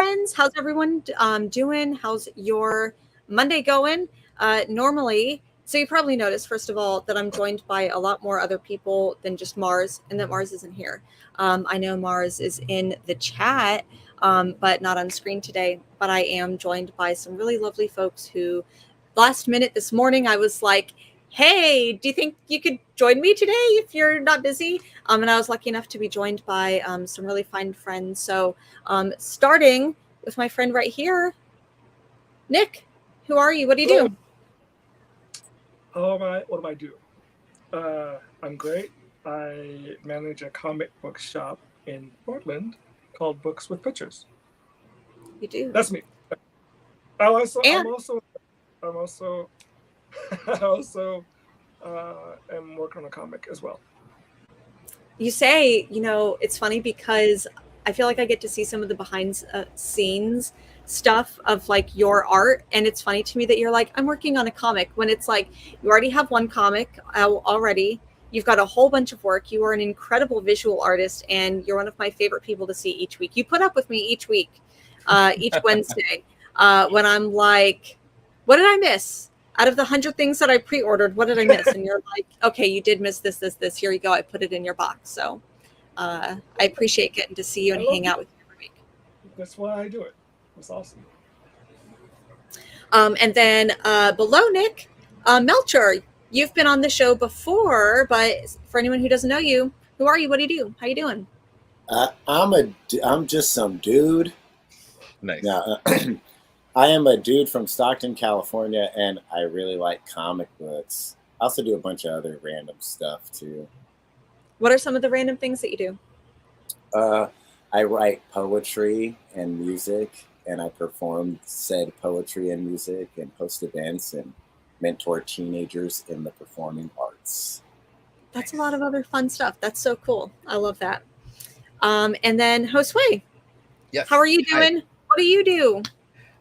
friends. How's everyone doing? How's your Monday going? Normally, so you probably noticed, first of all, that I'm joined by a lot more other people than just Mars, and that Mars isn't here. I know Mars is in the chat, but not on screen today. But I am joined by some really lovely folks who, last minute this morning, I was like, hey, do you think you could join me today if you're not busy? And I was lucky enough to be joined by some really fine friends. So starting with my friend right here, Nick. Who are you? What do you do? All right, what do I do? I'm great. I manage a comic book shop in Portland called Books with Pictures. You do. That's me. I also, And I'm also, I also am working on a comic as well. you say, it's funny because I feel like I get to see some of the behind scenes stuff of like your art, and it's funny to me that you're like, I'm working on a comic, when it's like you already have one comic already. You've got a whole bunch of work. You are an incredible visual artist, and you're one of my favorite people to see each week. You put up with me each week, each Wednesday, when I'm like, what did I miss? Out of the 100 things that I pre-ordered, what did I miss? And you're like, okay, you did miss this, this, this. Here you go. I put it in your box. So I appreciate getting to see you and hang out with you every week. That's why I do it. It's awesome. And then below Nick, Melcher, you've been on the show before, but for anyone who doesn't know you, who are you? What do you do? How you doing? I'm just some dude. Nice. Now, I am a dude from Stockton, California, and I really like comic books. I also do a bunch of other random stuff too. What are some of the random things that you do? I write poetry and music, and I perform said poetry and music, and host events and mentor teenagers in the performing arts. That's a lot of other fun stuff. That's so cool. I love that. And then Josue, Yes. how are you doing? Hi. What do you do?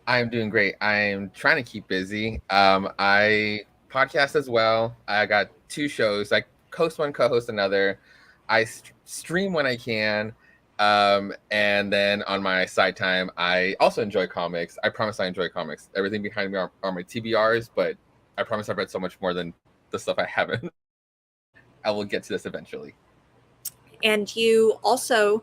I'm doing great. I'm trying to keep busy. I podcast as well. I got 2 shows. I host one, co-host another. I stream when I can. And then on my side time, I also enjoy comics. I promise I enjoy comics. Everything behind me are my TBRs, but I promise I've read so much more than the stuff I haven't. I will get to this eventually. And you also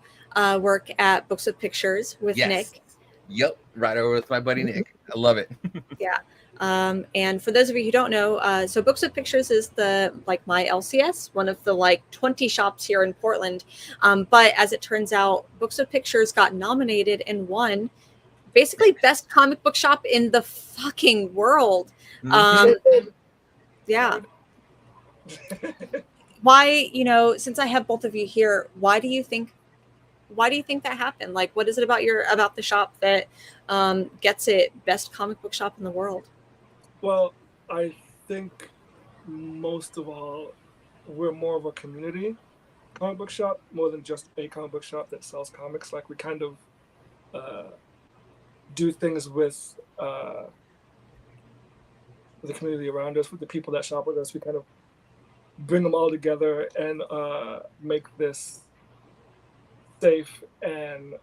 work at Books with Pictures with Nick. Yep, right over with my buddy Nick. I love it. Yeah. And for those of you who don't know, so Books with Pictures is my LCS, one of the 20 shops here in Portland. But as it turns out, Books with Pictures got nominated and won basically best comic book shop in the fucking world. Yeah. Why, since I have both of you here, why do you think that happened? Like, what is it about the shop that gets it best comic book shop in the world? Well, I think most of all, we're more of a community comic book shop more than just a comic book shop that sells comics. Like, we kind of do things with the community around us, with the people that shop with us. We kind of bring them all together and make this safe and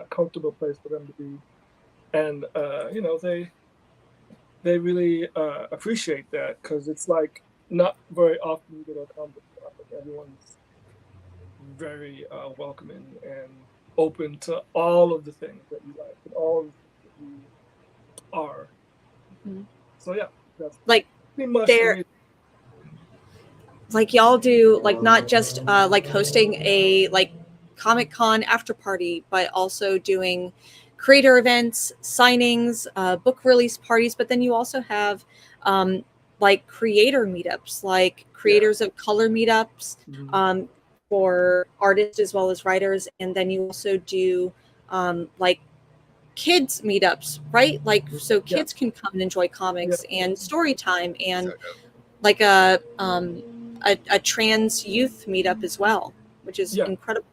comfortable place for them to be. And they really appreciate that, because it's like not very often you go to a comic book shop, like everyone's very welcoming and open to all of the things that you like and all of the things that you are. Mm-hmm. So yeah, that's pretty much y'all do not just hosting a Comic Con after party, but also doing creator events, signings, book release parties. But then you also have creator meetups, creators of color meetups, for artists as well as writers. And then you also do kids meetups, right? So kids can come and enjoy comics and story time, and a trans youth meetup as well, which is incredible.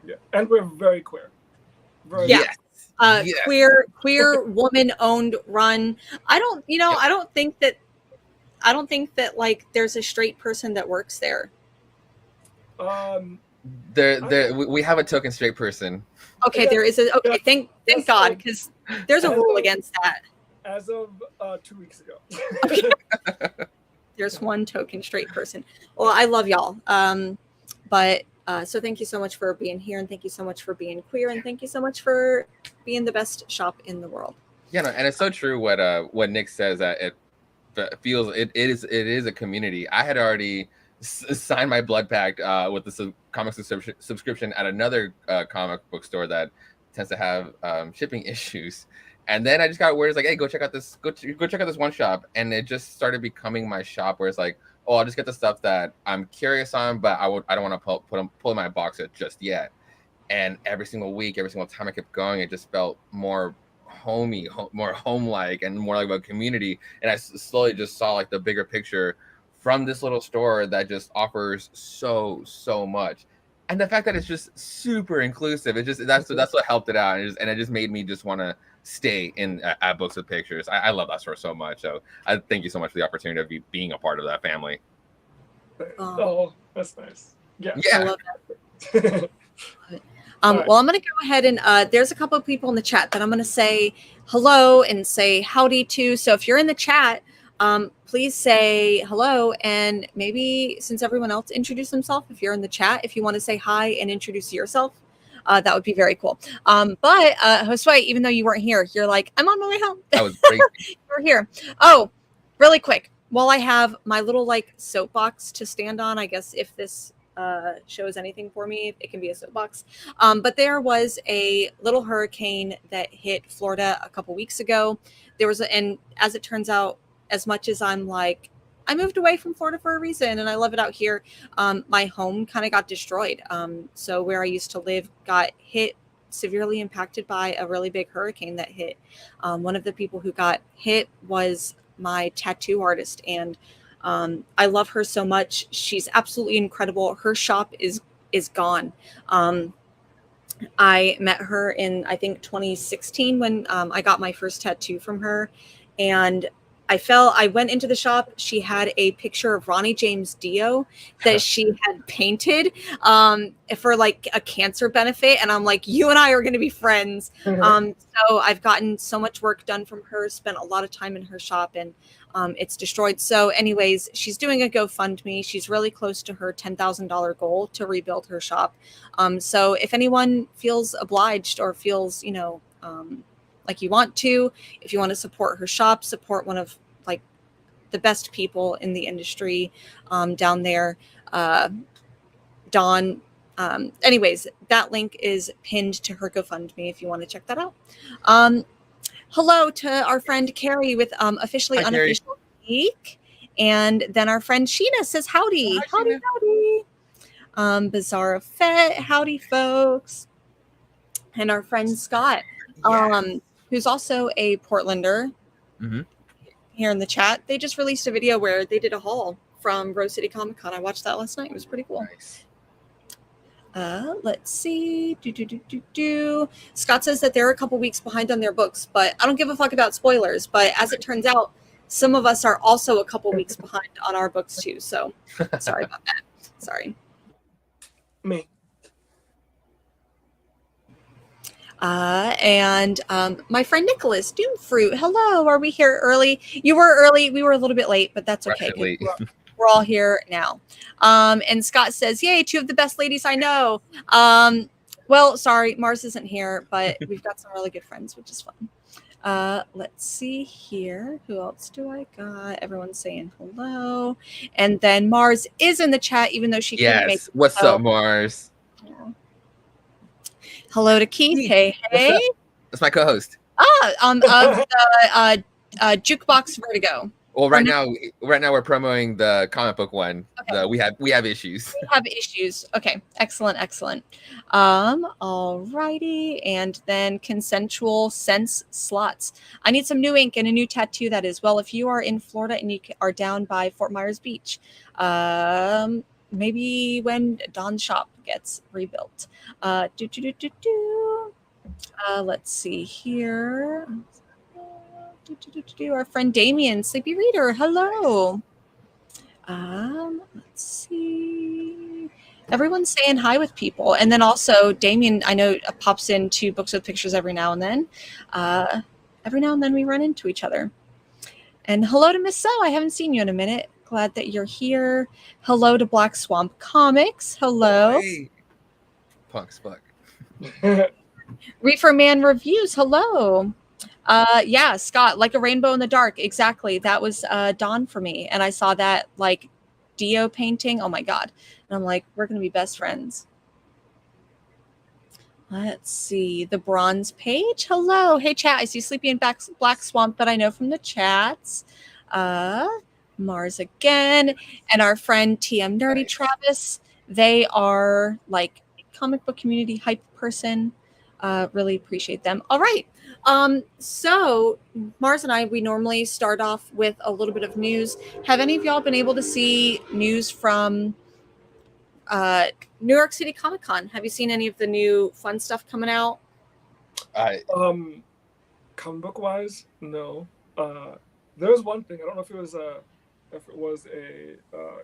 Yeah, and we're very queer. Yes. Queer woman-owned run. I don't think that there's a straight person that works there. we have a token straight person. Okay, there is a okay. Thank God, because there's a rule against that. As of 2 weeks ago. There's one token straight person. Well, I love y'all. But so thank you so much for being here, and thank you so much for being queer, and thank you so much for being the best shop in the world. Yeah, no, and it's so true what Nick says, that it feels it is a community. I had already signed my blood pact with the comic subscription at another comic book store that tends to have shipping issues. And then I just got word, it's like, hey, go check out this one shop, and it just started becoming my shop, where it's like, oh, I'll just get the stuff that I'm curious on, but I don't want to pull in my box just yet. And every single week, every single time I kept going, it just felt more homey, more home-like, and more like a community. And I slowly just saw like the bigger picture from this little store that just offers so much. And the fact that it's just super inclusive, that's what helped it out, and it just made me just want to stay in at Books with Pictures. I love that store so much. So I thank you so much for the opportunity of being a part of that family. Oh, that's nice. Yeah. I love that. Well, I'm going to go ahead and there's a couple of people in the chat that I'm going to say hello and say howdy to. So if you're in the chat, please say hello, and maybe since everyone else introduce themselves, if you're in the chat, if you want to say hi and introduce yourself, that would be very cool. But Josue, even though you weren't here, you're like, I'm on my way home. That was great. You're here. Oh, really quick. While I have my little like soapbox to stand on, I guess if this shows anything for me, it can be a soapbox. But there was a little hurricane that hit Florida a couple weeks ago. And as it turns out, as much as I'm like, I moved away from Florida for a reason and I love it out here, my home kind of got destroyed. So where I used to live got hit, severely impacted by a really big hurricane that hit. One of the people who got hit was my tattoo artist, and I love her so much. She's absolutely incredible. Her shop is gone. I met her in, I think, 2016 when I got my first tattoo from her, and I went into the shop. She had a picture of Ronnie James Dio that she had painted for like a cancer benefit. And I'm like, you and I are going to be friends. So I've gotten so much work done from her, spent a lot of time in her shop, and it's destroyed. So anyways, she's doing a GoFundMe. She's really close to her $10,000 goal to rebuild her shop. So if anyone feels obliged or feels, like you want to, if you want to support her shop, support one of like the best people in the industry down there, Dawn. Anyways, that link is pinned to her GoFundMe if you want to check that out. Hello to our friend Carrie with officially Hi, unofficial geek, and then our friend Sheena says howdy. Hi, howdy, howdy. Bizarre Fett, howdy folks, and our friend Scott. Yes. Who's also a Portlander here in the chat. They just released a video where they did a haul from Rose City Comic Con. I watched that last night. It was pretty cool. Nice. Let's see. Scott says that they're a couple weeks behind on their books, but I don't give a fuck about spoilers. But as it turns out, some of us are also a couple weeks behind on our books too. So sorry about that. Sorry. Me. And my friend Nicholas Doomfruit. Hello, are we here early? You were early. We were a little bit late, but that's okay. We're all here now. And Scott says, yay, two of the best ladies I know. Well, sorry, Mars isn't here, but we've got some really good friends, which is fun. Let's see here. Who else do I got? Everyone's saying hello. And then Mars is in the chat, even though she couldn't make it. What's up, Mars? Yeah. Hello to Keith. Hey. That's my co-host. Of the Jukebox Vertigo. Well, right now we're promoting the comic book one. Okay. We have issues. We have issues. Okay, excellent. Alrighty, and then consensual sense slots. I need some new ink and a new tattoo. That is, well, if you are in Florida and you are down by Fort Myers Beach, maybe when Dawn's shop gets rebuilt. Let's see here. Our friend Damien, Sleepy Reader. Hello. Let's see. Everyone's saying hi with people. And then also Damien, I know, pops into Books with Pictures every now and then. Every now and then we run into each other. And hello to Miss So. I haven't seen you in a minute. Glad that you're here. Hello to Black Swamp Comics. Hello. Hey. Punk's fuck. Reefer Man Reviews. Hello. Yeah, Scott, Like a Rainbow in the Dark. Exactly. That was Dawn for me. And I saw that like Dio painting. Oh my God. And I'm like, we're going to be best friends. Let's see. The Bronze Page. Hello. Hey, chat. I see Sleepy and Black Swamp that I know from the chats. Mars again. And our friend TM Nerdy Nice. Travis. They are like comic book community hype person. Really appreciate them. All right. So Mars and I, we normally start off with a little bit of news. Have any of y'all been able to see news from New York City Comic Con? Have you seen any of the new fun stuff coming out? Comic book wise, no. There was one thing. I don't know if it was a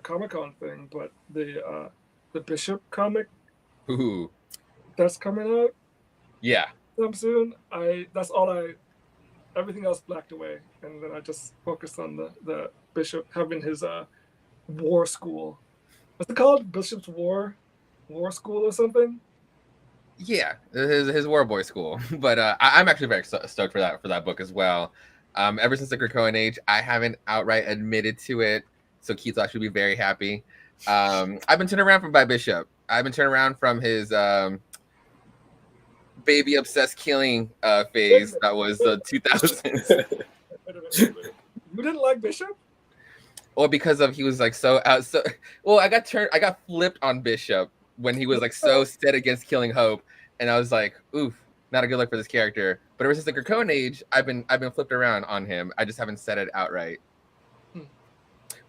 Comic Con thing, but the Bishop comic Ooh. that's coming out Yeah. soon. Everything else blacked away, and then I just focused on the Bishop having his war school. What's it called? Bishop's War School or something? Yeah, his War Boy School. But I'm actually very stoked for that book as well. Ever since the Krakoan Age, I haven't outright admitted to it, so Keith will actually be very happy. I've been turned around by Bishop. I've been turned around from his baby obsessed killing phase that was the 2000s. You didn't like Bishop? Or because of he was like so out. So well, I got flipped on Bishop when he was like so set against killing Hope, and I was like, oof, not a good look for this character. But ever since the Krakoan Age, I've been flipped around on him. I just haven't said it outright.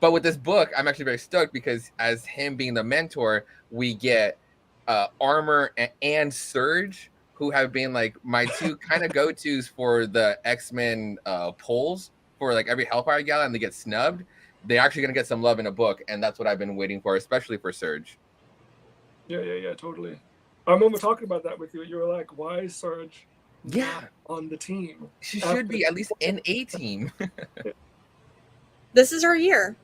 But with this book, I'm actually very stoked because as him being the mentor, we get Armor and Surge, who have been like my two kind of go-tos for the X-Men polls for like every Hellfire Gala, and they get snubbed. They're actually gonna get some love in a book, and that's what I've been waiting for, especially for Surge. Yeah, totally. I remember talking about that with you. You were like, "Why is Surge not on the team? She should be at least in a team." This is her year.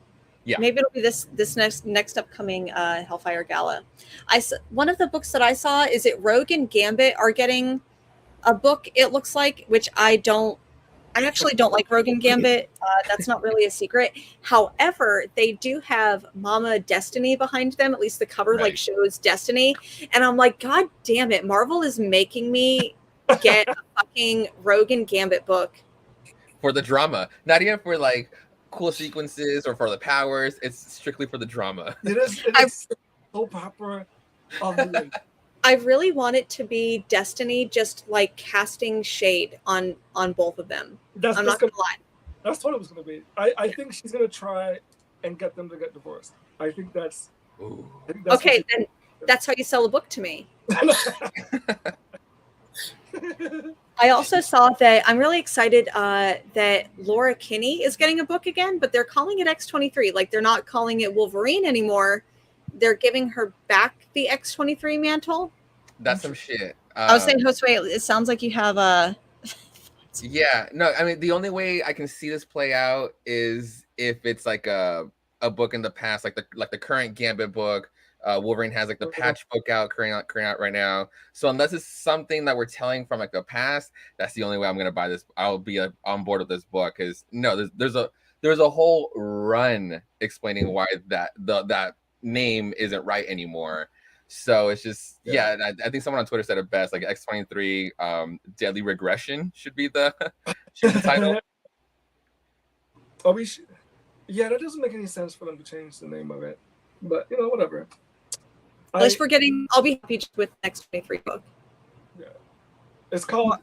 Yeah. Maybe it'll be this next upcoming Hellfire Gala. One of the books that I saw is it Rogue and Gambit are getting a book. It looks like, which I actually don't like Rogue and Gambit. That's not really a secret. However, they do have Mama Destiny behind them. At least the cover like shows Destiny, and I'm like, God damn it! Marvel is making me get a fucking Rogue and Gambit book for the drama, not even for like cool sequences or for the powers. It's strictly for the drama. It is so proper. I really want it to be Destiny, just like casting shade on both of them. I'm not gonna lie. That's what it was gonna be. I think she's gonna try and get them to get divorced. I think that's okay. Then that's how you sell a book to me. I also saw that I'm really excited that Laura Kinney is getting a book again, but they're calling it X-23. Like they're not calling it Wolverine anymore. They're giving her back the X-23 mantle. That's some shit. I was saying, Josue, it sounds like you have a. Yeah, no, I mean the only way I can see this play out is if it's like a book in the past, like the current Gambit book. Wolverine has like the patch book out, current out right now. So unless it's something that we're telling from like the past, that's the only way I'm gonna buy this. I'll be on board with this book because no, there's a whole run explaining why that name isn't right anymore. So it's just I think someone on Twitter said it best. Like X-23, Deadly Regression should be the title. Yeah, that doesn't make any sense for them to change the name of it. But whatever. At least I'll be happy with the X-23 book. Yeah, it's called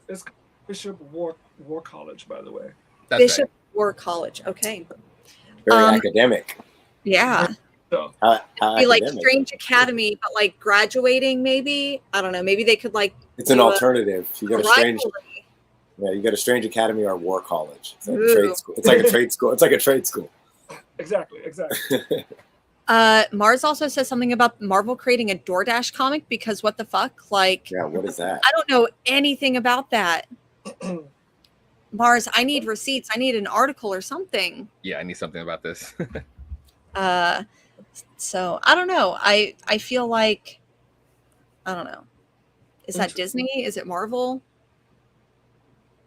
Bishop War College, by the way. That's Bishop right. War College. Okay. Very academic. Yeah. So be like Strange Academy, but like graduating, maybe. I don't know. Maybe they could like. It's an alternative. You got a strange. rivalry. Yeah, you got a Strange Academy or War College. It's like a trade school. It's like a trade school. It's like a trade school. Exactly. Mars also says something about Marvel creating a DoorDash comic because what the fuck? Like, Yeah, what is that? I don't know anything about that. Mars, I need receipts. I need an article or something. Yeah, I need something about this. So I don't know. I feel like I don't know. Is that Disney? Is it Marvel?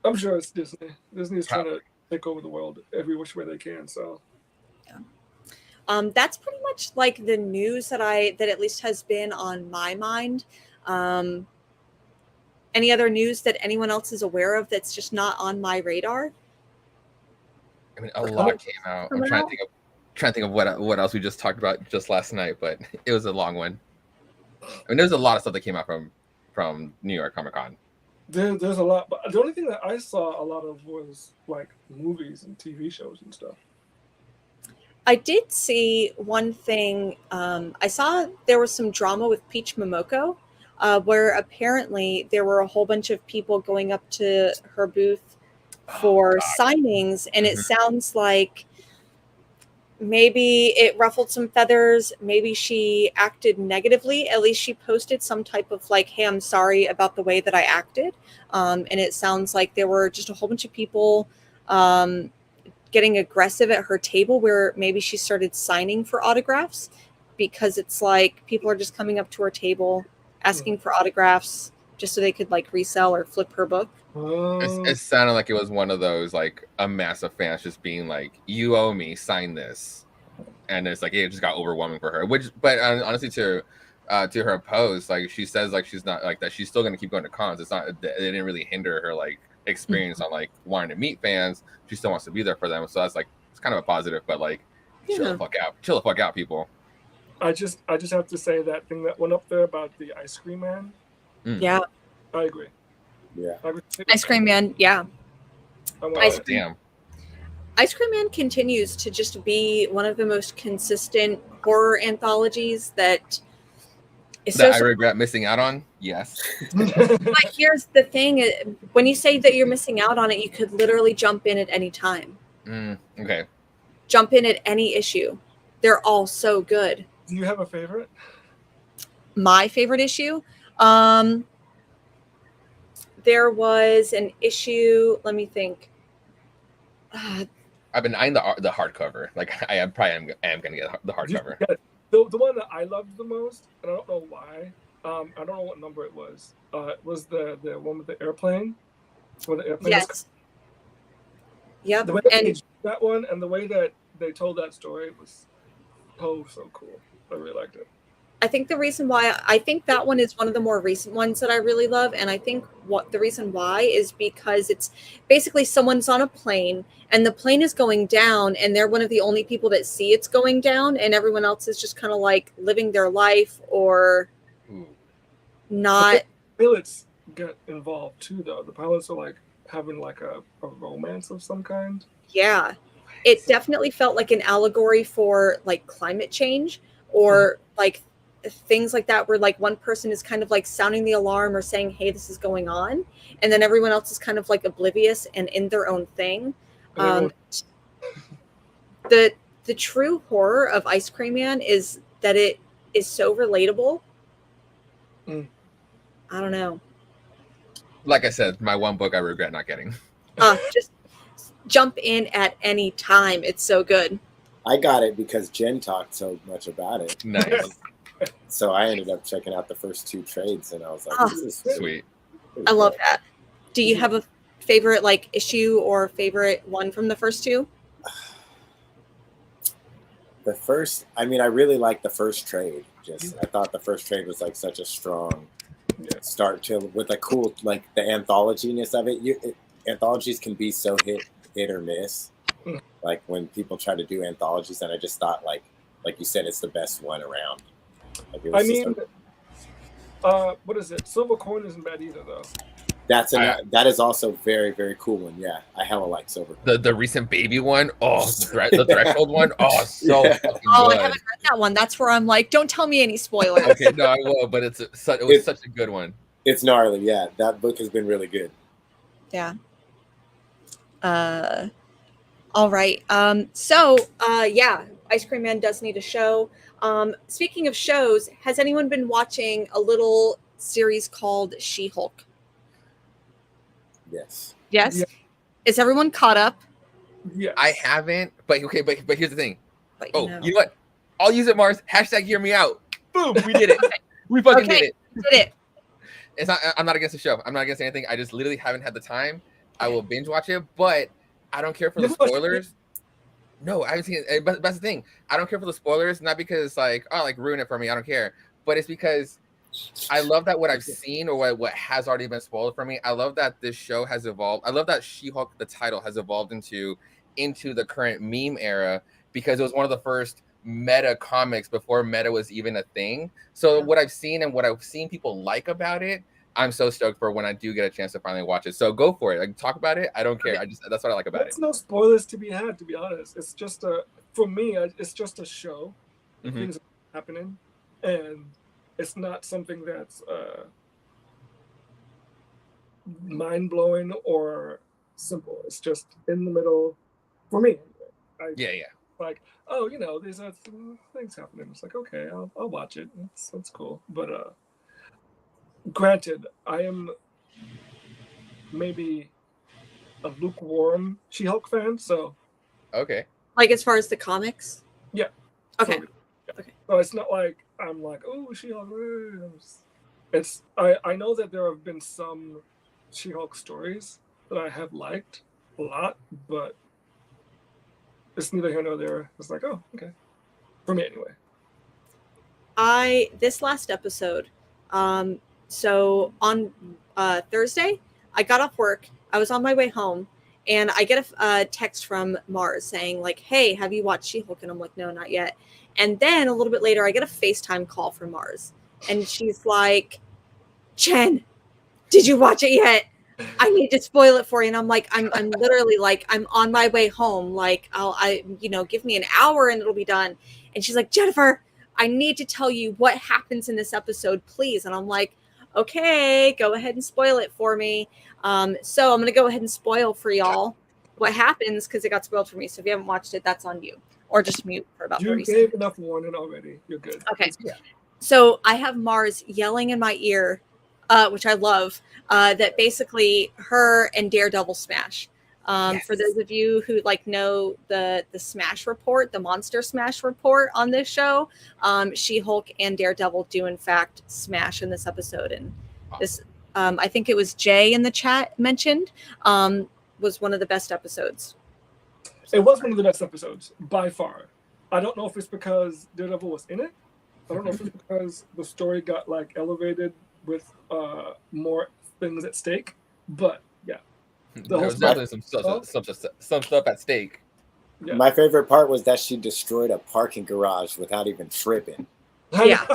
I'm sure it's Disney. Disney's trying to take over the world every which way they can. So that's pretty much like the news that at least has been on my mind. Any other news that anyone else is aware of that's just not on my radar? I mean, a lot came out. I'm trying to think of what else we just talked about just last night, but it was a long one. I mean, there's a lot of stuff that came out from New York Comic Con. There's a lot, but the only thing that I saw a lot of was like movies and TV shows and stuff. I did see one thing. I saw there was some drama with Peach Momoko, where apparently there were a whole bunch of people going up to her booth for signings, and it sounds like maybe it ruffled some feathers. Maybe she acted negatively. At least she posted some type of like, hey, I'm sorry about the way that I acted. And it sounds like there were just a whole bunch of people getting aggressive at her table where maybe she started signing for autographs because it's like people are just coming up to her table asking for autographs just so they could like resell or flip her book. It sounded like it was one of those like a mass of fans just being like, "You owe me, sign this," and it's like it just got overwhelming for her. But honestly, to her post, like she says, like she's not like that. She's still gonna keep going to cons. It's not. It didn't really hinder her like experience on like wanting to meet fans. She still wants to be there for them. So that's like it's kind of a positive. But like, chill the fuck out, people. I just have to say that thing that went up there about the ice cream man. Yeah, I agree. Yeah, Ice Cream Man. Yeah, Damn. Ice Cream Man continues to just be one of the most consistent horror anthologies that is that I regret missing out on. Yes. But here's the thing: when you say that you're missing out on it, you could literally jump in at any time. Okay. Jump in at any issue. They're all so good. Do you have a favorite? My favorite issue? There was an issue. Let me think. I've been eyeing the hardcover. Like I am probably am gonna get the hardcover. The one that I loved the most, and I don't know why. I don't know what number it was. Was the one with the airplane? Where the airplane yes. Yep. The way that they did that one and the way that they told that story was so cool. I really liked it. I think the reason why I think that one is one of the more recent ones that I really love, and I think what the reason why is because it's basically someone's on a plane and the plane is going down and they're one of the only people that see it's going down, and everyone else is just kind of like living their life or not. The pilots get involved too, though. The pilots are like having like a romance of some kind. Yeah, it definitely felt like an allegory for like climate change or like things like that, where like one person is kind of like sounding the alarm or saying, hey, this is going on, and then everyone else is kind of like oblivious and in their own thing. The true horror of Ice Cream Man is that it is so relatable. I don't know. Like I said, my one book I regret not getting. Just jump in at any time. It's so good. I got it because Jen talked so much about it. Nice. So I ended up checking out the first two trades, and I was like, "This is sweet." I love that. Do you have a favorite like issue or favorite one from the first two? The first, I mean, I really liked the first trade. I thought the first trade was like such a strong start to with a cool like the anthology-ness of it. Anthologies can be so hit or miss. Like when people try to do anthologies, and I just thought like you said, it's the best one around. I mean, what is it? Silver Coin isn't bad either, though. That is also very, very cool one. Yeah, I hella like Silver Coin. The recent baby one. Oh, the Threshold one. Oh, so fucking good. I haven't read that one. That's where I'm like, don't tell me any spoilers. Okay, no, I will. But it was such a good one. It's gnarly. Yeah, that book has been really good. Yeah. All right. So, yeah, Ice Cream Man does need a show. Speaking of shows, has anyone been watching a little series called She-Hulk? Yes. Yes. Yeah. Is everyone caught up? Yes. I haven't, but okay, but here's the thing. But You know what? I'll use it, Mars. Hashtag hear me out. Boom, we did it. Okay. We fucking Okay. did it. Did it. It's not. I'm not against the show. I'm not against anything. I just literally haven't had the time. I will binge watch it, but I don't care for You the haven't watched it? spoilers. No, I haven't seen it. But that's the thing. I don't care for the spoilers, not because like, oh, like ruin it for me. I don't care. But it's because I love that what I've seen or what has already been spoiled for me. I love that this show has evolved. I love that She-Hulk, the title, has evolved into the current meme era because it was one of the first meta comics before meta was even a thing. So what I've seen and what I've seen people like about it, I'm so stoked for when I do get a chance to finally watch it. So go for it. Like talk about it. I don't care. That's what I like about There's it. no spoilers to be had, to be honest. It's just for me, it's just a show. Mhm. Things are happening, and it's not something that's mind blowing or simple. It's just in the middle for me. Yeah. Like, oh, there's things happening. It's like, okay, I'll watch it. That's cool. But granted, I am maybe a lukewarm She-Hulk fan, so Okay. Like as far as the comics? yeah. Okay. Yeah. Okay. So it's not like I'm like, oh, She-Hulk. It's I know that there have been some She-Hulk stories that I have liked a lot, but it's neither here nor there. It's like, oh, okay. For me anyway. This last episode, so on Thursday, I got off work. I was on my way home, and I get a text from Mars saying like, "Hey, have you watched She-Hulk?" And I'm like, "No, not yet." And then a little bit later, I get a FaceTime call from Mars, and she's like, "Chen, did you watch it yet? I need to spoil it for you." And I'm like, I'm literally like, I'm on my way home. Like, give me an hour and it'll be done. And she's like, "Jennifer, I need to tell you what happens in this episode, please." And I'm like, okay, go ahead and spoil it for me. So I'm going to go ahead and spoil for y'all what happens because it got spoiled for me. So if you haven't watched it, that's on you. Or just mute for about 30 You seconds. gave enough warning already. You're good. Okay. Yeah. So I have Mars yelling in my ear, which I love, that basically her and Daredevil smash. Yes. For those of you who know the Smash report, the Monster Smash report on this show, She-Hulk and Daredevil do in fact smash in this episode. And this, I think it was Jay in the chat mentioned, was one of the best episodes. It was one of the best episodes by far. I don't know if it's because Daredevil was in it. I don't know if it's because the story got elevated with more things at stake. But yeah, There was definitely some stuff at stake. Yeah. My favorite part was that she destroyed a parking garage without even tripping. Yeah.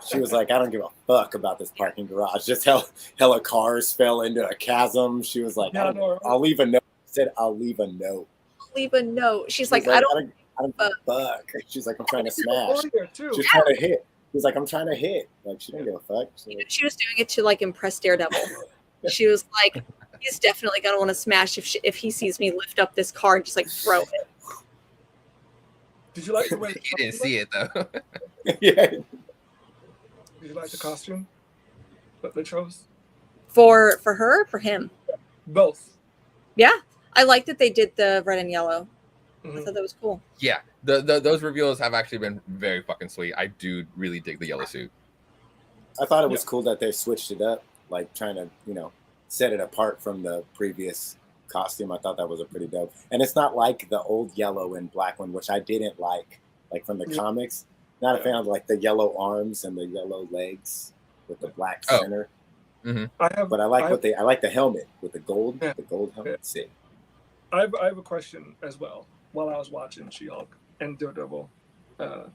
She was like, I don't give a fuck about this parking garage. Just hella cars fell into a chasm. She was like, I'll leave a note. Said, I'll leave a note. Leave a note. She's like, I don't give a fuck. She's like, I'm trying to smash. Too. She's trying to hit. She's like, I'm trying to hit. Like, she didn't give a fuck. She was doing it to impress Daredevil. She was like, he's definitely gonna want to smash if he sees me lift up this car and just throw it. Did you like the way He didn't see it though. Yeah. Did you like the costume that they chose? For her, for him. Both. Yeah, I liked that they did the red and yellow. Mm-hmm. I thought that was cool. Yeah, those reveals have actually been very fucking sweet. I do really dig the yellow suit. I thought it was cool that they switched it up, trying to, set it apart from the previous costume. I thought that was a pretty dope. And it's not like the old yellow and black one, which I didn't like from the comics. Not a fan of the yellow arms and the yellow legs with the black center. Mm-hmm. But I like the helmet with the gold helmet. Yeah. Sick. I have a question as well while I was watching She-Hulk and Daredevil. I'm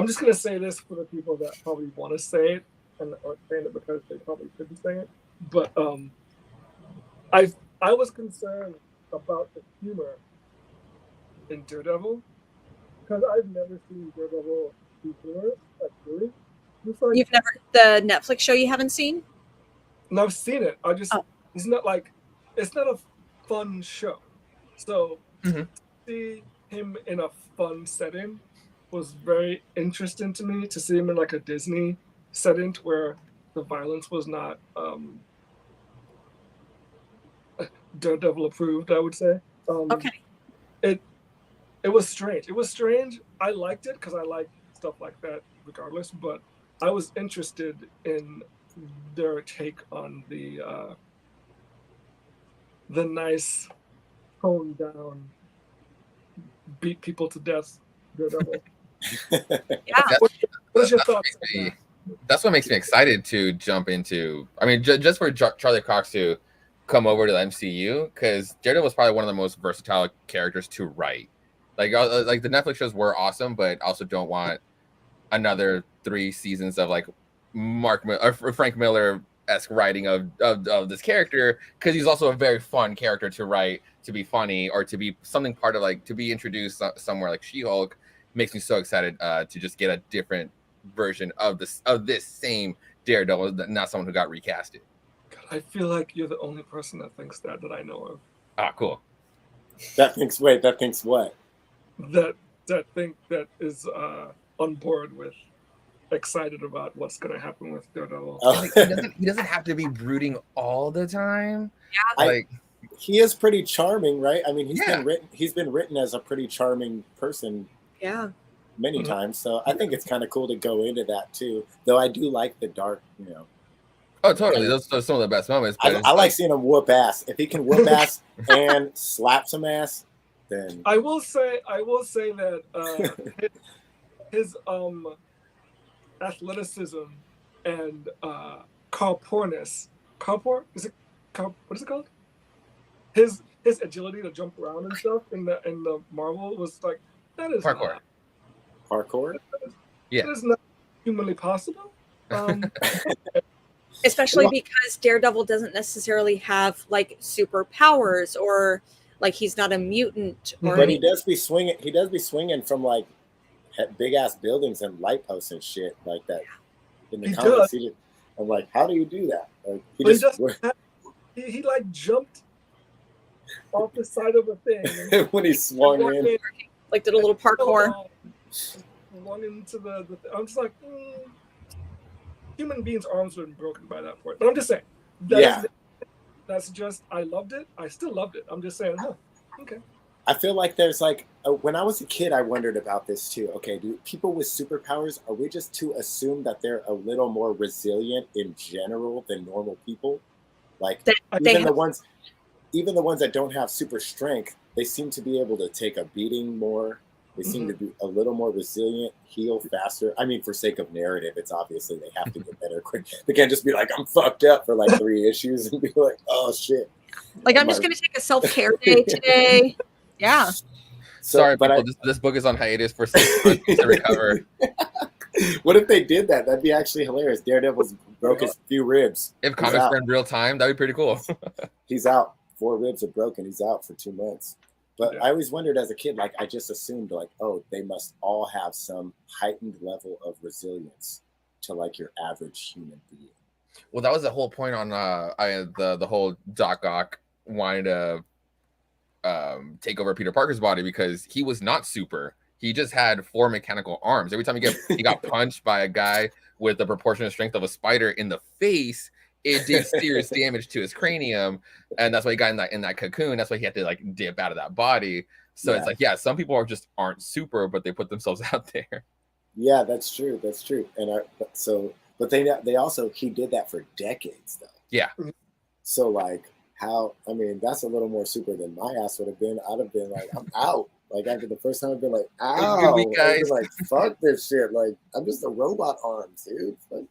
just gonna say this for the people that probably want to say it and are saying it because they probably shouldn't say it. But I was concerned about the humor in Daredevil because I've never seen Daredevil be humorous. Really. You've never the Netflix show you haven't seen? No, I've seen it. It's not a fun show. So see him in a fun setting was very interesting to me. To see him in like a Disney setting where the violence was not Daredevil approved, I would say. Okay. It was strange. It was strange. I liked it because I like stuff like that regardless, but I was interested in their take on the nice toned down beat people to death Daredevil. Yeah. What's your thoughts on that? That's what makes me excited to jump into. I mean, just for Charlie Cox to come over to the MCU, because Daredevil was probably one of the most versatile characters to write. Like the Netflix shows were awesome, but also don't want another 3 seasons of like Frank Miller-esque writing of this character, because he's also a very fun character to write, to be funny, or to be something part of like to be introduced somewhere like She-Hulk. Makes me so excited to just get a different version of this same Daredevil, not someone who got recasted. God, I feel like you're the only person that thinks that I know of. Ah, cool. That thinks what? That is on board with, excited about what's going to happen with Daredevil. Oh. He doesn't have to be brooding all the time. Yeah. He is pretty charming, right? I mean, Yeah. he's been written as a pretty charming person Yeah. many times, so I think it's kind of cool to go into that too. Though I do like the dark, Oh, totally. Those are some of the best moments. But I like seeing him whoop ass. If he can whoop ass and slap some ass, then I will say that his athleticism and corporness. What is it called? His agility to jump around and stuff in the Marvel was like, that is parkour. Parkour? Yeah. That is not humanly possible. Especially because Daredevil doesn't necessarily have like superpowers, or like he's not a mutant. But he does be swinging from like big ass buildings and light posts and shit like that. In the comics, I'm like, how do you do that? Like he like jumped off the side of a thing when he swung in, like did a little parkour. Swung into the I'm just like, human beings' arms would have been broken by that point. But I'm just saying, that's just, I loved it. I still loved it. I'm just saying, okay. I feel like there's like, when I was a kid, I wondered about this too. Okay, do people with superpowers, are we just to assume that they're a little more resilient in general than normal people? Like even the ones that don't have super strength, they seem to be able to take a beating more. They seem to be a little more resilient, heal faster. I mean, for sake of narrative, it's obviously they have to get better quick. They can't just be like, I'm fucked up for like 3 issues and be like, oh shit. Like, I'm just going to take a self-care day today. Yeah. Sorry, people, this book is on hiatus for 6 months to recover. What if they did that? That'd be actually hilarious. Daredevil's broke his few ribs. If comics were in real time, that'd be pretty cool. He's out. 4 ribs are broken. He's out for 2 months. But I always wondered as a kid, like, I just assumed, like, oh, they must all have some heightened level of resilience to, like, your average human being. Well, that was the whole point on the whole Doc Ock wanting to take over Peter Parker's body, because he was not super. He just had 4 mechanical arms. Every time he got punched by a guy with the proportionate strength of a spider in the face, it did serious damage to his cranium, and that's why he got in that cocoon. That's why he had to like dip out of that body. So it's like, some people aren't super, but they put themselves out there. Yeah, that's true. That's true. And but they also, he did that for decades though. Yeah. So like that's a little more super than my ass would have been. I'd have been like, I'm out. Like after the first time, I'd been like, ow. I'd been like, fuck this shit. Like I'm just a robot arms, dude. Like,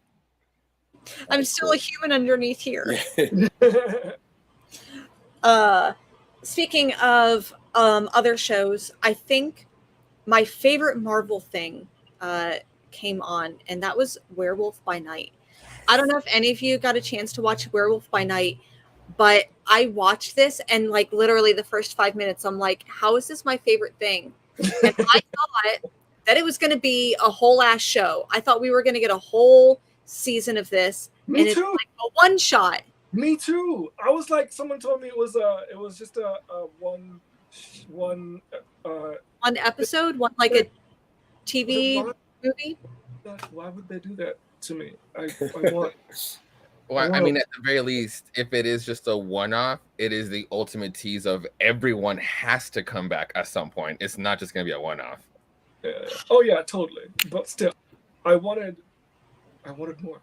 I'm still a human underneath here. Speaking of other shows, I think my favorite Marvel thing came on, and that was Werewolf by Night. I don't know if any of you got a chance to watch Werewolf by Night, but I watched this, and like literally the first 5 minutes, I'm like, how is this my favorite thing? And I thought that it was going to be a whole ass show. I thought we were going to get a whole season of this. Me and too. It's like a one shot. Me too. I was like, someone told me it was just a one one episode, one like a TV Why, movie. why would they do that to me? I want. Well, I Wow. mean, at the very least, if it is just a one-off, it is the ultimate tease of everyone has to come back at some point. It's not just going to be a one-off. Oh yeah, totally. But still, I wanted more.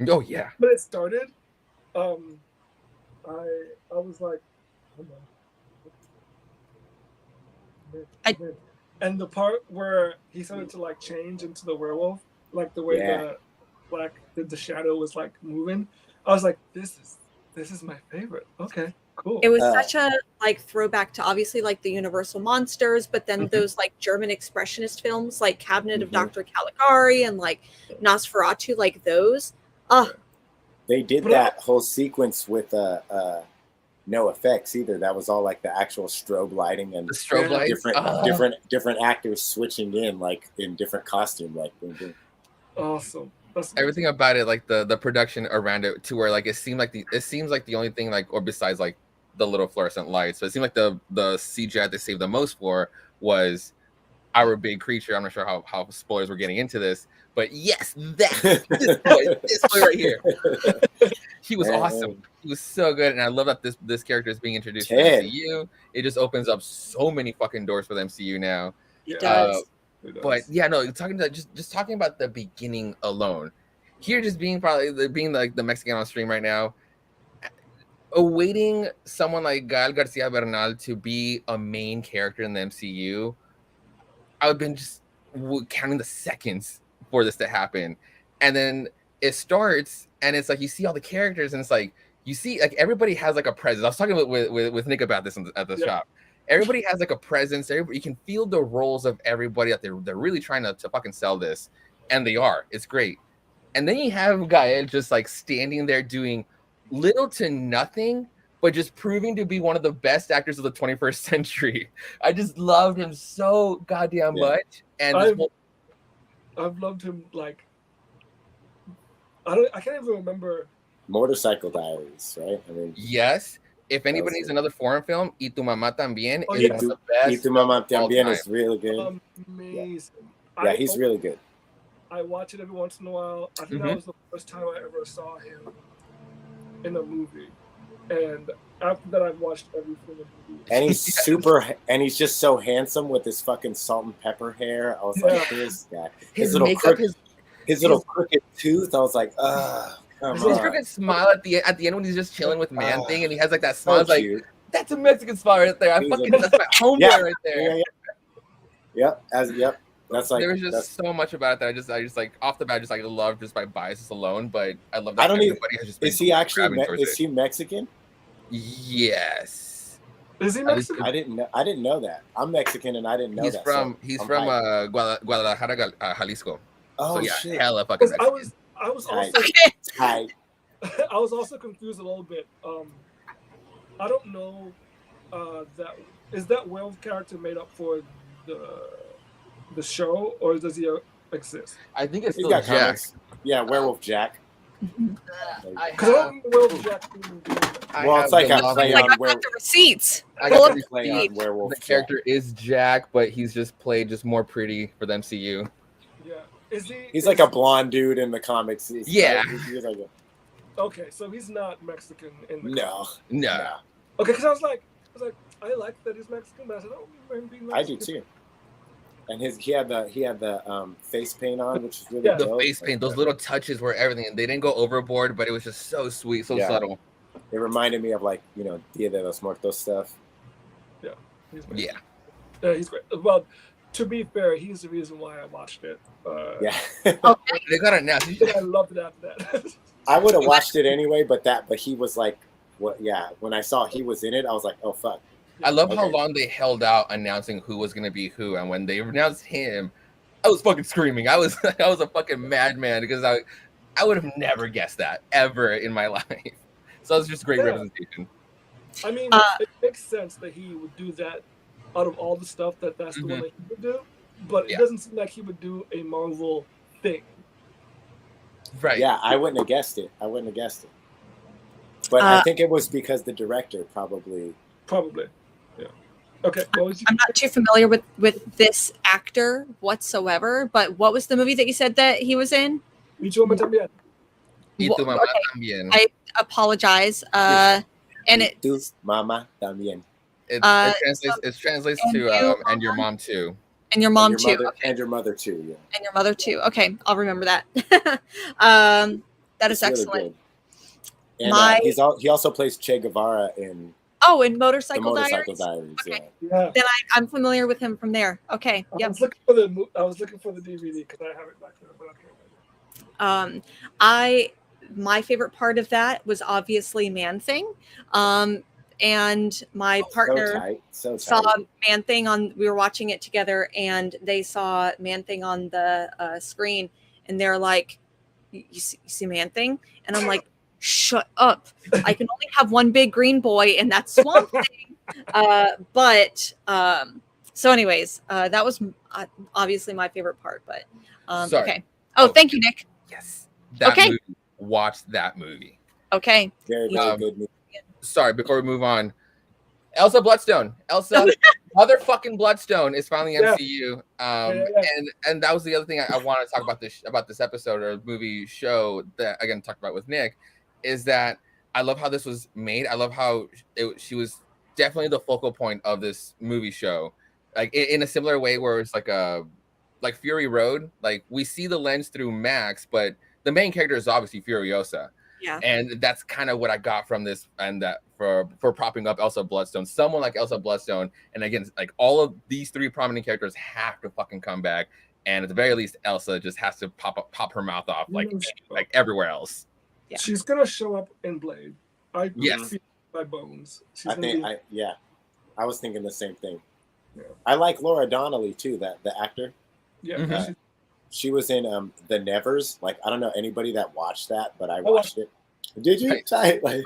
Oh yeah. When it started, I was like, hold on. And the part where he started to like change into the werewolf, like the way the shadow was like moving, I was like, this is my favorite. Okay, cool. It was such a like throwback to obviously like the Universal monsters, but then those like German expressionist films like Cabinet of Dr. Caligari and like Nosferatu, like those. They did that whole sequence with no effects either. That was all like the actual strobe lighting and the strobe lights. different actors switching in like in different costume, like awesome. Everything about it, like the production around it, to where like it seems like the only thing like, or besides like the little fluorescent lights, so it seemed like the CGI they saved the most for was our big creature. I'm not sure how spoilers we're getting into this, but yes, this boy right here. He was awesome. He was so good, and I love that this character is being introduced to the MCU. It just opens up so many fucking doors for the MCU now. It does. But yeah, no, talking about the beginning alone, here just being like the Mexican on stream right now, awaiting someone like Gael Garcia Bernal to be a main character in the MCU, I would have been just counting the seconds for this to happen. And then it starts, and it's like you see all the characters, and it's like you see like everybody has like a presence. I was talking with Nick about this at the shop. Everybody has like a presence. You can feel the roles of everybody that they're really trying to fucking sell this, and they are. It's great. And then you have Gael just like standing there doing little to nothing, but just proving to be one of the best actors of the 21st century. I just loved him so goddamn much, and I've loved him like I can't even remember. Motorcycle Diaries, right? I mean, yes. If anybody needs another foreign film, Y Tu Mamá También is one of the best. Y Tu Mamá También is really good. Amazing. Yeah, he's really good. I watch it every once in a while. I think that was the first time I ever saw him in a movie. And after that, I've watched every single movie. And he's and he's just so handsome with his fucking salt and pepper hair. I was like, this guy. His little crooked tooth. I was like, his crooked smile at the end when he's just chilling with Man Thing, and he has like that smile. So like, that's a Mexican smile right there. That's my homeboy right there. Yep. That's like there's just so much about it that I just like off the bat just like love just by biases alone. But I love that everybody has just been. Is he actually? Is he Mexican? Yes. Is he Mexican? I didn't know that. I'm Mexican and I didn't know that. He's from Guadalajara, Jalisco. Oh, so yeah, shit. hella fucking Mexican. I was also I was also confused a little bit. I don't know that werewolf character made up for the show, or does he exist? I think it's still Jack. Comics. Yeah, Werewolf Jack. Because Werewolf Jack. Well, it's like a play on Werewolf. The receipts. I got the play on Werewolf. The character is Jack, but he's just played just more pretty for the MCU. Yeah. He's like a blonde dude in the comics. He's like okay, so he's not Mexican in the comics. No. Okay, because I was like, I like that he's Mexican, but I said, I don't remember him being Mexican. I do too. And he had the face paint on, which is really dope. The face paint, those little touches were everything. They didn't go overboard, but it was just so sweet, so subtle. It reminded me of like Dia de los Muertos stuff. Yeah, he's great. Yeah, he's great. Well, to be fair, he's the reason why I watched it. They got it now. I loved it after that. I would have watched it anyway, but he was like, what? Yeah, when I saw he was in it, I was like, oh fuck. I love how long they held out announcing who was gonna be who, and when they announced him, I was fucking screaming. I was a fucking madman because I would have never guessed that ever in my life. So it's just great representation. I mean, it makes sense that he would do that out of all the stuff that's the one that he would do, but it doesn't seem like he would do a Marvel thing. Right. Yeah, I wouldn't have guessed it. But I think it was because the director probably. Probably. Yeah. Okay, what was I'm not too familiar with this actor whatsoever, but what was the movie that you said that he was in? Y tú me también. Y tu mamá Okay, también. I apologize. And it Tu mama también. It so- translates and to you, and your mom too. and your mom and too. your mother, Okay. and your mother too. Yeah, And your mother too. Okay, I'll remember that. That is it's really excellent. good. And My he also plays Che Guevara in in the Motorcycle Motorcycle Diaries. Diaries. Okay. Yeah. Yeah. Then I'm familiar with him from there. Okay. I Yep. was looking for the DVD because I have it back there, but I can't. My favorite part of that was obviously Man Thing. And my partner So saw tight. Man Thing we were watching it together, and they saw Man Thing on the screen, and they're like, you see Man Thing? And I'm like, shut up. I can only have one big green boy, and that's Swamp Thing. So anyways, that was obviously my favorite part, but Sorry. okay. Oh, thank you, Nick. Yes. That Okay. movie. Watch that movie. Okay. Very, very good movie. Sorry, before we move on. Elsa Bloodstone. Elsa motherfucking Bloodstone is finally Yeah. MCU. Yeah. And that was the other thing I wanted to talk about this episode or movie show that again talked about with Nick is that I love how this was made. I love how she was definitely the focal point of this movie show. Like in a similar way where it's like Fury Road. Like we see the lens through Max, but the main character is obviously Furiosa. Yeah. And that's kind of what I got from this, and that for propping up Elsa Bloodstone, someone like Elsa Bloodstone, and again, like all of these three prominent characters have to fucking come back, and at the very least, Elsa just has to pop her mouth off like everywhere else. Yeah. She's gonna show up in Blade. I Yes. feel my bones. I was thinking the same thing. Yeah. I like Laura Donnelly too, the actor. Yeah. Mhm. She was in The Nevers. Like I don't know anybody that watched that, but I watched it. Did you? Right. Tight. Like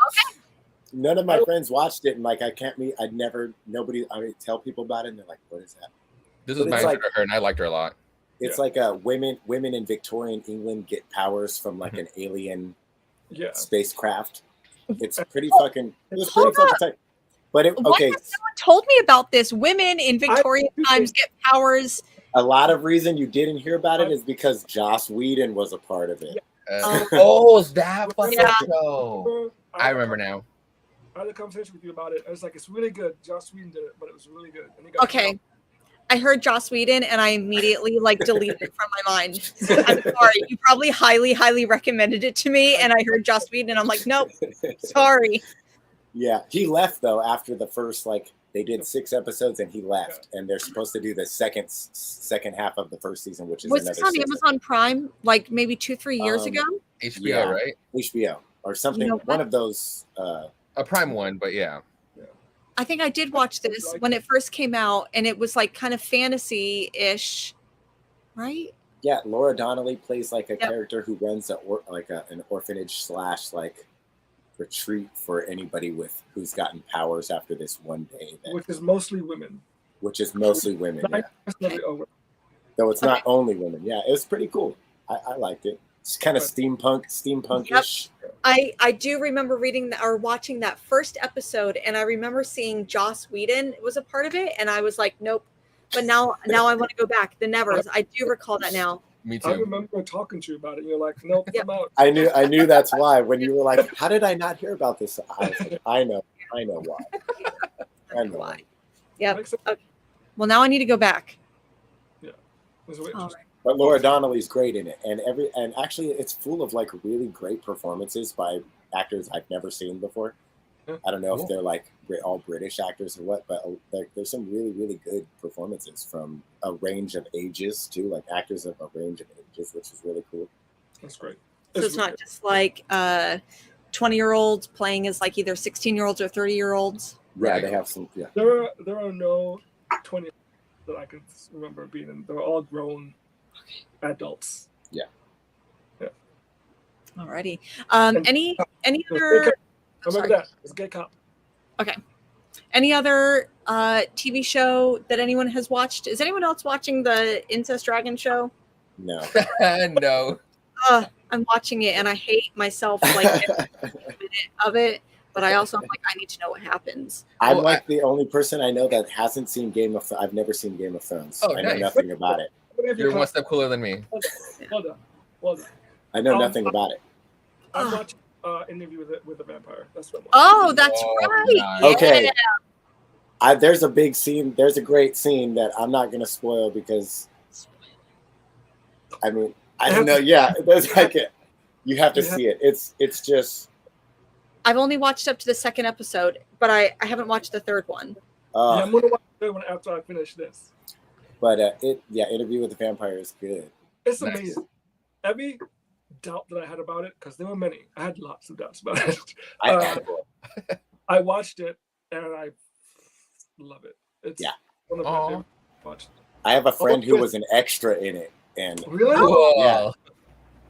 none of my friends watched it, and like I tell people about it, and they're like, "What is that?" This was But my it's intro like- to her, and I liked her a lot. It's like women in Victorian England get powers from like an alien Yeah. spacecraft. It's pretty fucking. It was pretty fucking tight. But Why has someone told me about this? Women in Victorian times get powers. a lot of reason you didn't hear about it is because Joss Whedon was a part of it. Is that fucking Yeah. show? I remember now. I had a conversation with you about it. I was like, it's really good. Joss Whedon did it, but it was really good. And he got Okay. I heard Joss Whedon and I immediately deleted it from my mind. I'm sorry. You probably highly, highly recommended it to me, and I heard Joss Whedon and I'm like, nope, sorry. Yeah, he left though after the first they did 6 episodes and he left, and they're supposed to do the second half of the first season, which is Was another this on 6 Amazon Prime maybe 2-3 years ago? HBO, Yeah. right? HBO or something. You know one what? of those. A Prime one, but yeah. I think I did watch this when it first came out, and it was kind of fantasy-ish, right? Yeah, Laura Donnelly plays a Yep. character who runs an orphanage / retreat for anybody who's gotten powers after this one day. which is mostly women. Which is mostly women. Yeah. That's never over. Though it's not only women. Yeah, it was pretty cool. I liked it. It's kind of steampunk-ish. I do remember reading or watching that first episode, and I remember seeing Joss Whedon was a part of it, and I was like, nope. But now I want to go back. The Nevers. I do recall that now. Me I too. remember talking to you about it. And you're like, nope, Yeah. I'm out. I knew that's why. When you were like, how did I not hear about this? I was like, I know why. I know why. Yeah. Makes sense. Okay. Well, now I need to go back. It was really All interesting. right. But Laura Donnelly's great in it, and actually it's full of really great performances by actors I've never seen before. Yeah. I don't know if they're all British actors or what, but there's some really, really good performances from a range of ages too, actors of a range of ages, which is really cool. That's great. So it's not just 20-year-olds playing as either 16-year-olds or 30-year-olds. Yeah, Right. they have some. Yeah, There are no 20 that I can remember being in. They're all grown adults. Alrighty. And- Any I other? remember that. It's a gay cop. Any other TV show that anyone has watched? Is anyone else watching the Incest Dragon show? no. No. I'm watching it and I hate myself every minute of it. but I also am like, I need to know what happens. I'm like the only person I know that hasn't seen Game of Thrones. I've never seen Game of Thrones. Oh, I know nice. nothing about it. You're one step cooler than me. Hold on. I know nothing about it. I watched Interview with a Vampire. That's what. Oh, that's right. Nice. Okay. There's a big scene. There's a great scene that I'm not going to spoil because, I mean, I don't know. Yeah, there's like it. You have to see it. It's just. I've only watched up to the second episode, but I haven't watched the third one. Yeah, I'm gonna watch the third one after I finish this. But Interview with the Vampire is good. It's amazing. Every doubt that I had about it, because there were many. I had lots of doubts about it. I watched it and I love it. It's one of my favorite watched. I have a friend who was an extra in it, and really, yeah.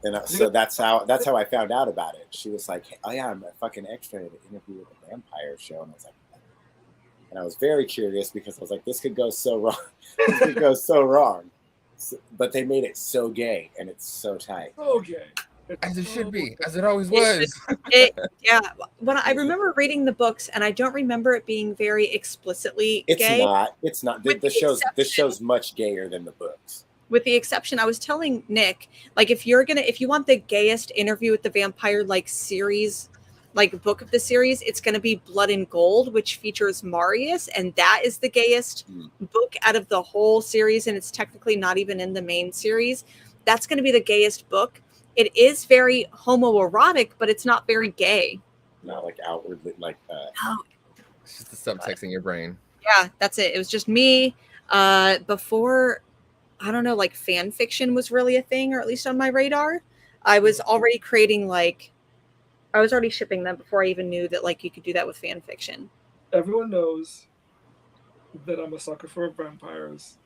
And so that's how I found out about it. She was like, "Oh yeah, I'm a fucking extra in an Interview with the Vampire show," and I was like, and I was very curious because I was like, "This could go so wrong. This could go so wrong." But they made it so gay, and it's so tight. So gay. As it should be, as it always was. When I remember reading the books, and I don't remember it being very explicitly gay. It's not. This show's much gayer than the books. With the exception, I was telling Nick, like, if you want the gayest Interview with the Vampire like series, like book of the series, it's going to be Blood and Gold, which features Marius, and that is the gayest book out of the whole series, and it's technically not even in the main series. That's going to be the gayest book. It is very homoerotic, but it's not very gay. Not like outwardly, like. No. It's just the subtext in your brain. Yeah, that's it. It was just me. Before, I don't know, like fan fiction was really a thing, or at least on my radar. I was already creating I was already shipping them before I even knew that like you could do that with fan fiction. Everyone knows that I'm a sucker for vampires.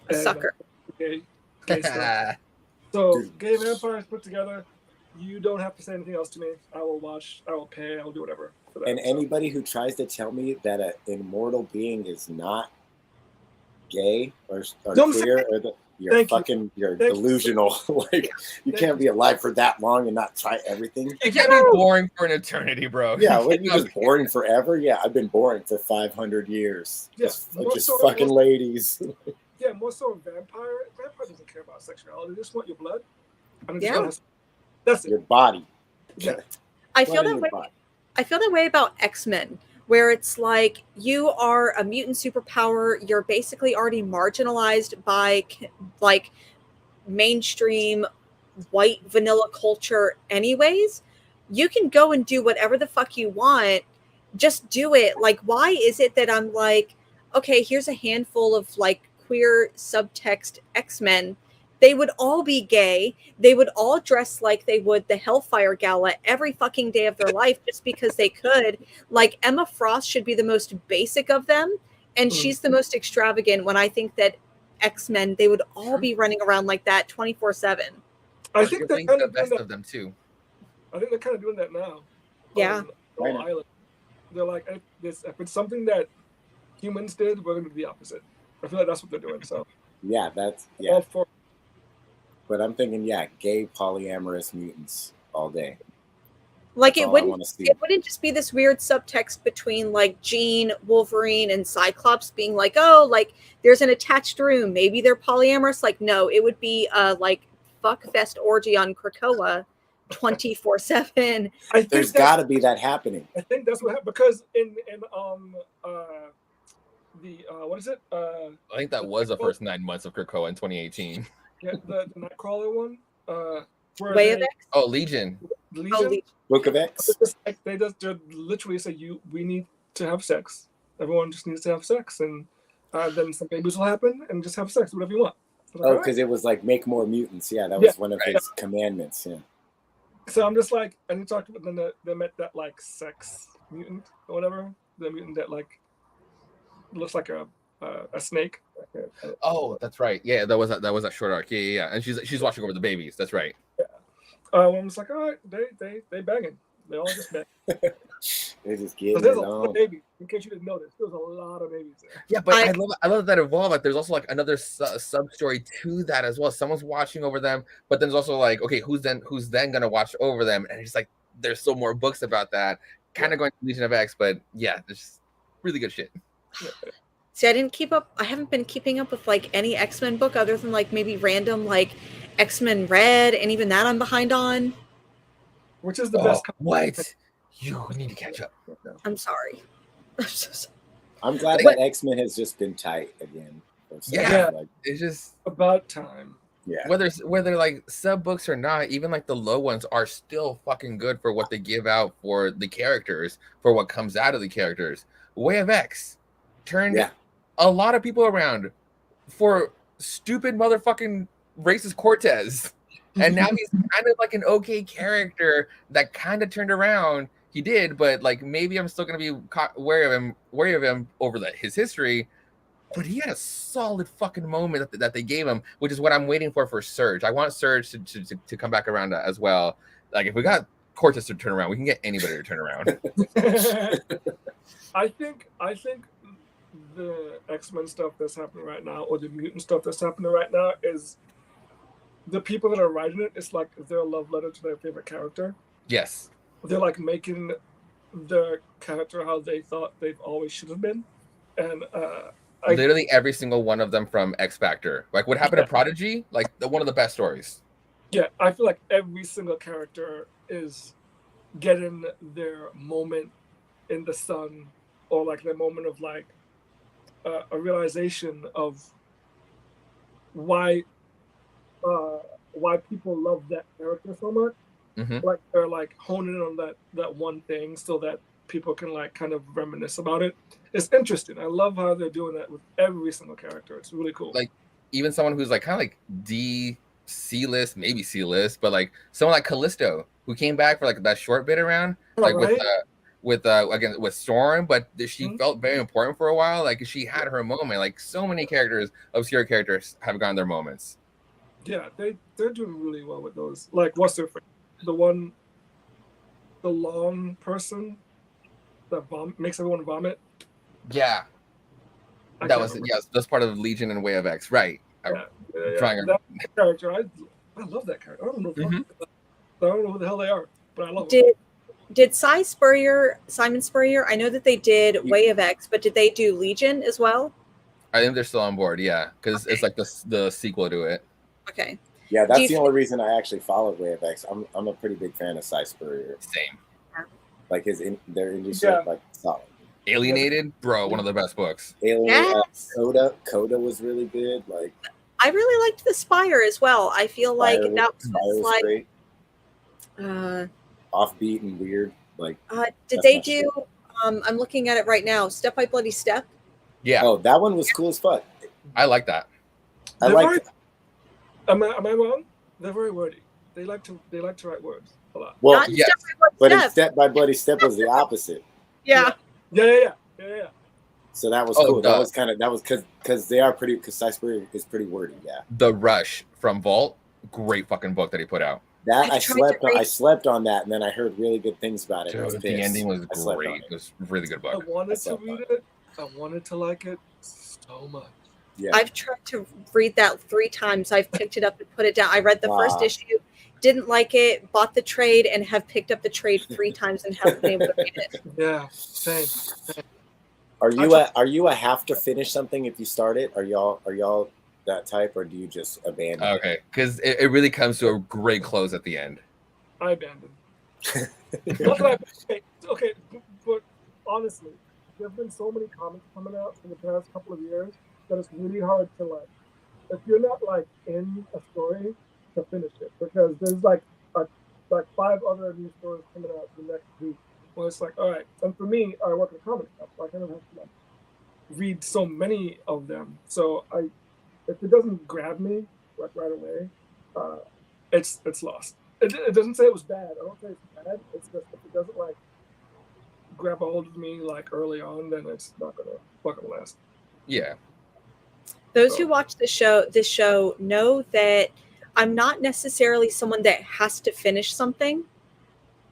A sucker. Gay stuff. So gay vampires put together. You don't have to say anything else to me. I will watch. I will pay. I will do whatever. For that, and anybody who tries to tell me that an immortal being is not gay or queer, you're delusional. Like you can't be alive for that long and not try everything. You can't be boring for an eternity, bro. Yeah, what, you just boring forever? Yeah, I've been boring for 500 years. Yeah, just fucking ladies. Yeah, more so a vampire. Vampire doesn't care about sexuality. They just want your blood. That's it. Your body. Yeah. I feel that way. I feel that way about X-Men, where it's like you are a mutant superpower. You're basically already marginalized by like mainstream white vanilla culture anyways. You can go and do whatever the fuck you want. Just do it. Like, why is it that I'm like, okay, here's a handful of like queer subtext X-Men. They would all be gay. They would all dress like they would the Hellfire Gala every fucking day of their life just because they could. Like, Emma Frost should be the most basic of them, and she's the most extravagant, when I think that X-Men, they would all be running around like that 24/7. I think they're kind the best of them too. I think they're kind of doing that now. Yeah. On Island. They're like, if it's something that humans did, we're going to do the opposite. I feel like that's what they're doing. So yeah, all for. But I'm thinking, gay polyamorous mutants all day. Like it wouldn't just be this weird subtext between like Jean, Wolverine, and Cyclops being like, oh, like there's an attached room. Maybe they're polyamorous. Like, no, it would be like fuckfest orgy on Krakoa 24/7. There's got to be that happening. I think that's what happened because in what is it? I think that was the first 9 months of Krakoa in 2018. Yeah, the Nightcrawler one. Way of X? Oh, Legion. Book of X. They just literally say we need to have sex. Everyone just needs to have sex, and then some babies will happen, and just have sex, whatever you want. Oh, because it was like make more mutants. Yeah, that was one of his commandments. Yeah. So I'm just like, and you talked about then they met that like sex mutant or whatever, the mutant that like looks like a snake. Oh, that's right. Yeah, that was a short arc. Yeah. And she's watching over the babies. That's right. Yeah. I'm just like, all right, they banging. They all just bang. They just getting there's a lot of babies. In case you didn't notice, there's a lot of babies there. Yeah, but I love that evolve. Like, there's also like another sub story to that as well. Someone's watching over them, but then there's also like, okay, who's then gonna watch over them? And it's like there's still more books about that. kind of going to Legion of X, but yeah, there's really good shit. See, I didn't keep up. I haven't been keeping up with like any X-Men book other than like maybe random like X-Men Red, and even that I'm behind on. Which is the best? What? You need to catch up. I'm sorry. I'm so sorry. I'm glad that X-Men has just been tight again. Yeah, like, it's just about time. Yeah. Whether like sub books or not, even like the low ones are still fucking good for what they give out for the characters, for what comes out of the characters. Way of X turned a lot of people around for stupid motherfucking racist Cortez. And now he's kind of like an okay character that kind of turned around. He did, but like maybe I'm still gonna be wary of him over his history. But he had a solid fucking moment that they gave him, which is what I'm waiting for Surge. I want Surge to come back around as well. Like if we got Cortez to turn around, we can get anybody to turn around. I think the X-Men stuff that's happening right now, or the mutant stuff that's happening right now, is the people that are writing it. It's like their love letter to their favorite character. Yes, they're like making their character how they thought they've always should have been, and literally every single one of them from X Factor. Like what happened to Prodigy? Like one of the best stories. Yeah, I feel like every single character is getting their moment in the sun, or like their moment of like a realization of why people love that character so much. Mm-hmm. Like they're like honing in on that one thing so that people can like kind of reminisce about it. It's interesting. I love how they're doing that with every single character. It's really cool. Like even someone who's like kind of like C-list, maybe C-list, but like someone like Callisto who came back for like that short bit around, like with again with Storm, but she felt very important for a while. Like she had her moment. Like so many characters, obscure characters, have gotten their moments. Yeah, they're doing really well with those. Like what's their the long person that makes everyone vomit. Yeah, that's part of Legion and Way of X, right? Trying that character, I love that character. I don't know who the hell they are, but I love them. Did Simon Spurrier? I know that they did Way of X, but did they do Legion as well? I think they're still on board, yeah, because it's like the sequel to it. Okay. Yeah, that's the only reason I actually followed Way of X. I'm a pretty big fan of Cy Spurrier. Same. Like their indie shit, like solid. Alienated, bro, one of the best books. Coda was really good. Like I really liked the Spire as well. I feel like that was like great. Offbeat and weird. Like did they do? I'm looking at it right now. Step by Bloody Step. Yeah. Oh, that one was cool as fuck. I like that. Am I wrong? They're very wordy. They like to write words a lot. Well, yes, but Step by Bloody Step was the opposite. Yeah. So that was cool. That was because they are pretty. Because Cy Spurrier is pretty wordy. Yeah. The Rush from Vault, great fucking book that he put out. That I slept on that, and then I heard really good things about it. Dude, the ending was great. It was a really good book. I wanted to read it. I wanted to like it so much. Yeah. I've tried to read that 3 times. I've picked it up and put it down. I read the first issue, didn't like it, bought the trade, and have picked up the trade 3 times and haven't been able to read it. Yeah, same. Are you a have to finish something if you start it? Are y'all that type, or do you just abandon? Okay, because it really comes to a great close at the end. I abandoned. Okay, but honestly, there's been so many comics coming out in the past couple of years that it's really hard to like, if you're not like in a story, to finish it, because there's like 5 other new stories coming out the next week. Well, it's like, all right, and for me, I work in comic shop, so I kind of have to like read so many of them. So if it doesn't grab me like right away, it's lost. It doesn't say it was bad. I don't say it's bad. It's just if it doesn't like grab a hold of me like early on, then it's not gonna fucking last. Yeah. Those who watch this show know that I'm not necessarily someone that has to finish something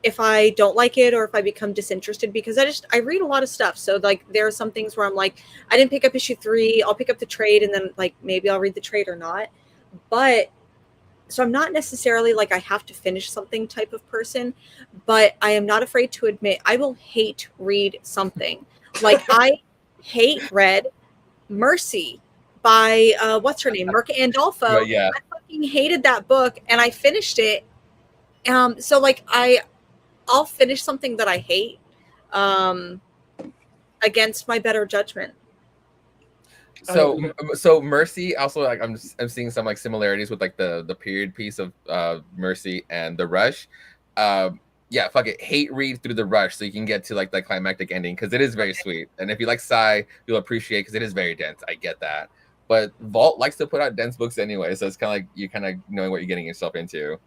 if I don't like it or if I become disinterested, because I read a lot of stuff. So like there are some things where I'm like, I didn't pick up issue 3, I'll pick up the trade and then like maybe I'll read the trade or not. But so I'm not necessarily like I have to finish something type of person, but I am not afraid to admit I will hate read something. Like I hate read Mercy by what's her name, Merca But Andolfo. yeah, I fucking hated that book, and I finished it. So like I'll finish something that I hate um, against my better judgment. I don't so do that. so Mercy also, like I'm seeing some like similarities with like the period piece of Mercy and the Rush. Yeah, fuck it, hate read through the Rush so you can get to like the climactic ending because it is very sweet. And if you like Psy, you'll appreciate because it is very dense. I get that. But Vault likes to put out dense books anyway, so it's kind of like you kind of knowing what you're getting yourself into.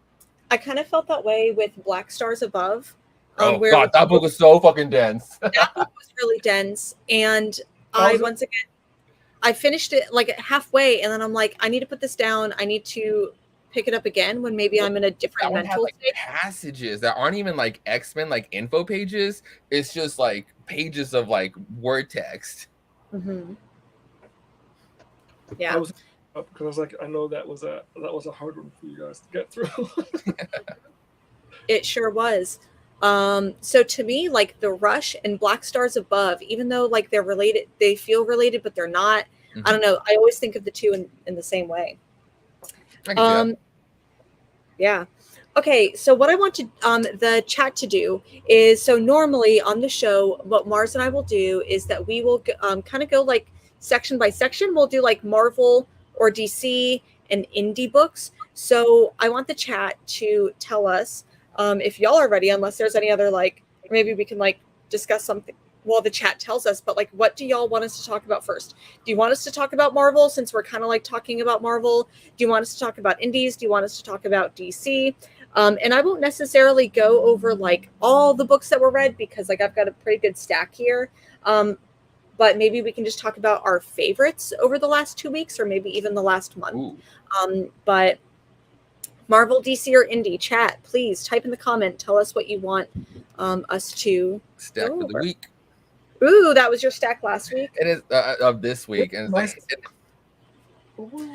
I kind of felt that way with Black Stars Above, Oh where god, that book was so fucking dense. that book was really dense, and How I was it? once again I finished it like halfway, and then I'm like, I need to put this down. I need to pick it up again when maybe I'm in a That different one has mental like state. passages that aren't even like X-Men like info pages. It's just like pages of like word text. Hmm. I Yeah, was because I was like, I know that was a hard one for you guys to get through. it sure was. So to me, like The Rush and Black Stars Above, even though like they're related, they feel related, but they're not. I don't know. I always think of the two in the same way. I can see that. Um, yeah. Okay, so what I want to the chat to do is, so normally on the show, what Mars and I will do is that we will kind of go like section by section. We'll do like Marvel or DC and indie books. So I want the chat to tell us if y'all are ready, unless there's any other like maybe we can like discuss something while the chat tells us. But like, what do y'all want us to talk about first? Do you want us to talk about Marvel since we're kind of like talking about Marvel? Do you want us to talk about indies? Do you want us to talk about DC? And I won't necessarily go over like all the books that were read because like I've got a pretty good stack here. But maybe we can just talk about our favorites over the last 2 weeks or maybe even the last month. Ooh, But Marvel, DC, or indie, chat, please type in the comment. Tell us what you want us to stack go for the over. week. Ooh, that was your stack last week. It is of this week, and it's Nice.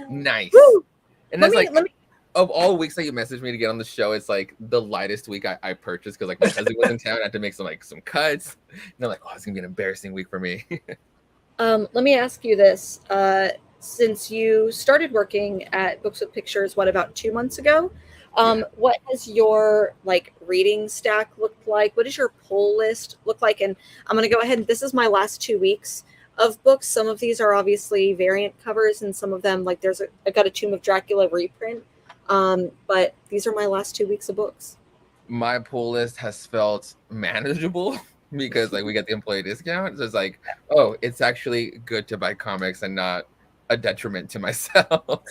nice. Woo! And Let it's me like let me. of all weeks that you messaged me to get on the show, it's like the lightest week I purchased because like my cousin was in town. I had to make some cuts, and I'm like, oh, it's gonna be an embarrassing week for me. Let me ask you this. Since you started working at Books with Pictures, what, about 2 months ago? Yeah. What has your like reading stack looked like? What does your pull list look like? And I'm going to go ahead. This is my last 2 weeks of books. Some of these are obviously variant covers, and some of them like I've got a Tomb of Dracula reprint. But these are my last 2 weeks of books. My pull list has felt manageable because like we get the employee discount. So it's like, oh, it's actually good to buy comics and not a detriment to myself.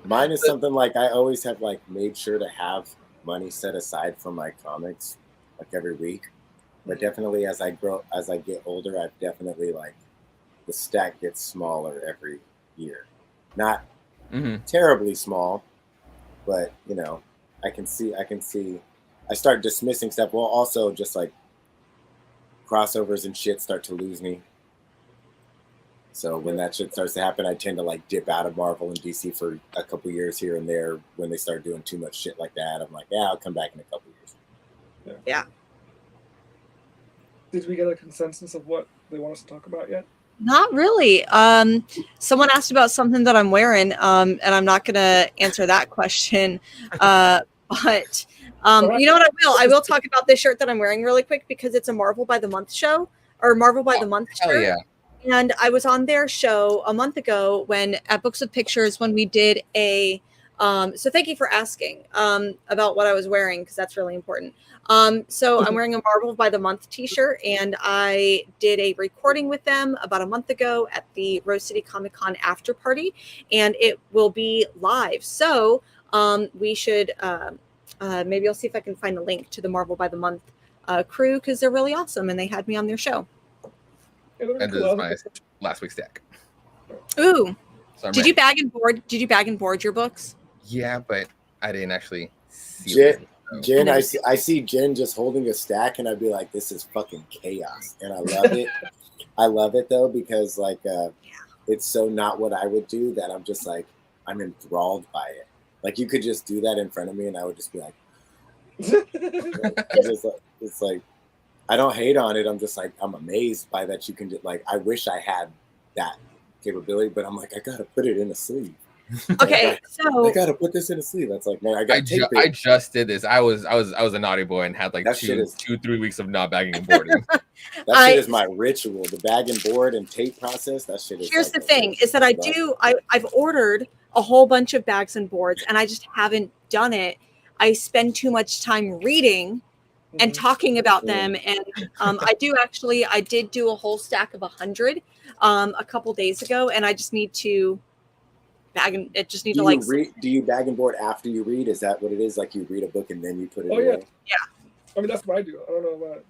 Mine is something like I always have like made sure to have money set aside for my comics like every week. But definitely as I get older, I've definitely like the stack gets smaller every year. Not terribly small, but you know, I can see I start dismissing stuff. Well, also just like crossovers and shit start to lose me. So when that shit starts to happen, I tend to like dip out of Marvel and DC for a couple years here and there. When they start doing too much shit like that, I'm like, yeah, I'll come back in a couple years. Yeah. Did we get a consensus of what they want us to talk about yet? Not really. Someone asked about something that I'm wearing, and I'm not going to answer that question. But you know what? I will talk about this shirt that I'm wearing really quick because it's a Marvel by the Month show or Marvel by the Month shirt. Hell yeah. And I was on their show a month ago when at Books with Pictures when we did a. So thank you for asking about what I was wearing because that's really important. So I'm wearing a Marvel by the Month t-shirt, and I did a recording with them about a month ago at the Rose City Comic Con after party, and it will be live. So we should maybe I'll see if I can find a link to the Marvel by the Month crew because they're really awesome and they had me on their show. And this is my last week's stack. Ooh. So Did you bag and board? Did you bag and board your books? Yeah, but I didn't actually see Jen, it. So. Jen, I see Jen just holding a stack, and I'd be like, "This is fucking chaos," and I love it. I love it though because like it's so not what I would do that I'm just like, I'm enthralled by it. Like you could just do that in front of me, and I would just be like, it's like I don't hate on it. I'm just like I'm amazed by that you can just like. I wish I had that capability, but I'm like I gotta put it in a sleeve. Okay, so I gotta put this in a sleeve. That's like, man, I gotta tape it. I just did this. I was a naughty boy and had like That 2-3 weeks of not bagging and boarding. That shit is my ritual. The bag and board and tape process. That shit is. Here's the thing: is that I've ordered a whole bunch of bags and boards, and I just haven't done it. I spend too much time reading and talking about them, and I did do a whole stack of 100 a couple days ago, and I just need to. Do you bag and board after you read? Is that what it is? Like you read a book and then you put it away? Yeah. I mean, that's what I do. I don't know about.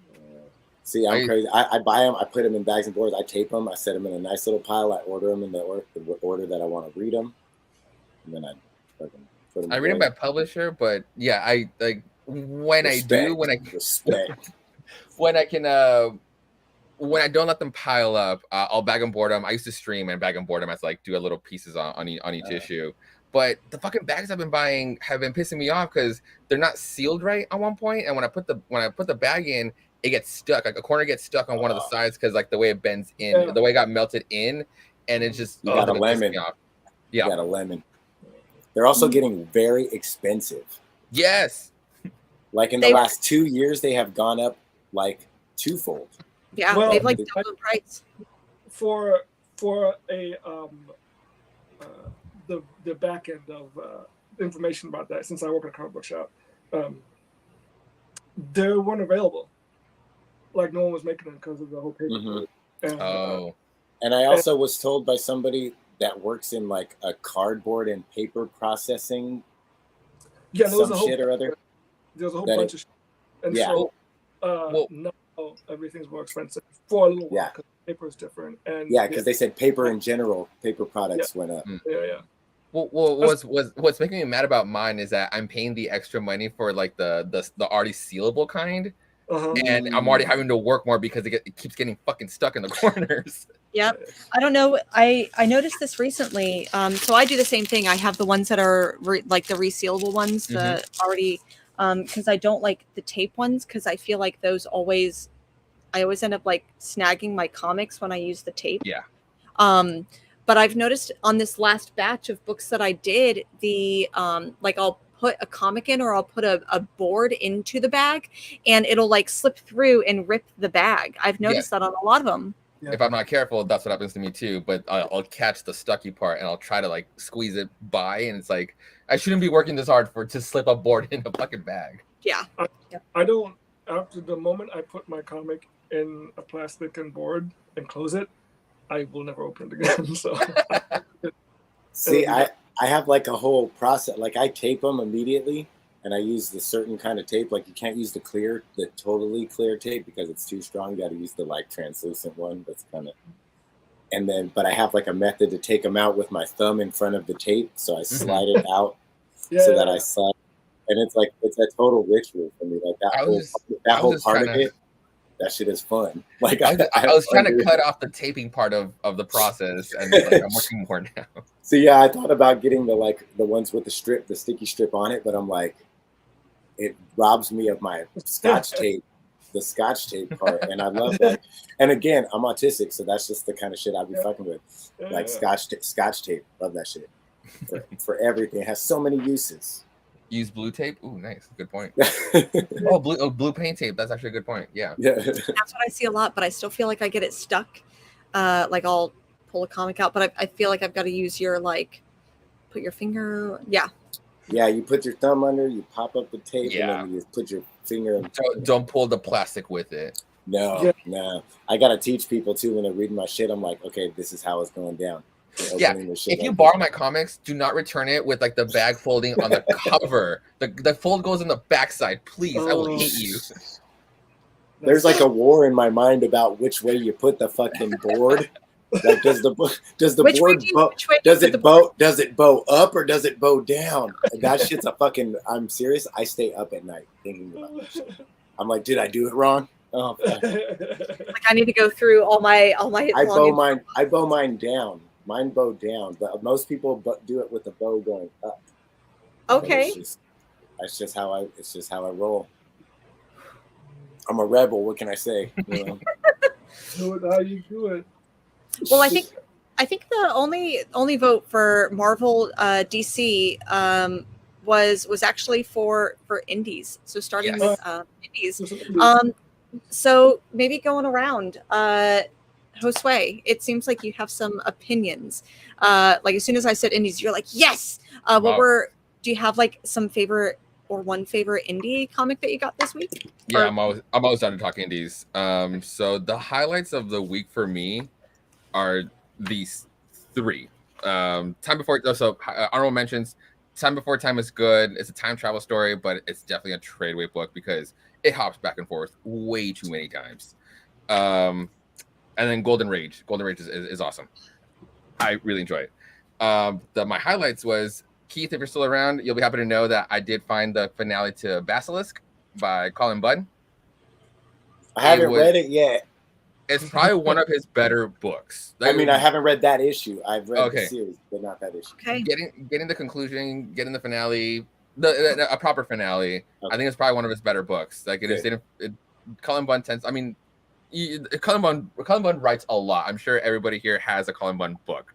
See, I'm crazy. I buy them. I put them in bags and boards. I tape them. I set them in a nice little pile. I order them in the order that I want to read them, and then I fucking put them. I read them by publisher, but yeah, I like when I don't let them pile up, I'll bag and board them. I used to stream and bag and board them as like do a little pieces on each issue. But the fucking bags I've been buying have been pissing me off because they're not sealed right at one point. And when I put the bag in, it gets stuck. Like a corner gets stuck on one of the sides because like the way it bends in, the way it got melted in, and it just you got a lemon. Yeah, you got a lemon. They're also getting very expensive. Yes. Like in the last 2 years, they have gone up like twofold. Yeah, well, they've like doubled the price. For a the back end of information about that, since I work in a comic book shop, they weren't available. Like no one was making them because of the whole paper. And I also was told by somebody that works in like a cardboard and paper processing. Yeah, there was some a whole shit or other. There was a whole bunch of shit. And so now everything's more expensive for a little while because paper is different. And because they said paper in general, paper products went up. Yeah. Well, what's making me mad about mine is that I'm paying the extra money for like the already sealable kind, and I'm already having to work more because it keeps getting fucking stuck in the corners. Yep. I don't know. I noticed this recently. So I do the same thing. I have the ones that are like the resealable ones, the already, because I don't like the tape ones because I feel like I always end up like snagging my comics when I use the tape. Yeah. But I've noticed on this last batch of books that I did, like I'll put a comic in or I'll put a board into the bag and it'll like slip through and rip the bag. I've noticed that on a lot of them. Yeah. If I'm not careful, that's what happens to me too. But I'll catch the stucky part and I'll try to like squeeze it by, and it's like I shouldn't be working this hard to slip a board in a fucking bag. Yeah. I don't. After the moment I put my comic in a plastic and board and close it, I will never open it again. So. See, I have like a whole process. Like I tape them immediately, and I use the certain kind of tape. Like you can't use the totally clear tape because it's too strong. You got to use the like translucent one. That's kind of. And then, but I have like a method to take them out with my thumb in front of the tape, so I slide it out so that I slide. And it's like it's a total ritual for me. Like that whole part of it. That shit is fun. Like I was trying to cut off the taping part of the process, and like, I'm working more now. So yeah, I thought about getting the ones with the sticky strip on it, but I'm like, it robs me of my Scotch tape, the Scotch tape part, and I love that. And again, I'm autistic, so that's just the kind of shit I'd be fucking with, like Scotch tape. Love that shit for everything. It has so many uses. Use blue tape. Ooh, nice. Good point. Blue paint tape. That's actually a good point. Yeah. That's what I see a lot, but I still feel like I get it stuck. Like I'll pull a comic out, but I feel like I've got to use your put your finger. Yeah. Yeah, you put your thumb under, you pop up the tape, and then you put your finger. Don't pull the plastic with it. No. I gotta teach people too when they're reading my shit. I'm like, okay, this is how it's going down. If you borrow my comics, do not return it with like the bag folding on the cover. The fold goes in the backside. Please, I will hate you. There's like a war in my mind about which way you put the fucking board. Like, does the board does it bow up or does it bow down? That shit's a fucking. I'm serious. I stay up at night thinking about that shit. I'm like, did I do it wrong? Oh, like I need to go through all my. I bow mine down. Mine bowed down, but most people do it with the bow going up. Okay. It's just how I roll. I'm a rebel. What can I say? You know? Do it how you do it. Well, I think the only vote for Marvel DC was actually for indies. So starting with indies. So maybe going around, Josue, it seems like you have some opinions. Like as soon as I said indies, you're like, yes. Do you have like some favorite or one favorite indie comic that you got this week? Yeah, I'm always down to talk indies. So the highlights of the week for me are these three. Time Before. So honorable mentions. Time Before Time is good. It's a time travel story, but it's definitely a trade weight book because it hops back and forth way too many times. And then Golden Rage. Golden Rage is awesome. I really enjoy it. My highlights was, Keith, if you're still around, you'll be happy to know that I did find the finale to Basilisk by Colin Bunn. I haven't read it yet. It's probably one of his better books. I mean, I haven't read that issue. I've read the series, but not that issue. Okay. Getting the conclusion, getting the finale, a proper finale. Okay. I think it's probably one of his better books. Like Colin Bunn tends. I mean, Colin Bunn writes a lot. I'm sure everybody here has a Colin Bunn book.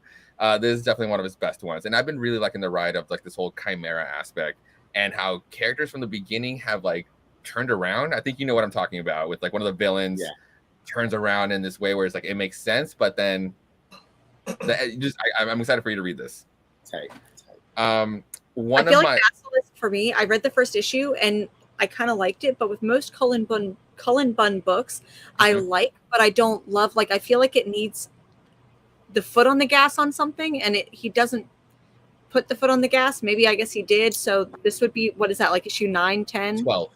This is definitely one of his best ones, and I've been really liking the ride of like this whole chimera aspect and how characters from the beginning have like turned around. I think you know what I'm talking about with like one of the villains. Yeah. Turns around in this way where it's like it makes sense, but then I'm excited for you to read this. Tight. I feel like Basilisk for me, I read the first issue and I kind of liked it, but with most Cullen Bunn books, I like, but I don't love. Like I feel like it needs the foot on the gas on something, and he doesn't put the foot on the gas. Maybe I guess he did. So this would be, what is that, like issue 9, 10? 12.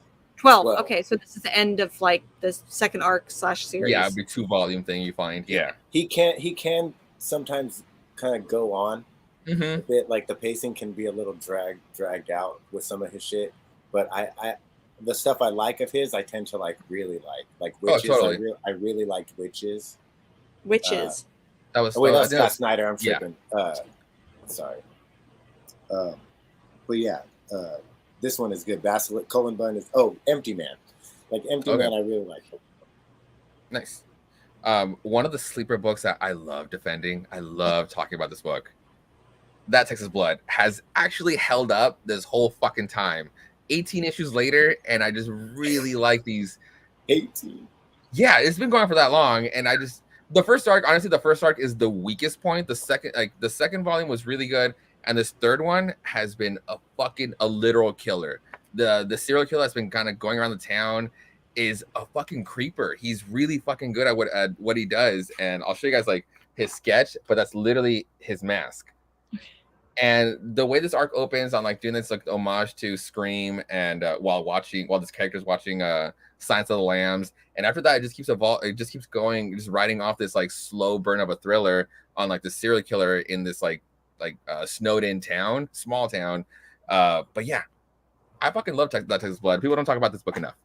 Okay, so this is the end of like the second arc / series. Yeah, it'd be 2-volume thing you find. Yeah. He can sometimes kind of go on a bit. Like the pacing can be a little dragged out with some of his shit. But I the stuff I like of his, I tend to like really like Witches. Oh, totally. I really liked Witches. Witches. That was Scott Snyder. I'm tripping. Yeah. Sorry. But yeah. This one is good. Basilisk. Colin Bunn is Empty Man. Like Empty Man, I really like him. Nice. One of the sleeper books that I love defending. I love talking about this book. That Texas Blood has actually held up this whole fucking time. 18 issues later, and I just really like these. 18. Yeah, it's been going on for that long, and the first arc. Honestly, the first arc is the weakest point. The second volume was really good. And this third one has been a literal killer. The serial killer that's been kind of going around the town is a fucking creeper. He's really fucking good at what he does. And I'll show you guys like his sketch, but that's literally his mask. And the way this arc opens on like doing this like homage to Scream and while this character's watching Silence of the Lambs. And after that, it just keeps going, just riding off this like slow burn of a thriller on like the serial killer in this like snowed in town, small town. But yeah, I fucking love that Texas Blood. People don't talk about this book enough.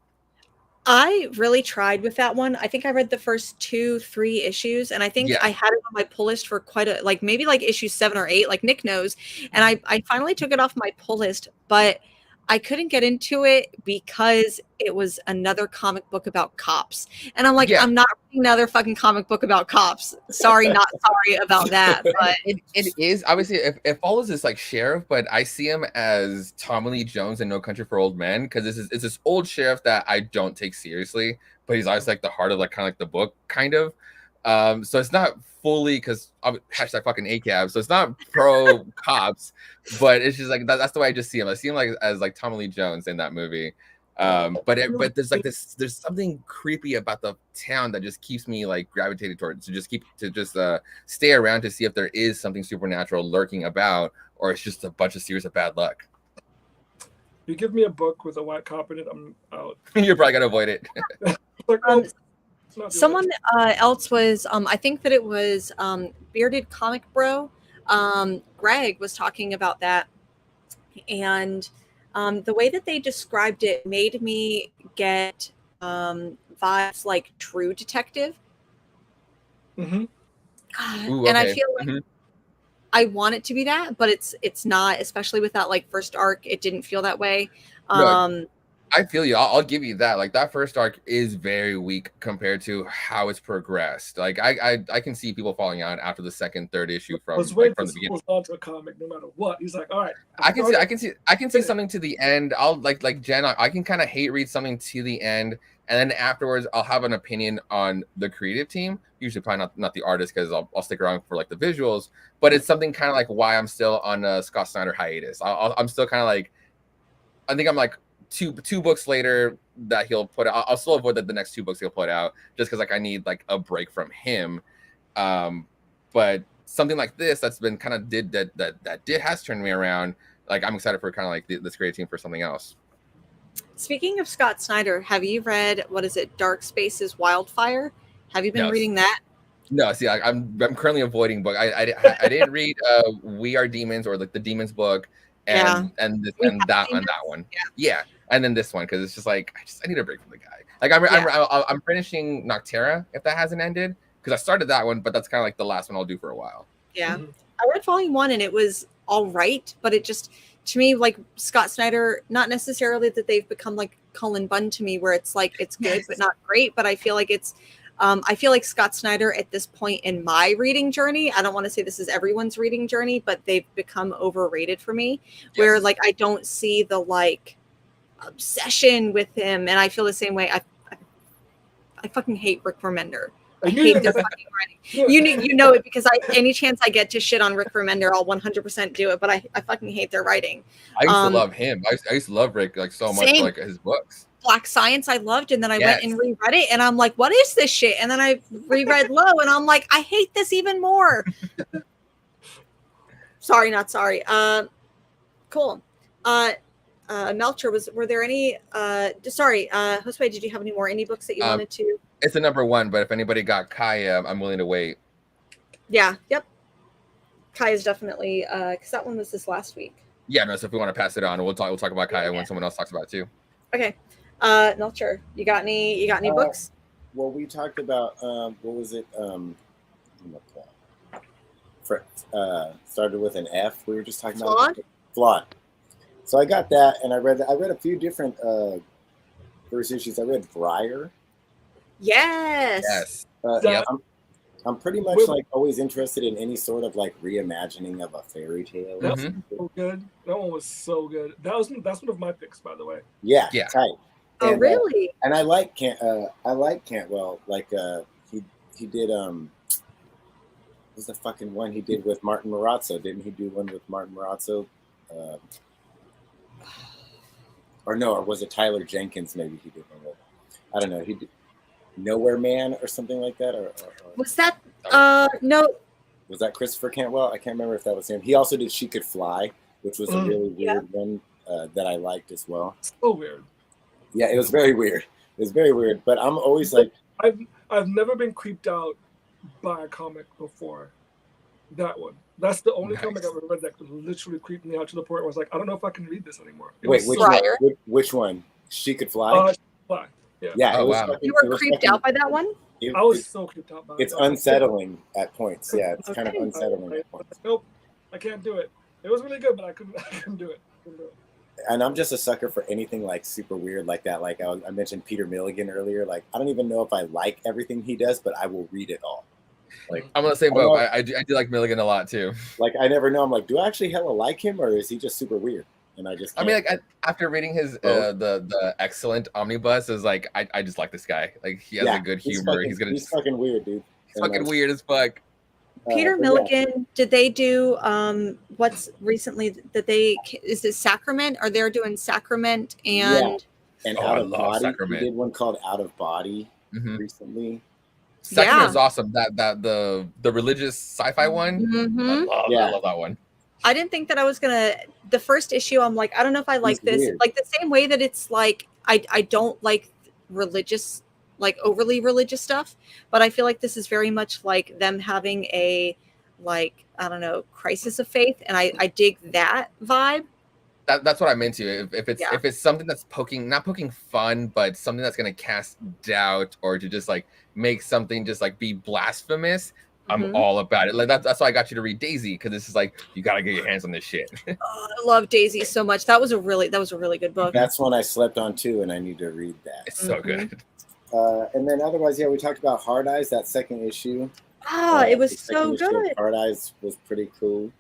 I really tried with that one. I think I read the first 2-3 issues, and I think I had it on my pull list for maybe issue 7 or 8, like Nick knows. And I finally took it off my pull list, but I couldn't get into it because it was another comic book about cops. And I'm like, I'm not reading another fucking comic book about cops. Sorry, not sorry about that. But it is obviously it follows this like sheriff, but I see him as Tommy Lee Jones in No Country for Old Men, because it's this old sheriff that I don't take seriously, but he's always like the heart of like kind of like the book kind of. So it's not fully because hashtag fucking ACAB. So it's not pro cops, but it's just like that's the way I just see him. I see him like as like Tommy Lee Jones in that movie. But there's like there's something creepy about the town that just keeps me like gravitated towards to stay around to see if there is something supernatural lurking about, or it's just a bunch of series of bad luck. You give me a book with a white cop in it, I'm out. You're probably gonna avoid it. Someone else was, I think that it was Bearded Comic Bro. Greg was talking about that. And the way that they described it made me get vibes like True Detective. Mm-hmm. And I feel like I want it to be that, but it's not, especially with that like first arc. It didn't feel that way. No, I feel you. I'll give you that. Like that first arc is very weak compared to how it's progressed. Like I can see people falling out after the second, third issue from was waiting from for the beginning. onto a comic no matter what. He's like, all right. I can see something to the end. I'll like Jen. I can kind of hate read something to the end, and then afterwards I'll have an opinion on the creative team. Usually probably not the artist because I'll stick around for like the visuals. But it's something kind of like why I'm still on a Scott Snyder hiatus. I'm still kind of like, I think I'm like two books later that he'll put out. I'll still avoid the next 2 books he'll put out just because like I need like a break from him. But something like this that's been kind of has turned me around. Like I'm excited for kind of like this creative team for something else. Speaking of Scott Snyder, have you read, what is it, Dark Spaces Wildfire? Have you been reading that? No, see, I'm currently avoiding book. I didn't read We Are Demons or like the Demons book and that one. Yeah. And then this one because it's just like I need a break from the guy. Like I'm finishing Noctera if that hasn't ended because I started that one, but that's kind of like the last one I'll do for a while. Yeah, I read volume 1 and it was all right, but it just, to me, like Scott Snyder, not necessarily that they've become like Cullen Bunn to me, where it's like it's good but not great, but I feel like it's I feel like Scott Snyder at this point in my reading journey, I don't want to say this is everyone's reading journey, but they've become overrated for me, where like I don't see the like obsession with him, and I feel the same way. I fucking hate Rick Remender. I hate this fucking writing. You know it because any chance I get to shit on Rick Remender, I'll 100% do it. But I fucking hate their writing. I used to love him. I used to love Rick like so much, like his books. Black Science I loved, and then I went and reread it, and I'm like, what is this shit? And then I reread Low, and I'm like, I hate this even more. Sorry, not sorry. Cool. Melcher, were there any Josue, did you have any more indie books that you wanted to? It's the number 1, but if anybody got Kaya, I'm willing to wait. Yeah, yep. Kaya's definitely because that one was this last week. Yeah, no, so if we want to pass it on, we'll talk about Kaya when someone else talks about it too. Okay. Melcher, you got any books? Well, we talked about what was it? Started with an F. We were just talking about Flawed. So I got that, and I read a few different first issues. I read Briar. Yes. I'm pretty much like always interested in any sort of like reimagining of a fairy tale. That was so good. That one was so good. That's one of my picks, by the way. Yeah. Tight. Oh, really? And I like Cantwell. Like he did what's the fucking one he did with Martin Morazzo? Didn't he do one with Martin Morazzo? Or was it Tyler Jenkins? Maybe he did one with. I don't know. He did Nowhere Man or something like that. Or was that no? Was that Christopher Cantwell? I can't remember if that was him. He also did She Could Fly, which was a really weird one that I liked as well. So weird. Yeah, it was very weird. It was very weird. But I'm always like, I've never been creeped out by a comic before. That one. That's the only comic I've ever read that literally creeped me out to the point where I was like, I don't know if I can read this anymore. Which one? She Could Fly? Fly. Yeah. Yeah. Wow. You were creeped out by that one? I was so creeped out by it. It's unsettling at points. Yeah, it's kind of unsettling at points. Nope, I can't do it. It was really good, but I couldn't do it. And I'm just a sucker for anything like super weird like that. Like I mentioned Peter Milligan earlier. Like I don't even know if I like everything he does, but I will read it all. Like I'm gonna say both. I do like Milligan a lot too. Like I never know. I'm like, do I actually hella like him, or is he just super weird? And I just mean, like after reading his the excellent omnibus, is like I just like this guy. Like he has a good humor. He's fucking weird, dude. He's fucking weird as fuck. Peter Milligan, did they do what's recently that is it Sacrament? Or they're doing Sacrament and Out of Body. Sacrament. He did one called Out of Body recently. Sacrament is awesome. That the religious sci-fi one. Mm-hmm. I love that one. I didn't think that I was gonna. The first issue, I'm like, I don't know if I like this. Weird. Like the same way that it's like I don't like religious, like overly religious stuff, but I feel like this is very much like them having a like I don't know crisis of faith, and I dig that vibe. That's what I'm into. If it's something that's not poking fun, but something that's gonna cast doubt or to just like make something just like be blasphemous. I'm Mhm. all about it. Like that's why I got you to read Daisy, because this is like you gotta get your hands on this shit. Oh, I love Daisy so much. That was a really good book. That's one I slept on too, and I need to read that. It's so good. And then otherwise, yeah, we talked about Hard Eyes, that second issue. It was The so second issue of good. Hard Eyes was pretty cool.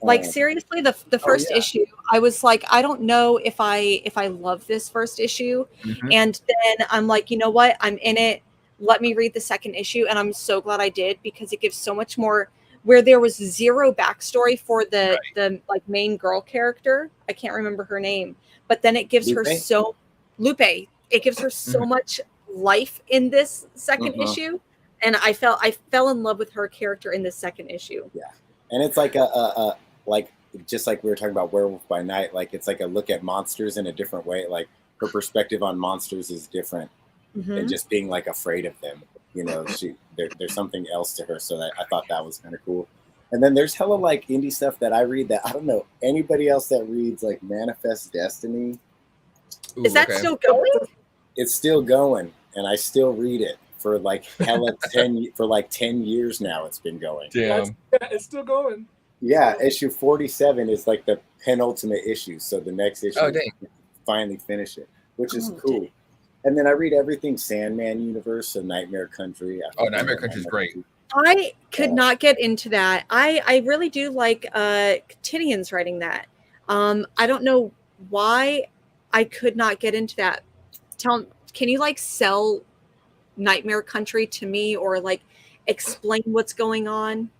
Like seriously, the first yeah. issue, I was like, I don't know if I love this first issue, Mhm. and then I'm like, you know what, I'm in it. Let me read the second issue, and I'm so glad I did, because it gives so much more. Where there was zero backstory for the like main girl character, I can't remember her name, but then it gives her Lupe? so Lupe. It gives her so much life in this second Mhm. issue, and I fell in love with her character in this second issue. Yeah, and it's like a like, just like we were talking about Werewolf by Night, like it's like a look at monsters in a different way. Like her perspective on monsters is different than just being like afraid of them. You know, there's something else to her. So I thought that was kind of cool. And then there's hella like indie stuff that I read that I don't know anybody else that reads, like Manifest Destiny. Ooh, Is that okay. still going? It's still going, and I still read it for like hella 10 years now. It's been going. Damn. It's still going. Yeah, issue 47 is like the penultimate issue. So the next issue, Oh, dang. finally finish it, which is Oh, cool. dang. And then I read everything Sandman universe, so Nightmare Country. Oh, Nightmare Country is great. I could not get into that. I really do like Tinian's writing that. I don't know why I could not get into that. Can you like sell Nightmare Country to me, or like explain what's going on?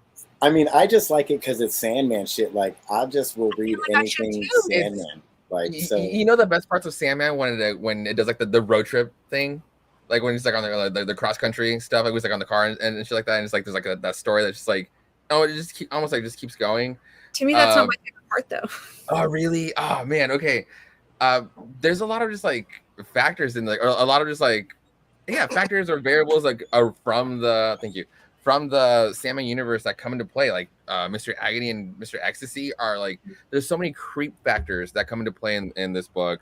I mean, I just like it because it's Sandman shit. Like, I just will read like I should anything too. Sandman. Like, so You know the best parts of Sandman when it does like the road trip thing, like when it's like on the cross country stuff, like it was like on the car and shit like that, and it's like there's like that story that's just like, oh, it just almost like just keeps going. To me, that's not my favorite part, though. Oh really? Oh man. Okay. There's a lot of just like factors in like, or a lot of just like, yeah, factors or variables like from the Sandman universe that come into play. Like Mr. Agony and Mr. Ecstasy are like, there's so many creep factors that come into play in this book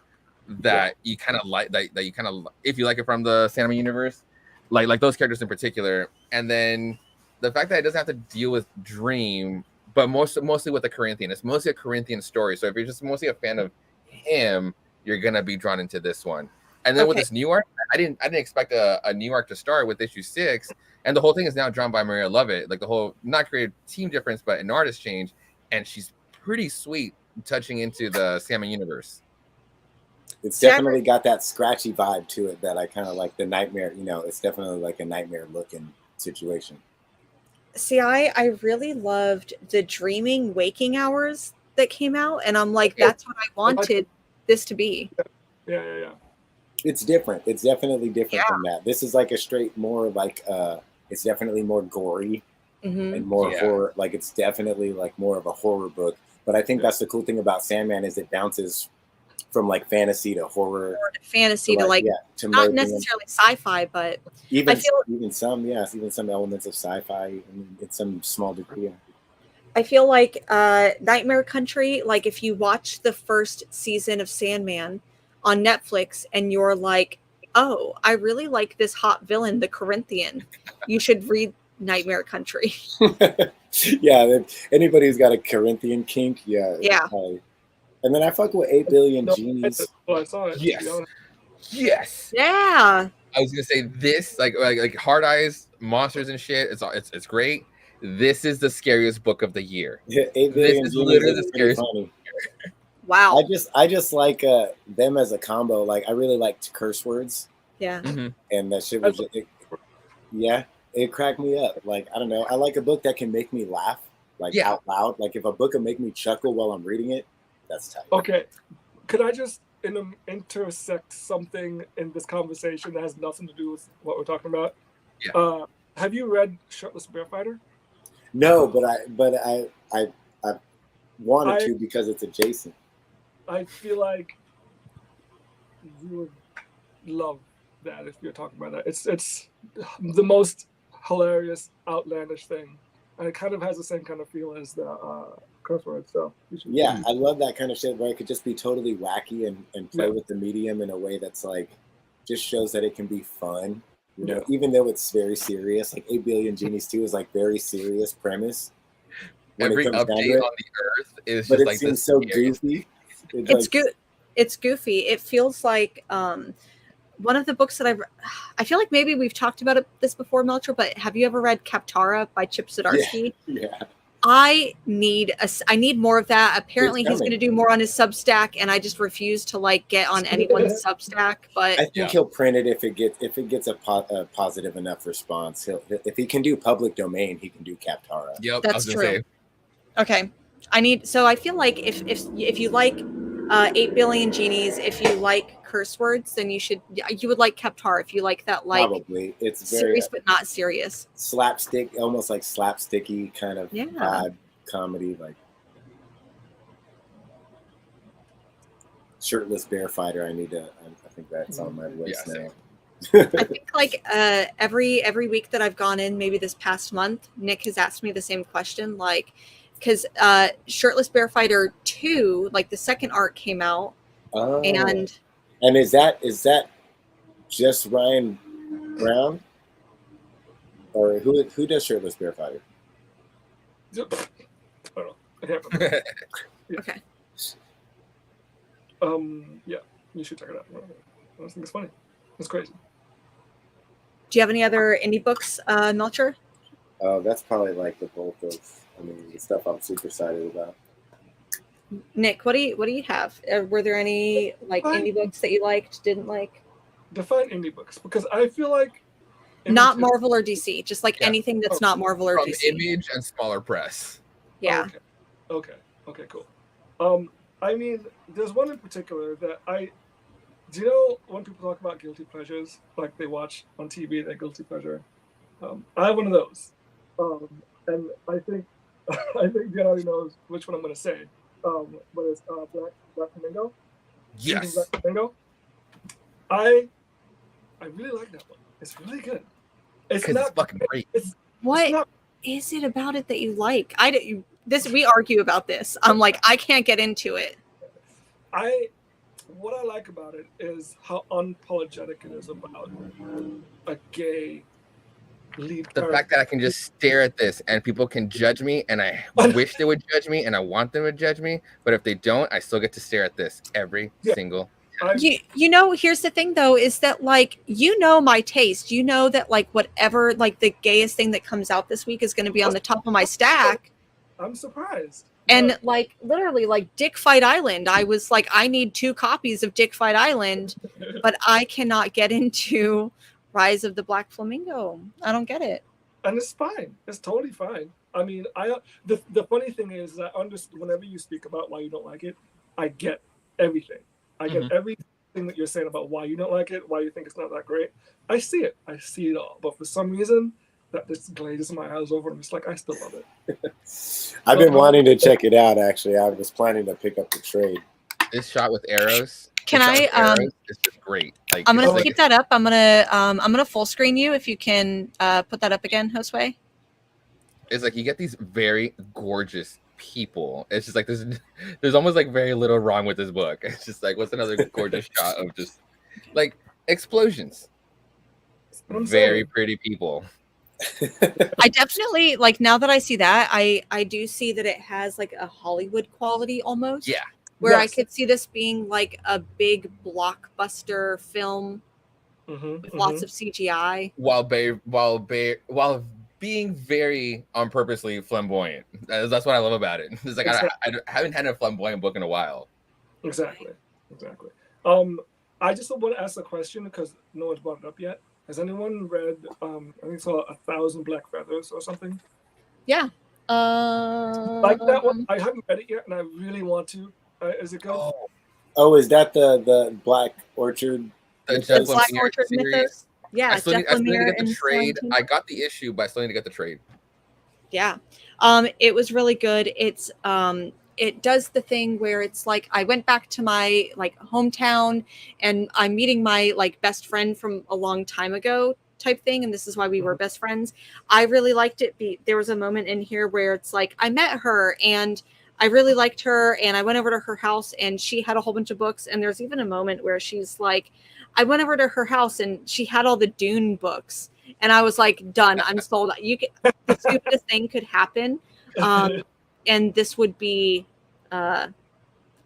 that you kind of like, that you kind of, if you like it from the Sandman universe, like those characters in particular. And then the fact that it doesn't have to deal with Dream, but mostly with the Corinthian. It's mostly a Corinthian story. So if you're just mostly a fan of him, you're gonna be drawn into this one. And then with this new arc, I didn't expect a new arc to start with issue 6, and the whole thing is now drawn by Maria Lovett. Like the whole, not creative team difference, but an artist change, and she's pretty sweet, touching into the Sandman universe. it's definitely got that scratchy vibe to it that I kind of like. The Nightmare, you know, it's definitely like a nightmare looking situation. See, I really loved the Dreaming Waking Hours that came out, and I'm like, that's what I wanted this to be. Yeah. It's different. It's definitely different from that. This is like a straight, more like it's definitely more gory and more horror. Like it's definitely like more of a horror book. But I think that's the cool thing about Sandman is it bounces from like fantasy to horror, or to fantasy to like to not necessarily sci-fi, but even some elements of sci-fi in some small degree. I feel like Nightmare Country, like if you watch the first season of Sandman on Netflix and you're like, oh, I really like this hot villain, the Corinthian, you should read Nightmare Country. Yeah, anybody who's got a Corinthian kink, Yeah. And then I fuck with 8 Billion Genies. Well, I saw it. Yes. Yeah. I was gonna say this, like Hard Eyes, monsters and shit. It's great. This is the scariest book of the year. Yeah, 8 Billion This is Genies literally is the scariest. funny. Wow. I just like them as a combo. Like I really liked curse words. Yeah. And that shit was it cracked me up. Like I don't know. I like a book that can make me laugh, like out loud. Like if a book can make me chuckle while I'm reading it, that's tight. Okay, could I just intersect something in this conversation that has nothing to do with what we're talking about? Yeah. Have you read Shirtless Bear Fighter? No, but I wanted to because it's adjacent. I feel like you would love that if you're talking about that. It's the most hilarious, outlandish thing, and it kind of has the same kind of feel as the curse word. So yeah, I love that kind of shit where it could just be totally wacky and play with the medium in a way that's like just shows that it can be fun You know, even though it's very serious, like 8 Billion Genies 2 is like very serious premise when Every it comes down to update it, on the Earth is but just it like seems this. so goofy. It's good. It's goofy. It feels like one of the books that I feel like maybe we've talked about this before, Melcher, but have you ever read Kaptara by Chip Zdarsky? Yeah. I need more of that. Apparently he's going to coming. do more on his Substack, and I just refuse to like get on anyone's Substack. But I think he'll print it if it gets a positive enough response. If he can do public domain, he can do Kaptara. Yep, that's I was gonna true. say. Okay, I feel like if you like 8 Billion Genies, if you like curse words, then you would like Kaptar. If you like that, like Probably it's serious very but not serious, slapstick, almost like slapsticky kind of vibe comedy, like Shirtless Bear Fighter. I think that's on my list now. I think like every week that I've gone in, maybe this past month, Nick has asked me the same question, like because Shirtless Bear Fighter 2, like the second arc came out, and is that just Ryan Brown, or who does Shirtless Bear Fighter? I don't know. I can't remember. Okay. Yeah, you should check it out. I think it's funny. It's crazy. Do you have any other indie books, Melcher? That's probably like the bulk of, the stuff I'm super excited about. Nick, what do you have? Were there any like indie books that you liked, didn't like? Define indie books, because I feel like not Marvel or DC, just like anything that's not Marvel or from DC. Image and smaller press. Yeah. Okay, cool. There's one in particular that do you know when people talk about guilty pleasures, like they watch on TV, their guilty pleasure? I have one of those. And I think Gianni knows which one I'm going to say. But it's Black Flamingo. Yes. Black Flamingo. I really like that one. It's really good. It's fucking great. What is it about it that you like? We argue about this. I'm like, I can't get into it. What I like about it is how unapologetic it is about a gay lead. The fact that I can just stare at this and people can judge me, and I wish they would judge me, and I want them to judge me, but if they don't, I still get to stare at this every single time. Here's the thing though, is that like, my taste, that like whatever, like the gayest thing that comes out this week is going to be on the top of my stack. I'm surprised. And like literally like Dick Fight Island, I was like, I need 2 copies of Dick Fight Island, but I cannot get into Rise of the Black Flamingo. I don't get it. And it's fine. It's totally fine. The funny thing is that whenever you speak about why you don't like it, I get everything. I get everything that you're saying about why you don't like it, why you think it's not that great. I see it. I see it all. But for some reason, that just glazes my eyes over, and it's like, I still love it. I've been wanting to check it out, actually. I was planning to pick up the trade. This shot with arrows. Can I? It's just great. Like, I'm gonna keep that up. I'm gonna full screen you if you can put that up again, Josue. It's like you get these very gorgeous people. It's just like there's almost like very little wrong with this book. It's just like, what's another gorgeous shot of just like explosions? Very pretty people. I definitely like, now that I see that, I do see that it has like a Hollywood quality almost. Yeah. Where I could see this being like a big blockbuster film with lots of CGI. While being very on purposely flamboyant. That's what I love about it. It's like I haven't had a flamboyant book in a while. Exactly. I just want to ask a question because no one's brought it up yet. Has anyone read I think it's called 1,000 Black Feathers or something? Yeah. Like that one? I haven't read it yet and I really want to. Is it good? Oh, is that the Black Orchard? The Black Orchard Mythos? Yeah, I still need to get the trade. I got the issue, but I still need to get the trade. Yeah. It was really good. It's it does the thing where it's like I went back to my like hometown and I'm meeting my like best friend from a long time ago type thing, and this is why we were best friends. I really liked it. There was a moment in here where it's like I met her and I really liked her, and I went over to her house, and she had a whole bunch of books. And there's even a moment where she's like, I went over to her house, and she had all the Dune books, and I was like, done. I'm sold. The stupidest thing could happen, and this would be, I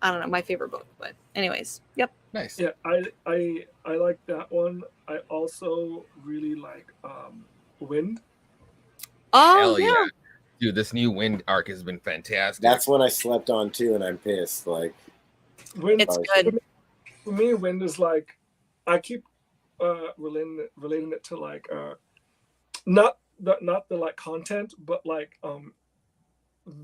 don't know, my favorite book. But anyways, yep. Nice. Yeah, I like that one. I also really like Wind. Oh Hell yeah. yeah. Dude, this new Wind arc has been fantastic. That's one I slept on too, and I'm pissed. Like, Wind, It's good. for me, Wind is like, I keep relating it to like not the like content, but like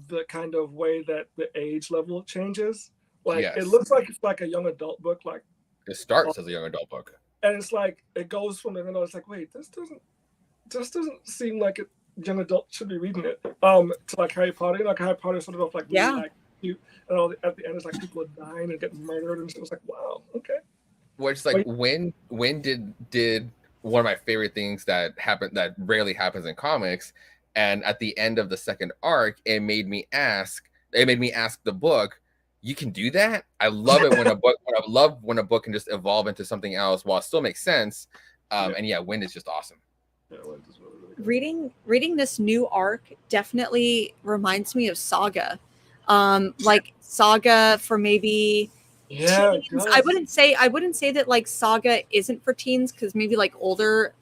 the kind of way that the age level changes. Like Yes. it looks like it's like a young adult book, like, It starts as a young adult book. and it's like it goes from there, and I was like, wait, this doesn't seem like it. Young adult should be reading it. To like Harry Potter, like Harry Potter started off like really Yeah. like cute, and all at the end it's like people are dying and getting murdered, and so it was like, wow, okay. Which like when did one of my favorite things that rarely happens in comics, and at the end of the second arc, it made me ask the book, you can do that? I love it when a book can just evolve into something else while it still makes sense. And yeah, Wind is just awesome. Yeah, Wind is really, really good. Reading this new arc definitely reminds me of Saga. Like Saga for maybe Yeah, it teens. does. I wouldn't say that like Saga isn't for teens, because maybe like older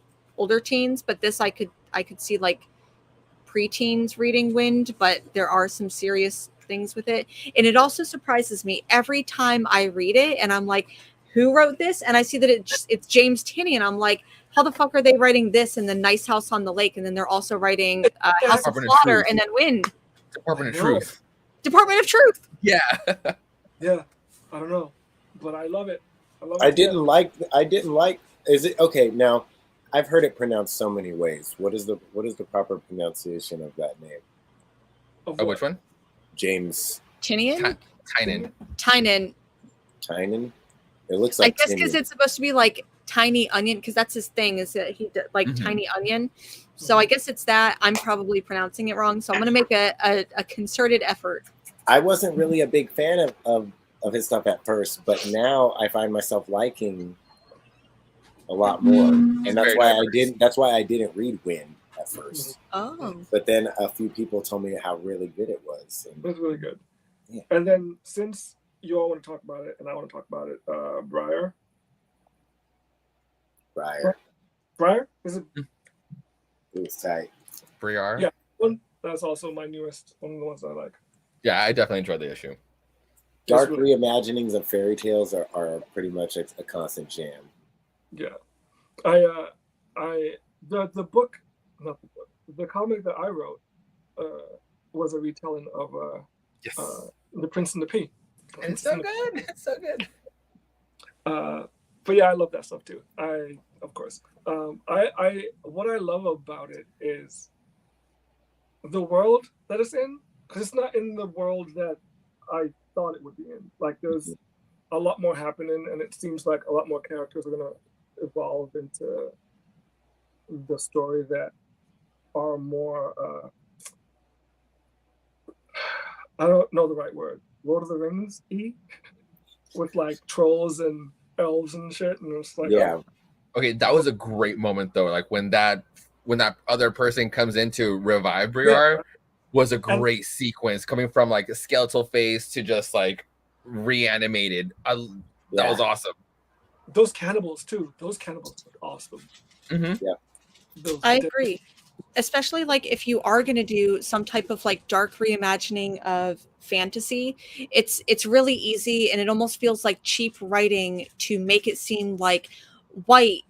teens, but this I could see like preteens reading Wind, but there are some serious things with it. And it also surprises me every time I read it, and I'm like, who wrote this? And I see that it's James Tinney, and I'm like, how the fuck are they writing this and then Nice House on the Lake, and then they're also writing House of Department of Slaughter Truth. and then Wind. Department of I know. Truth. Department of Truth. Yeah. Yeah, I don't know, but I love it. I didn't like. Is it okay? Now, I've heard it pronounced so many ways. What is the proper pronunciation of that name? Oh, which one? James Tinian? Tynan. Tynan. It looks I like guess because it's supposed to be like Tiny Onion, because that's his thing, is that he did like Tiny Onion. So I guess it's that. I'm probably pronouncing it wrong. So I'm going to make a concerted effort. I wasn't really a big fan of his stuff at first, but now I find myself liking a lot more, and that's why I didn't read Wind at first. Oh. But then a few people told me how really good it was. It was really good. Yeah. And then since you all want to talk about it, and I want to talk about it, Briar. Is it? It was tight. Briar. Yeah, that's also my newest, one of the ones I like. Yeah, I definitely enjoyed the issue. Dark reimaginings of fairy tales are pretty much a constant jam. Yeah, the book, not the book, the comic that I wrote was a retelling of Yes. The Prince and the Pea. It's so good. It's so good. But yeah, I love that stuff too. Of course. What I love about it is the world that it's in, because it's not in the world that I thought it would be in. Like there's a lot more happening, and it seems like a lot more characters are gonna evolve into the story that are more I don't know the right word. Lord of the Rings with like trolls and elves and shit, and it's like Yeah. Okay, that was a great moment though. Like when that other person comes in to revive Briar was a great sequence, coming from like a skeletal face to just like reanimated. That was awesome. Those cannibals too. Those cannibals are awesome. Mm-hmm. Yeah. I agree. Especially like if you are going to do some type of like dark reimagining of fantasy, it's really easy, and it almost feels like cheap writing to make it seem like white,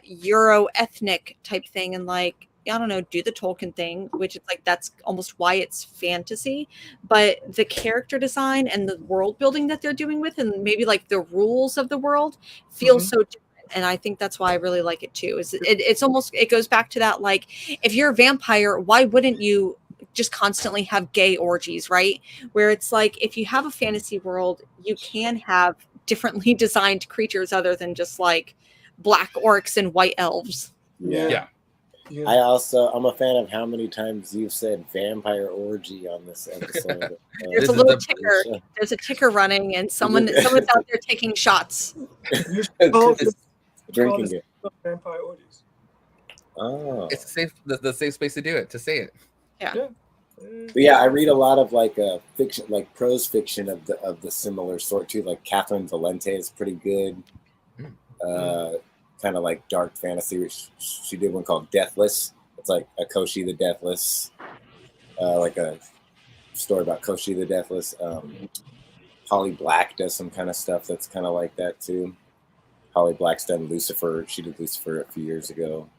Euro ethnic type thing, and like, I don't know, do the Tolkien thing, which is like that's almost why it's fantasy. But the character design and the world building that they're doing with, and maybe like the rules of the world feel so different. And I think that's why I really like it too. It's almost, it goes back to that, like, if you're a vampire, why wouldn't you just constantly have gay orgies, right? Where it's like, if you have a fantasy world, you can have differently designed creatures other than just like black orcs and white elves. Yeah. Yeah. I'm a fan of how many times you've said vampire orgy on this episode. There's This a is little the- ticker. There's a ticker running, and someone's out there taking shots. You should call Just drinking it. Vampire orgies. Oh. It's the safe space to do it, to say it. Yeah. But yeah, I read a lot of like fiction, like prose fiction of the similar sort too. Like Catherine Valente is pretty good. Kind of like dark fantasy. She did one called Deathless. It's like a Koshi the Deathless, like a story about Koshi the Deathless. Holly Black does some kind of stuff that's kind of like that too. Holly Black's done Lucifer. She did Lucifer a few years ago.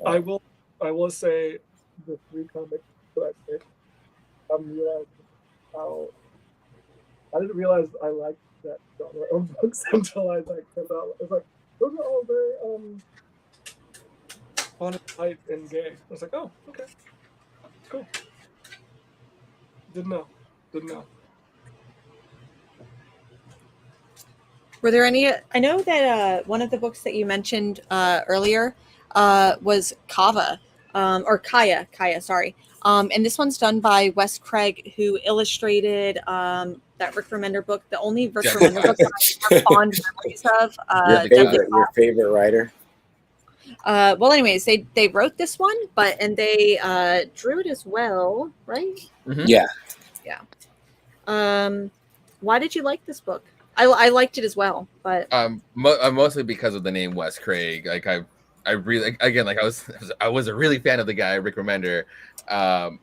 I will say the 3 comics that I picked, I'm realizing how I didn't realize I liked that genre of books until I like checked out. It's like those are all very fun, light, and gay. I was like, oh, okay, cool. Didn't know. Were there any? I know that one of the books that you mentioned earlier was Kava, or Kaya, sorry. And this one's done by Wes Craig, who illustrated that Rick Remender book, the only Rick Remender book that I have fond memories of. Your favorite writer? Well, anyways, they wrote this one, and they drew it as well, right? Mm-hmm. Yeah. Why did you like this book? I liked it as well, but mostly because of the name Wes Craig. Like I really, again, like I was a really fan of the guy Rick Remender,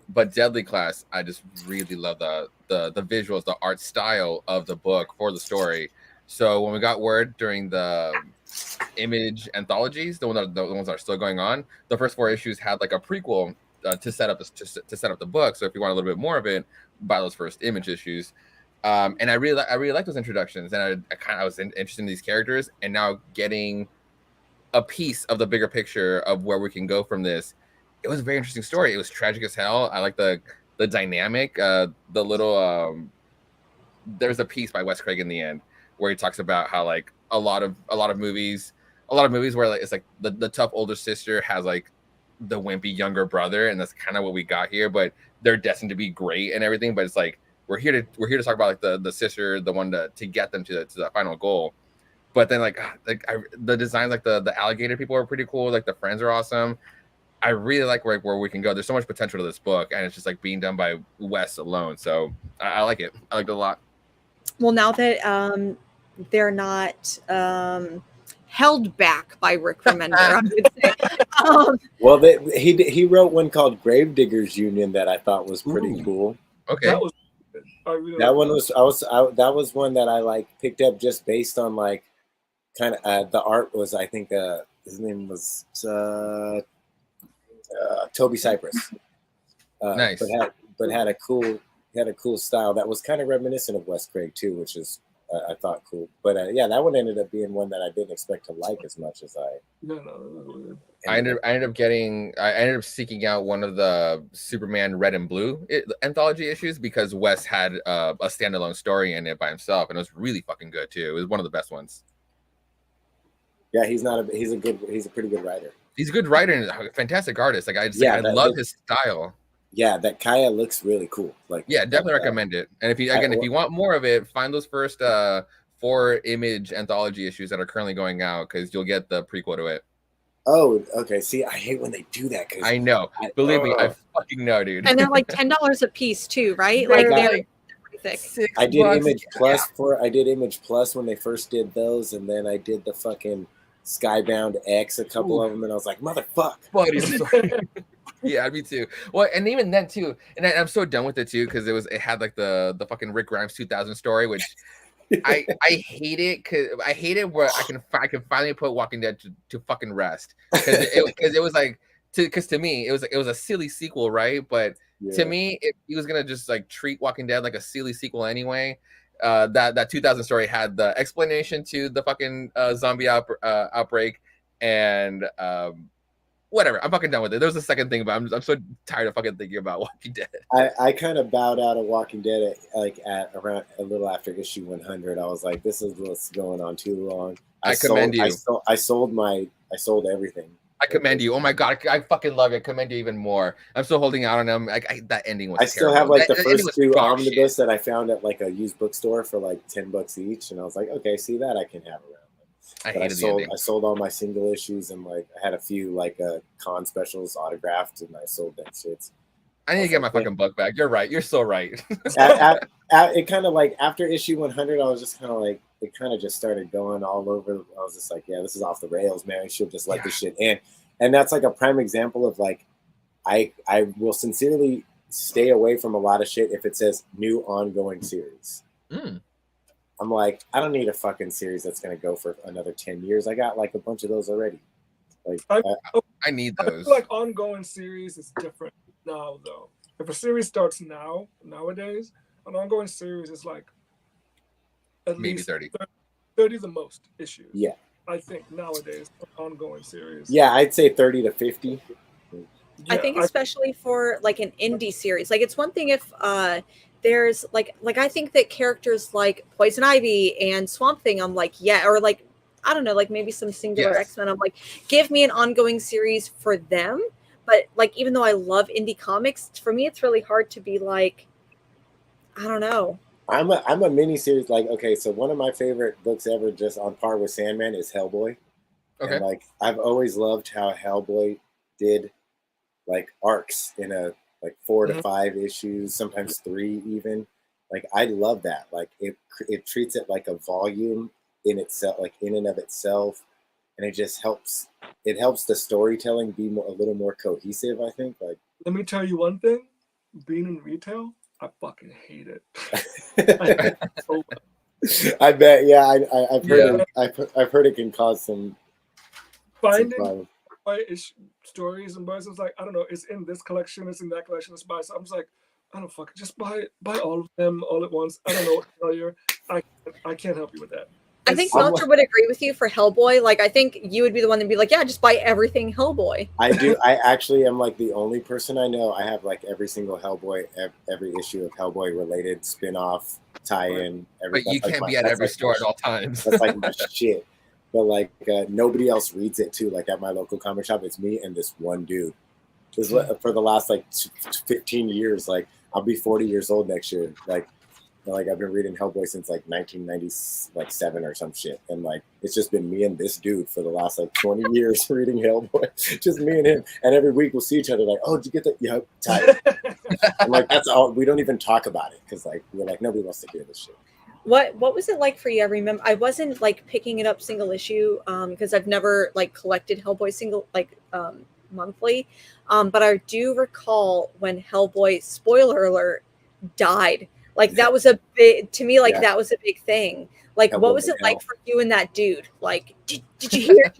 but Deadly Class, I just really love the visuals, the art style of the book for the story. So when we got word during the Image anthologies, the ones that are still going on, the first 4 issues had like a prequel to set up the book. So if you want a little bit more of it, buy those first Image issues. And I really like those introductions, and I was interested in these characters, and now getting a piece of the bigger picture of where we can go from this. It was a very interesting story. It was tragic as hell. I like the dynamic, the little there's a piece by Wes Craig in the end where he talks about how like a lot of movies where like it's like the tough older sister has like the wimpy younger brother, and that's kind of what we got here, but they're destined to be great and everything, but it's like we're here to talk about like the sister, the one to get them to the final goal. But then the designs, like the alligator people are pretty cool. Like the friends are awesome. I really like where we can go. There's so much potential to this book, and it's just like being done by Wes alone. So I like it. I like it a lot. Well, now that they're not held back by Rick Remender, I would say. Well, he wrote one called Gravediggers Union that I thought was pretty cool. Okay. That was really that one was that was one that I like picked up just based on like kind of the art was, I think his name was Toby Cypress. Nice. But had a cool style that was kind of reminiscent of Wes Craig too, which is I thought cool. But yeah, that one ended up being one that I didn't expect to like as much as I. No. I ended up seeking out one of the Superman Red and Blue anthology issues because Wes had a standalone story in it by himself, and it was really fucking good too. It was one of the best ones. Yeah, he's a pretty good writer. He's a good writer and a fantastic artist. Like I love his style. Yeah, that Kaya looks really cool. Like, yeah, definitely recommend it. And if you want more of it, find those first 4 Image anthology issues that are currently going out, because you'll get the prequel to it. Oh, okay. See, I hate when they do that. I know. Believe me, I fucking know, dude. And they're like $10 a piece too, right? Like they're pretty thick. I did Image Plus when they first did those, and then I did the fucking Skybound X, a couple of them, and I was like, motherfuck. Buddy, I'm sorry. Yeah, me too. Well, and even then too, and I'm so done with it too, because it had like the fucking Rick Grimes 2000 story, which I hate it, because I hate it where I can finally put Walking Dead to fucking rest, because it was like to me it was a silly sequel, right? But to me, he was gonna just like treat Walking Dead like a silly sequel anyway. That 2000 story had the explanation to the fucking zombie outbreak, and whatever. I'm fucking done with it. There was a second thing, but I'm so tired of fucking thinking about Walking Dead. I kind of bowed out of Walking Dead at around a little after issue 100. I was like, this is what's going on too long. I commend you. I sold everything. I commend you. Oh my god, I fucking love it. I commend you even more. I'm still holding out on them. That ending was. I still terrible. have like the That ending first was two dog omnibus shit. that I found at like a used bookstore for like $10 each, and I was like, okay, see that I can have around. I But hated the ending. I sold all my single issues, and like I had a few like con specials autographed, and I sold that shit. I need to get my fucking book back. You're right. You're so right. It kind of like after issue 100, I was just kind of like, it kind of just started going all over. I was just like, yeah, this is off the rails, man. I should just let this shit in. And that's like a prime example of like, I will sincerely stay away from a lot of shit if it says new ongoing series. I'm like, I don't need a fucking series that's gonna go for another 10 years. I got like a bunch of those already. Like I need those. I feel like ongoing series is different now, though. If a series starts nowadays, an ongoing series is like at maybe least 30. 30 the most issues. Yeah. I think nowadays, an ongoing series. Yeah, I'd say 30 to 50. Yeah, I think especially for like an indie series, like it's one thing if there's like I think that characters like Poison Ivy and Swamp Thing, I'm like, yeah, or like I don't know, like maybe some singular X-Men, I'm like, give me an ongoing series for them. But like even though I love indie comics, for me it's really hard to be like, I don't know. I'm a mini series, like, okay, so one of my favorite books ever, just on par with Sandman, is Hellboy. Okay. And like I've always loved how Hellboy did like arcs in a like 4 to 5 issues, sometimes 3 even. Like I love that. Like it treats it like a volume in itself, like in and of itself, and it just helps. It helps the storytelling be a little more cohesive, I think. Like, let me tell you one thing: being in retail, I fucking hate it. I bet. Yeah, I've heard. I've heard it can cause some finding stories and books. It's like, I don't know, it's in this collection, it's in that collection, it's by. So I'm just like, I don't fucking just buy all of them all at once. I don't know what to tell you. I can't help you with that. I think Meltzer would agree with you for Hellboy. Like, I think you would be the one to be like, yeah, just buy everything Hellboy. I do. I actually am like the only person I know. I have like every single Hellboy, every issue of Hellboy related spin-off, tie-in. But you can't be at every store at all times. That's like my shit. But like nobody else reads it too. Like at my local comic shop, it's me and this one dude. For the last like 15 years. Like I'll be 40 years old next year. Like I've been reading Hellboy since like 1997 or some shit, and like it's just been me and this dude for the last like 20 years reading Hellboy. Just me and him, and every week we'll see each other like, oh, did you get that? Yep, tight. I'm like, that's all. We don't even talk about it because like we're like, nobody wants to hear this shit. What was it like for you? I remember I wasn't like picking it up single issue because I've never like collected Hellboy single like monthly, but I do recall when Hellboy, spoiler alert, died. Like that was a big, to me, like that was a big thing. Like Hellboy, what was it like for you and that dude? Like, did you hear?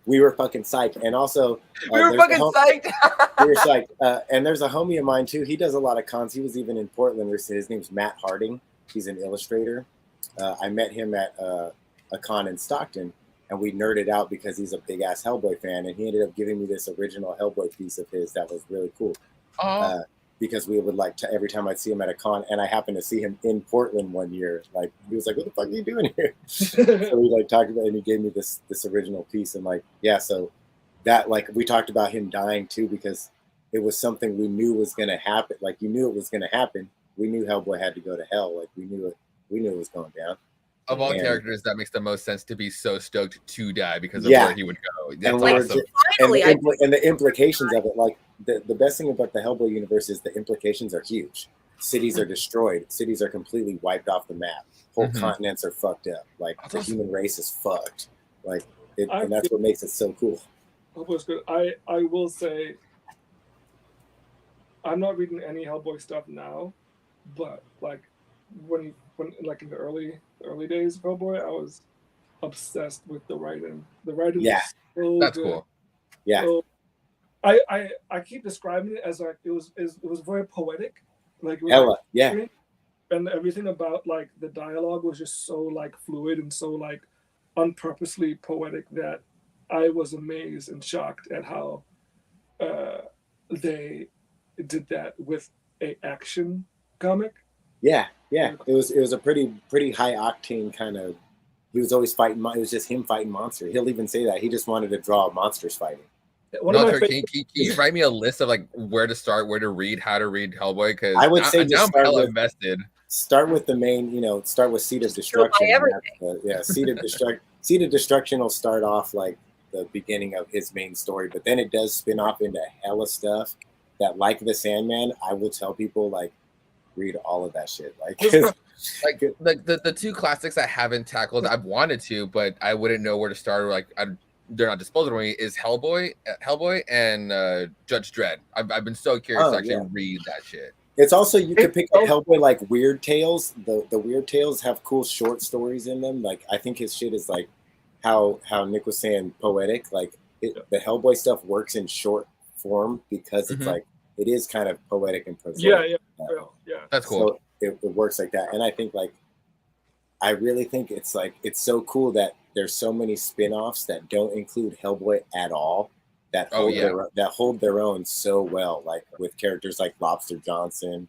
We were fucking psyched, and also we were fucking psyched. We were psyched, and there's a homie of mine too. He does a lot of cons. He was even in Portland. His name's Matt Harding. He's an illustrator. I met him at a con in Stockton, and we nerded out because he's a big ass Hellboy fan, and he ended up giving me this original Hellboy piece of his that was really cool. Because we would like to, every time I'd see him at a con, and I happened to see him in Portland one year. Like he was like, "What the fuck are you doing here?" So we like talked about it, and he gave me this original piece, and like so that like we talked about him dying too because it was something we knew was gonna happen. Like you knew it was gonna happen. We knew Hellboy had to go to hell. Like we knew it was going down. Of all characters, that makes the most sense to be so stoked to die because of where he would go. That's awesome. And the implications of it, like the best thing about the Hellboy universe is the implications are huge. Cities are destroyed. Cities are completely wiped off the map. Whole continents are fucked up. Like the human race is fucked. Like, and that's what makes it so cool. Hellboy's good. I will say, I'm not reading any Hellboy stuff now, but like when like in the early days of Hellboy, I was obsessed with the writing. The writing was so that's good. Cool. Yeah. So I keep describing it as like it was very poetic. Like and everything about like the dialogue was just so like fluid and so like unpurposely poetic that I was amazed and shocked at how they did that with a action comic. Yeah. It was a pretty high octane kind of. He was always fighting. It was just him fighting monsters. He'll even say that he just wanted to draw monsters fighting. One of No, my Tori, favorite. can you write me a list of like where to start, where to read, how to read Hellboy? Because I would say now just I'm start hella with invested. start with the main, start with Seed of Just go buy Destruction. everything. Yeah, Seed of Destruction will start off like the beginning of his main story, but then it does spin off into hella stuff that, like the Sandman, I will tell people like read all of that shit. Like, Like the two classics I haven't tackled, I've wanted to, but I wouldn't know where to start. Or like they're not disposable to me. Is Hellboy, and Judge Dredd. I've been so curious to actually read that shit. It's also, you could pick up Hellboy like Weird Tales. The Weird Tales have cool short stories in them. Like, I think his shit is like how Nick was saying, poetic. Like the Hellboy stuff works in short form because it's like it is kind of poetic and prosaic. Yeah. That's cool. So it works like that, and I think like I really think it's like it's so cool that there's so many spin-offs that don't include Hellboy at all that hold their own so well, like with characters like Lobster Johnson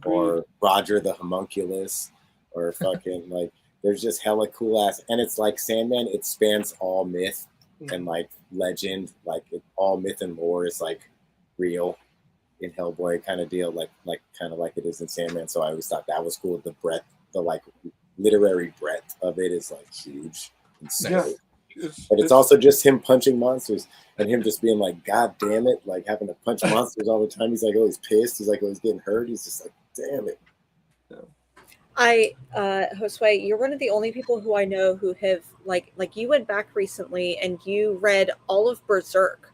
or Roger the Homunculus or fucking like there's just hella cool ass, and it's like Sandman, it spans all myth and like legend, like all myth and lore is like real in Hellboy kind of deal, like kind of like it is in Sandman. So I always thought that was cool. The breadth, the like literary breadth of it is like huge. But it's also just him punching monsters and him just being like, God damn it, like having to punch monsters all the time. He's like always pissed. He's like always getting hurt. He's just like, damn it. Josue, you're one of the only people who I know who have like you went back recently and you read all of Berserk.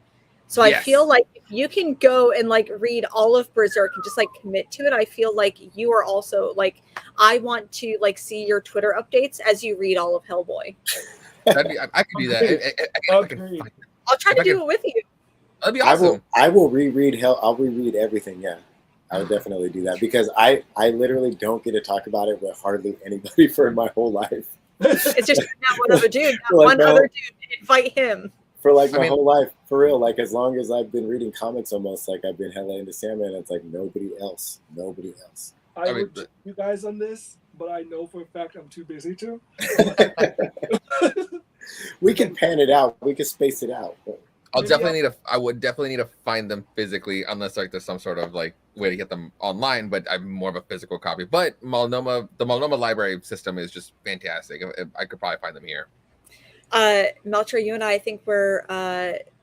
So I feel like if you can go and like read all of Berserk and just like commit to it, I feel like you are also like, I want to like see your Twitter updates as you read all of Hellboy. I can do that. I'll try to do it with you. That'd be awesome. I will reread I'll reread everything. Yeah, I would definitely do that because I literally don't get to talk about it with hardly anybody for my whole life. It's just not one other dude, not one other dude. Invite him. For like my whole life, for real, like as long as I've been reading comics, almost like I've been hella into Sandman. It's like nobody else. I would join you guys on this, but I know for a fact I'm too busy to. We can pan it out. We can space it out. I would definitely need to find them physically, unless like there's some sort of like way to get them online. But I'm more of a physical copy. But the Multnomah library system is just fantastic. I could probably find them here. Melcher, you and I think we're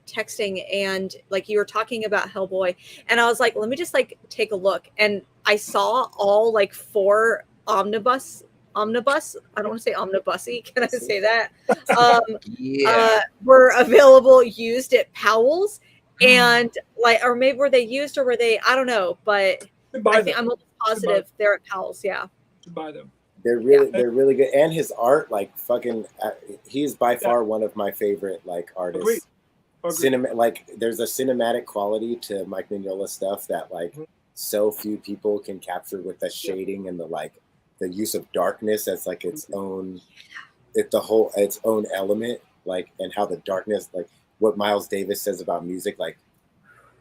texting and like you were talking about Hellboy and I was like, let me just like take a look, and I saw all like 4 omnibus I don't want to say omnibusy, can I say that, were available used at Powell's, and like, or maybe were they used or were they, I don't know, but I think I'm almost positive they're at Powell's. Buy them. They're really good, and his art, like fucking, he's by far one of my favorite like artists. Like there's a cinematic quality to Mike Mignola's stuff that like so few people can capture with the shading and the like the use of darkness as like its own, its own element, like, and how the darkness, like what Miles Davis says about music, like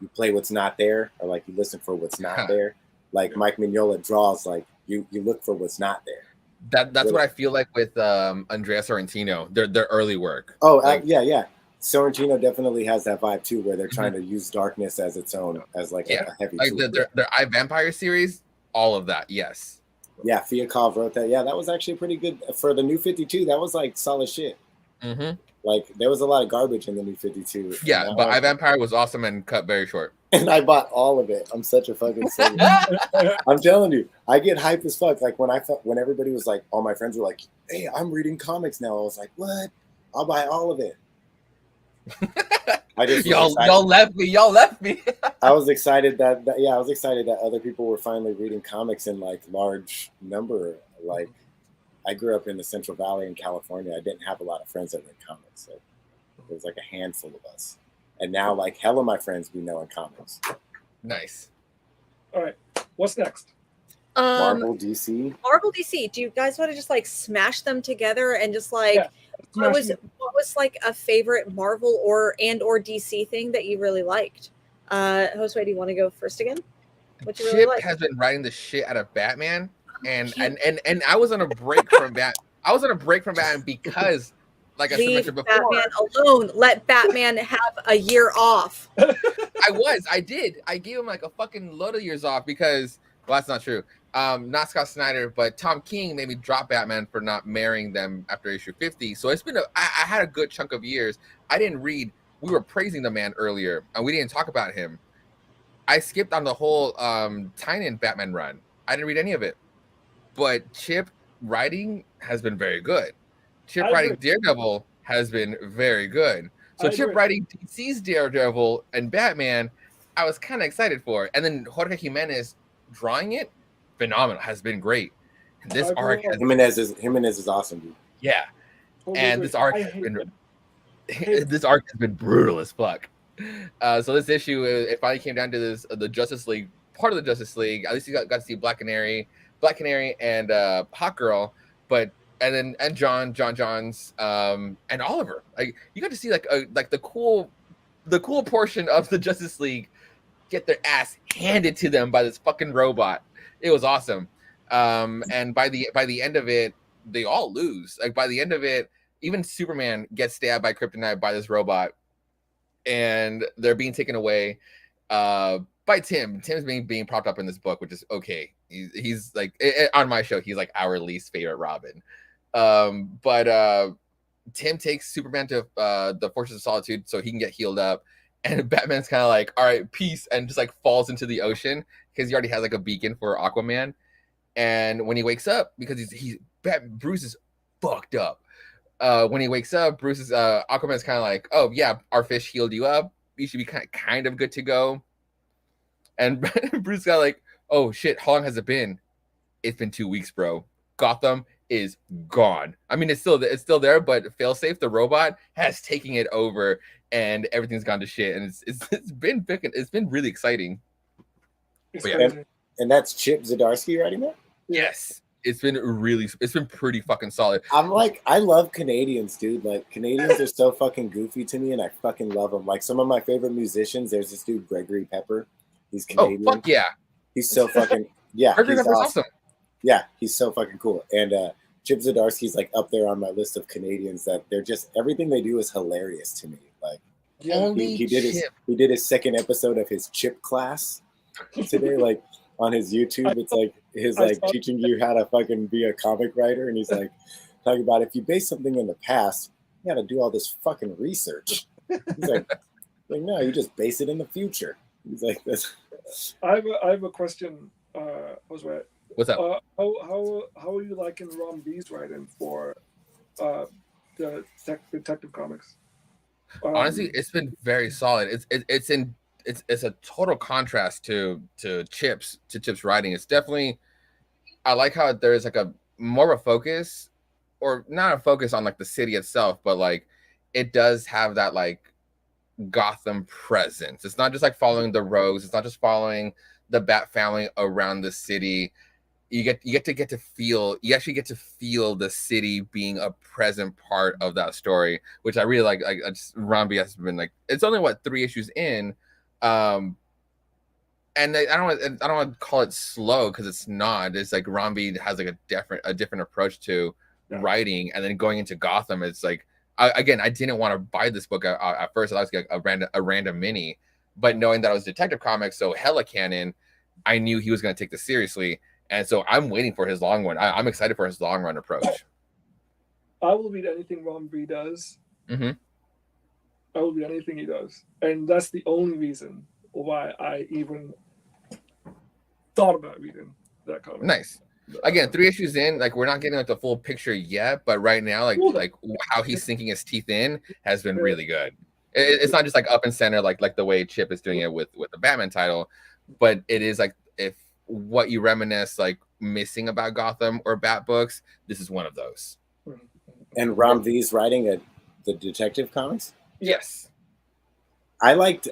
you play what's not there, or like you listen for what's not there. Like Mike Mignola draws, like you look for what's not there. That's what I feel like with Andrea Sorrentino, their early work. Oh, yeah. Sorrentino definitely has that vibe too, where they're trying to use darkness as its own, as like a heavy like tool. their I Vampire series, all of that, yes. Yeah, Fiakov wrote that. Yeah, that was actually pretty good for the New 52. That was like solid shit. Like there was a lot of garbage in the New 52. Yeah, but I Vampire was awesome and cut very short. And I bought all of it. I'm such a fucking silly. I'm telling you, I get hype as fuck. Like when everybody was like, all my friends were like, "Hey, I'm reading comics now." I was like, "What? I'll buy all of it." I just y'all left me. I was excited that I was excited that other people were finally reading comics in like large number. Like I grew up in the Central Valley in California. I didn't have a lot of friends that read comics. So there was like a handful of us. And now, like, hell of my friends we know in comics. Nice. All right. What's next? Marvel, DC. Do you guys want to just like smash them together and just like what was like a favorite Marvel or DC thing that you really liked? Josue, do you want to go first again? What you really like? Has been writing the shit out of Batman, and I was on a break from Batman. I was on a break from Batman because like as I Leave mentioned before. Batman alone. Let Batman have a year off. I did. I gave him like a fucking load of years off because, well, that's not true. Not Scott Snyder, but Tom King made me drop Batman for not marrying them after issue 50. So it's been I had a good chunk of years. I didn't read. We were praising the man earlier, and we didn't talk about him. I skipped on the whole Tynion Batman run. I didn't read any of it. But Chip writing has been very good. Chip writing Daredevil has been very good. So Chip writing DC's Daredevil and Batman, I was kind of excited for. And then Jorge Jimenez drawing it, phenomenal, has been great. This arc has Jimenez is awesome, dude. Yeah. And this arc has been this arc has been brutal as fuck. So this issue, it finally came down to this the Justice League, part of the Justice League. At least you got to see Black Canary and Hawk Girl, and John's and Oliver. Like you got to see like the cool portion of the Justice League get their ass handed to them by this fucking robot. It was awesome. And by the end of it, they all lose. Like by the end of it, even Superman gets stabbed by kryptonite by this robot, and they're being taken away by Tim. Tim's being propped up in this book, which is okay. He's like on my show, he's like our least favorite Robin. But Tim takes Superman to the Fortress of Solitude so he can get healed up, and Batman's kind of like, all right, peace, and just like falls into the ocean because he already has like a beacon for Aquaman. And when he wakes up, because Bruce is fucked up. When he wakes up, Aquaman's kind of like, oh yeah, our fish healed you up. You should be kind of good to go. And Bruce got like, oh shit, how long has it been? It's been 2 weeks, bro. Gotham is gone. I mean, it's still there, but Failsafe, the robot, has taken it over, and everything's gone to shit. And it's been really exciting. And that's Chip Zdarsky writing that? Yes. It's been pretty fucking solid. I love Canadians, dude. Like Canadians are so fucking goofy to me, and I fucking love them. Like some of my favorite musicians, there's this dude Gregory Pepper. He's Canadian. Oh fuck yeah! He's so fucking yeah. Gregory Pepper's awesome. Yeah, he's so fucking cool. And Chip Zdarsky's like up there on my list of Canadians that they're just everything they do is hilarious to me. Like he did his second episode of his Chip class today, like on his YouTube. It's like his teaching you how to fucking be a comic writer, and he's like talking about if you base something in the past, you got to do all this fucking research. He's like no, you just base it in the future. He's like this. I have a question, Jose. What's up? How are you liking Ron B's writing for the Detective Comics? Honestly, it's been very solid. It's a total contrast to Chip's writing. It's definitely, I like how there's like a more of a focus, or not a focus on like the city itself, but like it does have that like Gotham presence. It's not just like following the rogues. It's not just following the Bat family around the city. You actually get to feel the city being a present part of that story, which I really like. Ron B has been like, it's only 3 issues in. And I don't want to call it slow because it's not. It's like Ron B has like a different approach to writing, and then going into Gotham, it's like I didn't want to buy this book at first. I was like a random mini, but knowing that it was Detective Comics, so hella canon, I knew he was going to take this seriously, and so I'm waiting for his long run. I'm excited for his long run approach. I will read anything Ron B does. Mm-hmm. I will read anything he does, and that's the only reason why I even thought about reading that comic. Nice. Again, 3 issues in, like we're not getting like the full picture yet, but right now, like how he's sinking his teeth in has been really good. It's not just like up and center like the way Chip is doing it with the Batman title, but it is like if what you reminisce like missing about Gotham or Bat books, this is one of those. And Ron V's writing the Detective Comics. Yes, I liked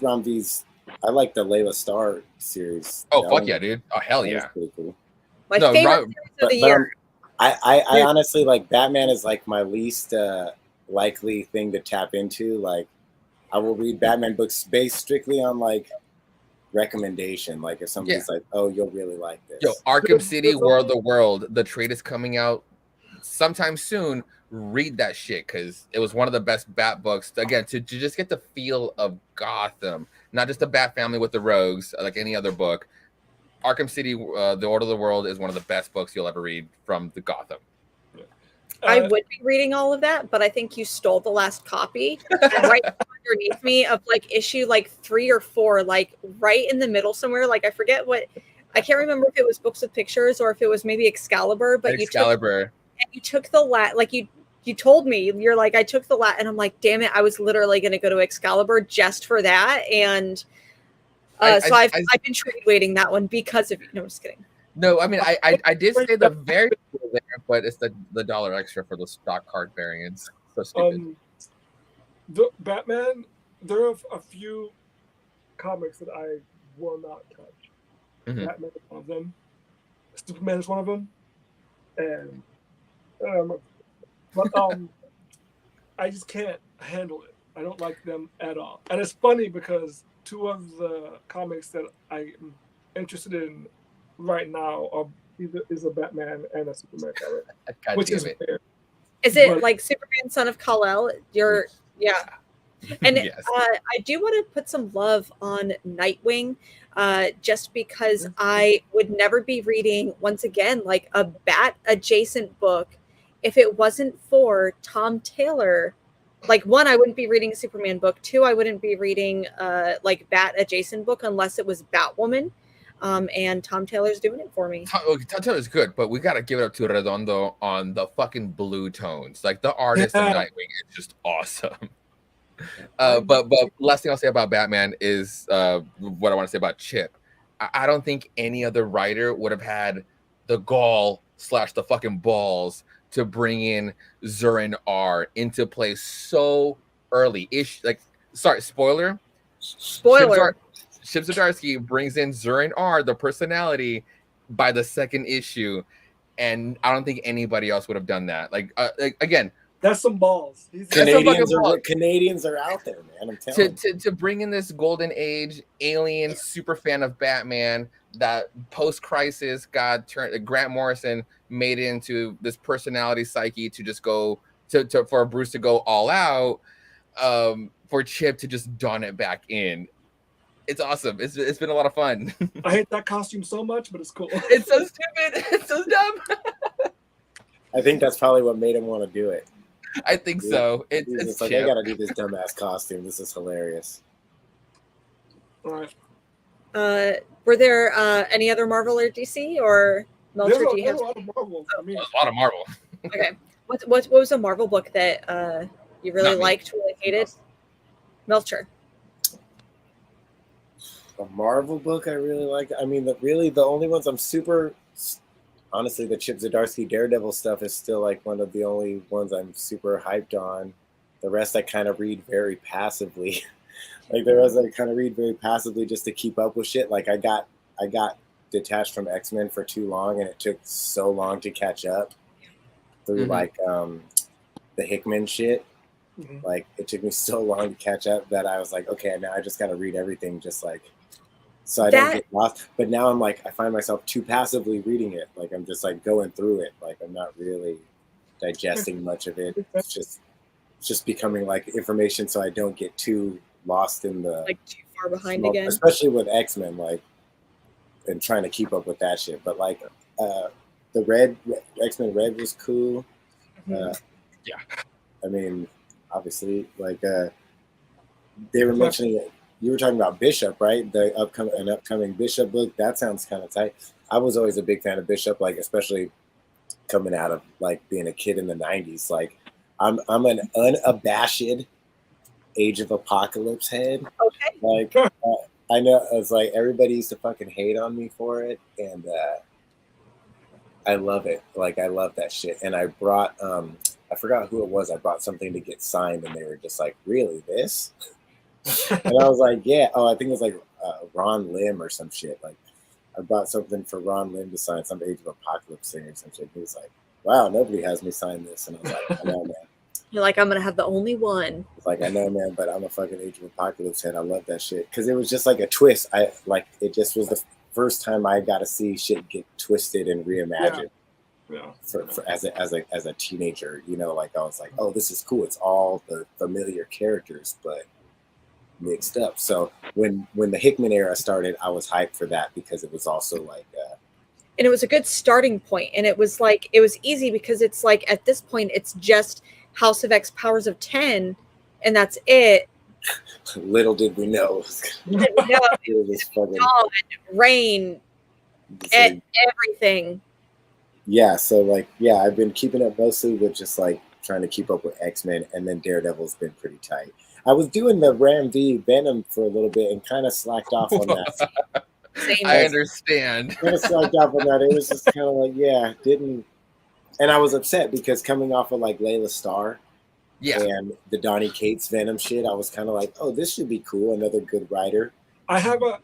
Ron V's. I like the Layla Starr series. Oh fuck yeah, dude! Oh hell yeah, pretty cool. My favorite series of the year. I honestly like Batman is like my least likely thing to tap into. Like I will read Batman books based strictly on like recommendation. Like if somebody's like, "Oh, you'll really like this." Yo, Arkham City, War of the World. The trade is coming out sometime soon. read that shit because it was one of the best Bat books. Again, to just get the feel of Gotham, not just the Bat family with the rogues, like any other book. Arkham City, The Order of the World is one of the best books you'll ever read from the Gotham. I would be reading all of that, but I think you stole the last copy. And right underneath me of like issue like 3 or 4, like right in the middle somewhere. Like I forget what, I can't remember if it was Books with Pictures or if it was maybe Excalibur. But Excalibur. you took the like you told me, you're like, I took the and I'm like, damn it, I was literally going to go to Excalibur just for that. And I've been trade waiting that one because of you. No, I'm just kidding. No, I mean I did say the very there, but it's the $1 extra for the stock card variants. So stupid. The Batman, there are a few comics that I will not touch. Mm-hmm. Batman is one of them. Superman is one of them, and I just can't handle it. I don't like them at all. And it's funny because 2 of the comics that I'm interested in right now are is a Batman and a Superman comic, which is weird. Is it like Superman, Son of Kal-El? Yeah. And yes. I do want to put some love on Nightwing, just because I would never be reading, once again, like a Bat adjacent book if it wasn't for Tom Taylor. Like 1, I wouldn't be reading a Superman book. 2, I wouldn't be reading like Bat adjacent book unless it was Batwoman. And Tom Taylor's doing it for me. Tom Taylor's good, but we gotta give it up to Redondo on the fucking blue tones. Like the artist of Nightwing is just awesome. But last thing I'll say about Batman is what I want to say about Chip. I don't think any other writer would have had the gall / the fucking balls to bring in Zurin R into play so early. Spoiler. Chip Zdarsky brings in Zurin R, the personality, by the 2nd issue, and I don't think anybody else would have done that. Like again, that's some balls. Canadians are out there, man. I'm telling you. To bring in this golden age alien super fan of Batman that post-crisis Grant Morrison made into this personality psyche to just go for Bruce to go all out, for Chip to just don it back in. It's awesome. It's been a lot of fun. I hate that costume so much, but it's cool. It's so stupid. It's so dumb. I think that's probably what made him want to do it. I think so. It's like, I gotta do this dumbass costume. This is hilarious. All right. Were there any other Marvel or DC or Meltzer? Do you have a lot of Marvel? A lot of Marvel. Okay. What was a Marvel book that you really liked, really hated? Meltzer. A Marvel book I really liked. I mean, the only ones I'm super, honestly, the Chip Zdarsky Daredevil stuff is still like one of the only ones I'm super hyped on. The rest I kind of read very passively. Like the rest I kind of read very passively just to keep up with shit. Like I got detached from X-Men for too long, and it took so long to catch up through like the Hickman shit. Mm-hmm. Like it took me so long to catch up that I was like, okay, now I just got to read everything just like so I don't get lost. But now I'm like, I find myself too passively reading it. Like I'm just like going through it. Like I'm not really digesting much of it. It's just becoming like information so I don't get too lost in the like too far behind again. Especially with X-Men, like and trying to keep up with that shit. But like the X-Men Red was cool. Yeah. I mean, obviously, like they were mentioning it. You were talking about Bishop, right? The upcoming Bishop book. That sounds kind of tight. I was always a big fan of Bishop, like especially coming out of like being a kid in the '90s. Like I'm an unabashed Age of Apocalypse head. Okay. Like I know it's like everybody used to fucking hate on me for it, and I love it. Like I love that shit. And I brought I forgot who it was. I brought something to get signed, and they were just like, "Really, this?" And I was like, "Yeah." Oh, I think it was like Ron Lim or some shit. Like, I brought something for Ron Lim to sign, some Age of Apocalypse thing or some shit. He was like, "Wow, nobody has me sign this," and I was like, "I know, man." You're like, "I'm gonna have the only one." It's like, I know, man, but I'm a fucking Age of Apocalypse head. I love that shit because it was just like a twist. It just was the first time I got to see shit get twisted and reimagined. Yeah. for as a teenager. You know, like I was like, oh, this is cool. It's all the familiar characters, but mixed up. So when the Hickman era started, I was hyped for that because it was also like and it was a good starting point, and it was like it was easy because it's like at this point it's just House of X, Powers of 10, and that's it. little did we know. No, It was just fucking Dawn, Rain, just like, everything. yeah. So like, yeah, I've been keeping up mostly with just like trying to keep up with X-Men, and then Daredevil's been pretty tight. I was doing the Ram V Venom for a little bit and kind of slacked off on that. Same. I understand. Kind of slacked off on that. It was just kind of like, yeah, didn't. And I was upset because coming off of like Layla Starr Yeah. and the Donny Cates Venom shit, I was kind of like, oh, this should be cool. Another good writer. I have a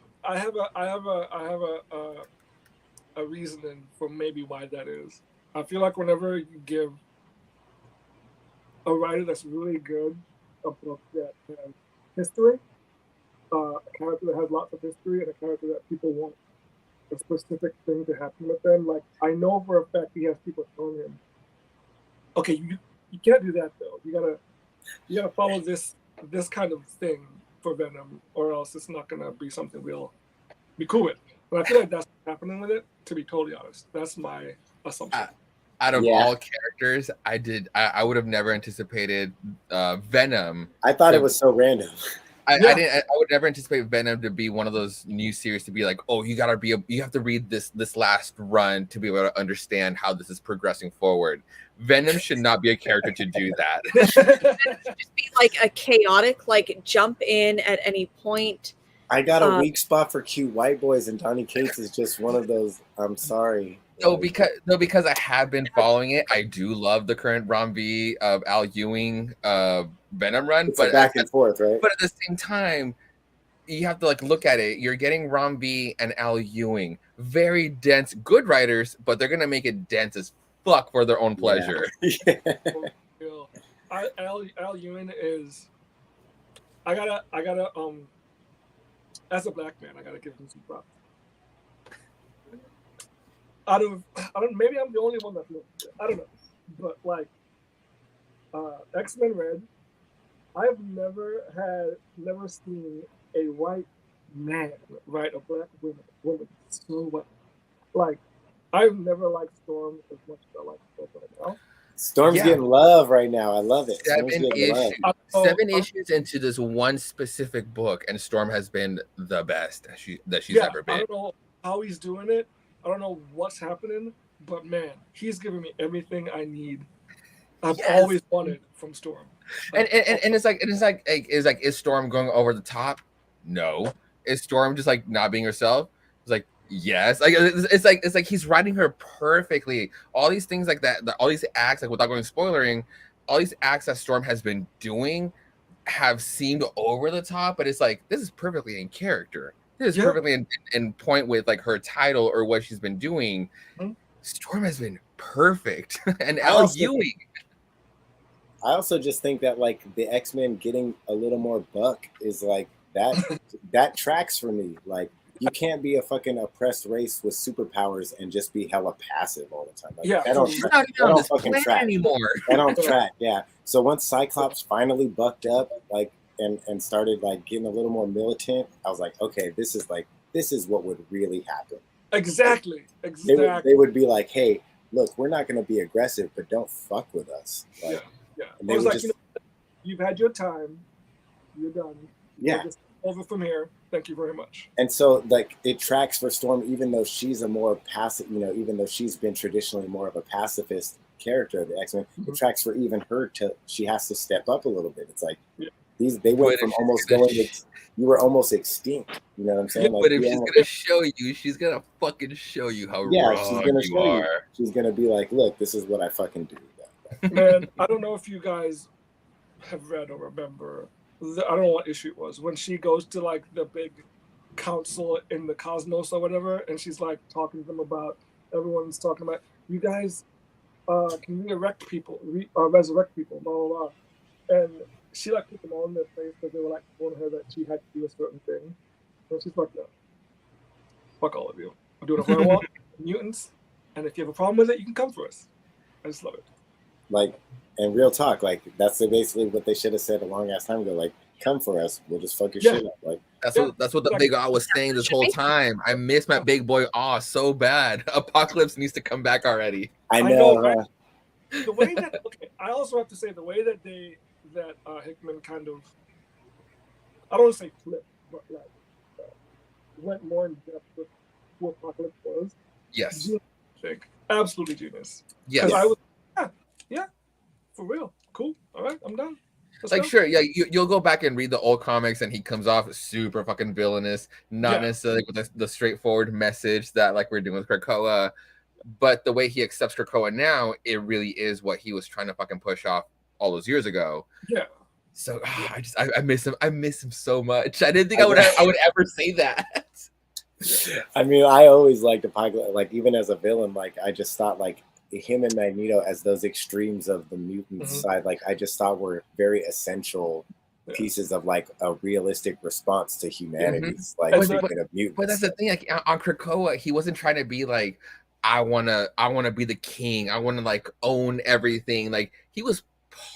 reasoning for maybe why that is. I feel like whenever you give a writer that's really good a book that has history, a character that has lots of history, and a character that people want a specific thing to happen with them. Like, I know for a fact he has people telling him, okay, you can't do that though. You gotta follow this kind of thing for Venom, or else it's not gonna be something we'll be cool with. But I feel like that's what's happening with it, to be totally honest. That's my assumption. Out of all characters, I would have never anticipated Venom. I thought it was so random. I would never anticipate Venom to be one of those new series to be like, oh, you have to read this last run to be able to understand how this is progressing forward. Venom should not be a character to do that. Just be like a chaotic, like jump in at any point. I got a weak spot for cute white boys, and Donny Cates is just one of those. I'm sorry. Because I have been following it, I do love the current Ron V of Al Ewing Venom run, but back and forth, right? But at the same time, you have to like look at it. You're getting Ron V and Al Ewing, very dense, good writers, but they're gonna make it dense as fuck for their own pleasure. Yeah. Al Ewing is. I gotta as a black man, I gotta give him some props. Maybe I'm the only one that feels it. I don't know, but like X-Men Red, I've never seen a white man write a black woman so well. Like, I've never liked Storm as much as I like Storm right now. Storm's getting love right now. I love it. 7 issues into this one specific book, and Storm has been the best that she's ever been. I don't know how he's doing it. I don't know what's happening, but man, he's giving me everything I need. I've always wanted from Storm. And it's like is Storm going over the top? No. Is Storm just like not being herself? It's like yes. Like it's like he's writing her perfectly. All these things like that, all these acts, like without going spoilering, all these acts that Storm has been doing have seemed over the top, but it's like this is perfectly in character. This is perfectly in point with like her title or what she's been doing. Mm-hmm. Storm has been perfect. And Al Ewing. I also just think that like the X-Men getting a little more buck is like that tracks for me. Like you can't be a fucking oppressed race with superpowers and just be hella passive all the time. Like, that don't fucking track anymore. That don't track. Yeah. So once Cyclops finally bucked up, like and started like getting a little more militant, I was like, okay, this is what would really happen. Exactly. They would be like, hey, look, we're not going to be aggressive, but don't fuck with us. Like, yeah. It was like, you've had your time. You're done. Yeah. Just over from here. Thank you very much. And so, like, it tracks for Storm, even though she's a more passive, even though she's been traditionally more of a pacifist character of the X-Men, it tracks for even her she has to step up a little bit. It's like, they went from almost going, you were almost extinct. You know what I'm saying? Like, but if she's gonna show you, she's gonna fucking show you how wrong she's gonna you are. She's gonna be like, look, this is what I fucking do. Man, I don't know if you guys have read or remember. I don't know what issue it was when she goes to like the big council in the cosmos or whatever, and she's like talking to them about everyone's talking about you guys can resurrect people, resurrect people, blah blah blah, and she like put them all in their place because they were like telling her that she had to do a certain thing, and she's like, no, fuck all of you, I'm doing it for I want. Mutants, And if you have a problem with it, you can come for us. I just love it. Like, and real talk, like that's basically what they should have said a long ass time ago. Like, come for us, we'll just fuck your shit up. Like, that's what the Big A was saying this whole time. I miss my big boy Aw so bad. Apocalypse needs to come back already. I know. Right? The way that I also have to say the way that Hickman kind of, I don't want to say flipped, but like went more in depth with who Apocalypse was. Yes. I think absolutely genius. Yes. I was yeah, for real. Cool. All right, I'm done. Let's like go. sure, yeah, you'll go back and read the old comics, and he comes off super fucking villainous, not necessarily with the straightforward message that like we're doing with Krakoa, but the way he accepts Krakoa now, it really is what he was trying to fucking push off all those years ago. Yeah. So I miss him. I miss him so much. I didn't think I would ever say that. I mean, I always liked Apocalypse. Like even as a villain, like I just thought like him and Magneto as those extremes of the mutant side, like I just thought were very essential pieces of like a realistic response to humanity's like treatment of mutants. But that's the thing, like on Krakoa, he wasn't trying to be like, I wanna be the king. I wanna like own everything. Like he was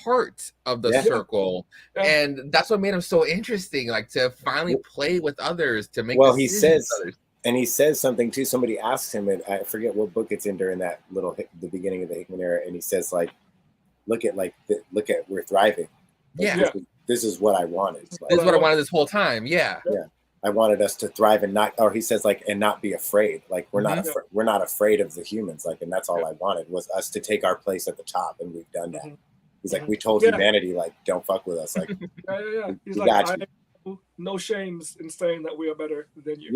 part of the circle, and that's what made him so interesting. Like to finally play with others, to make he says. And he says something too. Somebody asks him, and I forget what book it's in during that the beginning of the Hickman era. And he says, like, look at we're thriving. Like, this is what I wanted. Like, this is what I wanted this whole time. Yeah. I wanted us to thrive and not, or he says like, and not be afraid. Like we're not afraid of the humans. Like, and that's all I wanted was us to take our place at the top, and we've done that. He's like, we told humanity, like, don't fuck with us. Like, He's like, no shames in saying that we are better than you.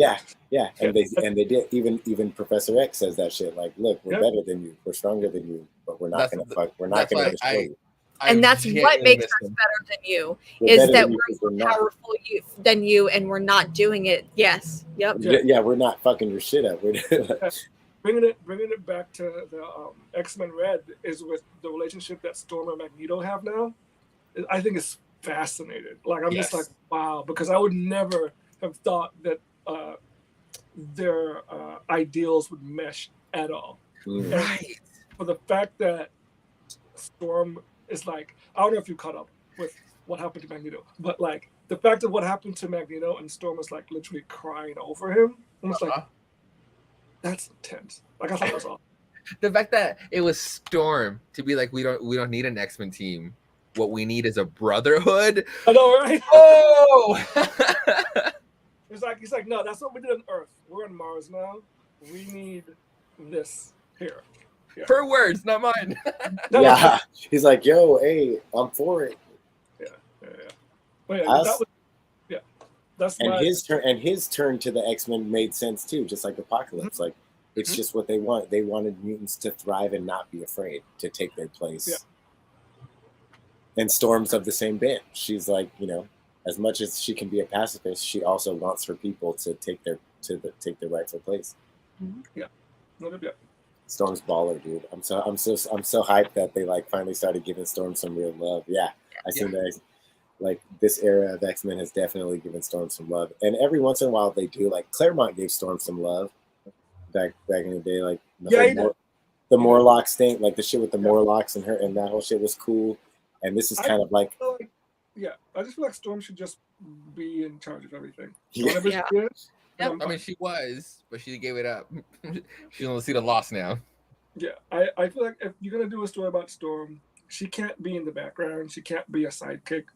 And they did. Even Professor X says that shit. Like, look, we're better than you, we're stronger than you, but we're not gonna fuck. We're not gonna destroy you. And that's what makes us better than you, is that we're more powerful than you, and we're not doing it. Yes. Yep. Yeah, we're not fucking your shit up. Bringing it back to the X-Men Red is with the relationship that Storm and Magneto have now. I think it's fascinated. Like I'm just like, wow, because I would never have thought that their ideals would mesh at all. Right. For the fact that Storm is like, I don't know if you caught up with what happened to Magneto, but like the fact of what happened to Magneto and Storm is like literally crying over him. I'm just like, that's intense. Like I thought it was awesome. The fact that it was Storm to be like, we don't need an X-Men team. What we need is a brotherhood. I know, right? Oh, he's like, no, that's what we did on Earth. We're on Mars now. We need this here. Yeah. Her words, not mine. Yeah, he's like, yo, hey, I'm for it. But that's his turn to the X-Men made sense too, just like Apocalypse. Like it's just what they want. They wanted mutants to thrive and not be afraid to take their place. Yeah. And Storm's of the same bent. She's like, as much as she can be a pacifist, she also wants her people to take their rightful place. Yeah. Storm's baller, dude. I'm so hyped that they like finally started giving Storm some real love. Yeah. I seen that. Like this era of X-Men has definitely given Storm some love. And every once in a while they do. Like Claremont gave Storm some love back in the day. Like the Morlocks thing, like the shit with the Morlocks and her and that whole shit was cool. And this is kind of like, I just feel like Storm should just be in charge of everything. I mean, she was, but she gave it up. She's on the seat of loss now. Yeah, I feel like if you're gonna do a story about Storm, she can't be in the background. She can't be a sidekick.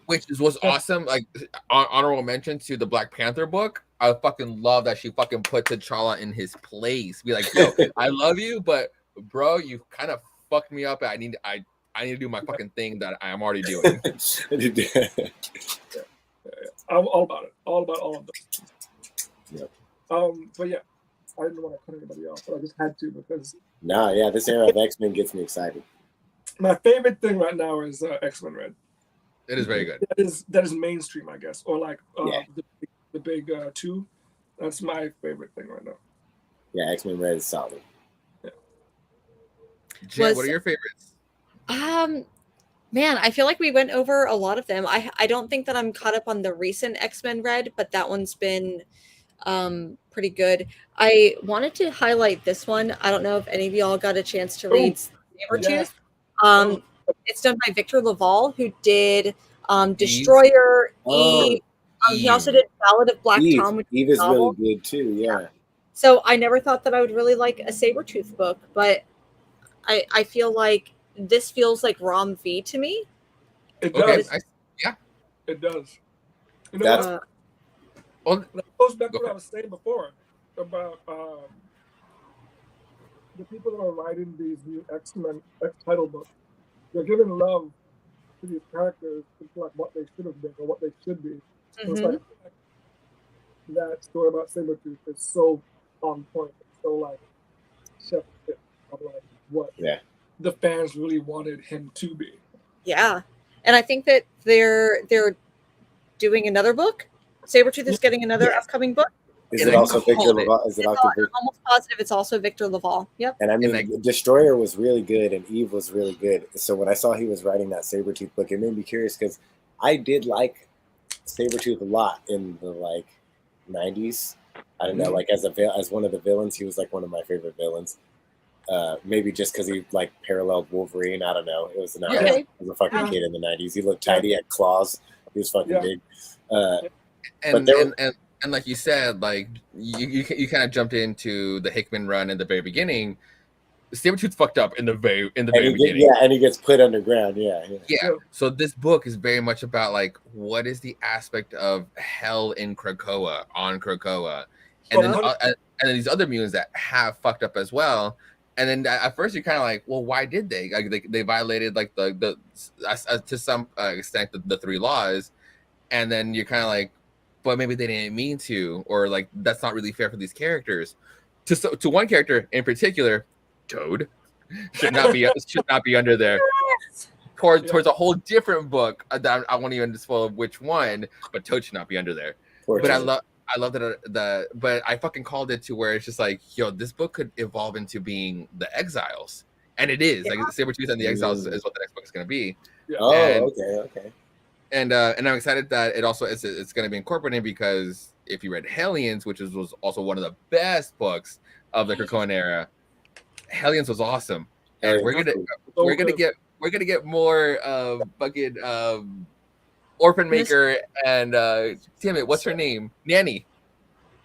Which was awesome. Like honorable mention to the Black Panther book. I fucking love that she fucking put T'Challa in his place. Be like, yo, I love you, but bro, you kind of fucked me up. I need to do my fucking thing that I am already doing. I'm all about it. All about all of those. Yep. But yeah, I didn't want to cut anybody off, but I just had to because. This era of X-Men gets me excited. My favorite thing right now is X-Men Red. It is very good. That is mainstream, I guess, or like the big two. That's my favorite thing right now. Yeah, X-Men Red is solid. Yeah. Jen, what are your favorites? Man, I feel like we went over a lot of them. I don't think that I'm caught up on the recent X-Men Red, but that one's been pretty good. I wanted to highlight this one. I don't know if any of y'all got a chance to read Yeah. Sabretooth. It's done by Victor Laval, who did Eve. Destroyer, Oh, Eve. He also Eve. did Ballad of Black Eve. Tom, which is Eve a is really novel. good too. Yeah. So I never thought that I would really like a Sabretooth book, but I feel like this feels like Rom V to me. It Okay. does. Yeah. It does. You know That's- what? Well, That goes back Go to what for I was saying before about the people that are writing these new X-Men X-title books. They're giving love to these characters into like what they should have been or what they should be. So it's like that story about Sabretooth is so on point. It's so like chef kiss of like what the fans really wanted him to be. Yeah, and I think that they're doing another book. Sabretooth is getting another upcoming book. Is And it I also Victor called it. Laval? Is it also I'm Victor? almost positive it's also Victor Laval. Yep. And I mean, And Destroyer was really good, and Eve was really good. So when I saw he was writing that Sabretooth book, it made me curious because I did like Sabretooth a lot in the like 90s. I don't know, like as one of the villains, he was like one of my favorite villains. Maybe just because he like paralleled Wolverine. I don't know. It was not. Okay. I was a fucking kid in the 90s. He looked tight. He had claws. He was fucking big. And like you said, like you kind of jumped into the Hickman run in the very beginning. Sabretooth's fucked up in the very beginning. And he gets put underground. Yeah. So this book is very much about like what is the aspect of hell in Krakoa, on Krakoa, and then these other mutants that have fucked up as well. And then at first you're kind of like, well, why did they? Like they violated like the to some extent the three laws, and then you're kind of like, but maybe they didn't mean to, or like that's not really fair for these characters. To one character in particular, Toad should not be under there. Towards a whole different book that I won't even spoil which one, but Toad should not be under there. But I love that but I fucking called it to where it's just like, yo, this book could evolve into being the Exiles, and it is like Sabretooth and the Exiles is what the next book is going to be. Okay. And I'm excited that it's going to be incorporated, because if you read Hellions, which was also one of the best books of the Krakoan era, Hellions was awesome, and we're gonna get more fucking Orphan Maker and damn it, what's her name? Nanny.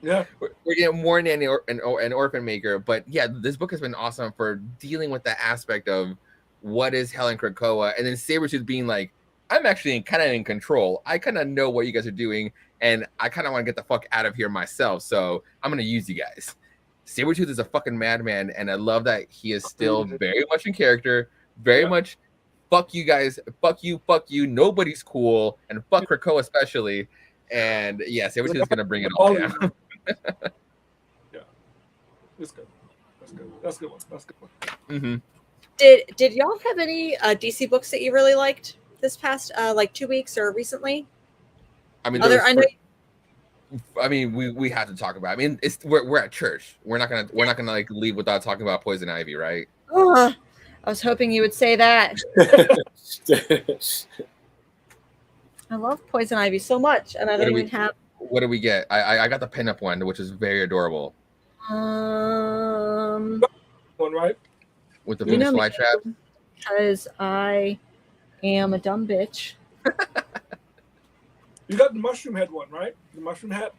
Yeah, we're getting more Nanny and Orphan Maker, but yeah, this book has been awesome for dealing with that aspect of what is hell in Krakoa, and then Sabretooth being like, I'm actually kind of in control. I kind of know what you guys are doing, and I kind of want to get the fuck out of here myself. So I'm gonna use you guys. Sabretooth is a fucking madman, and I love that he is still very much in character, very much fuck you guys, fuck you, nobody's cool, and fuck Krakoa especially. And yeah, Sabretooth is gonna bring it all down. Yeah, it's good. That's a good one. Mm-hmm. Did y'all have any DC books that you really liked this past like 2 weeks or recently? I mean, we have to talk about. I mean, we're at church. We're not gonna like leave without talking about Poison Ivy, right? Oh, I was hoping you would say that. I love Poison Ivy so much, and I don't even have. What do we get? I got the pinup one, which is very adorable. One, right? With the Venus flytrap. Because I am a dumb bitch. You got the mushroom head one, right? The mushroom hat?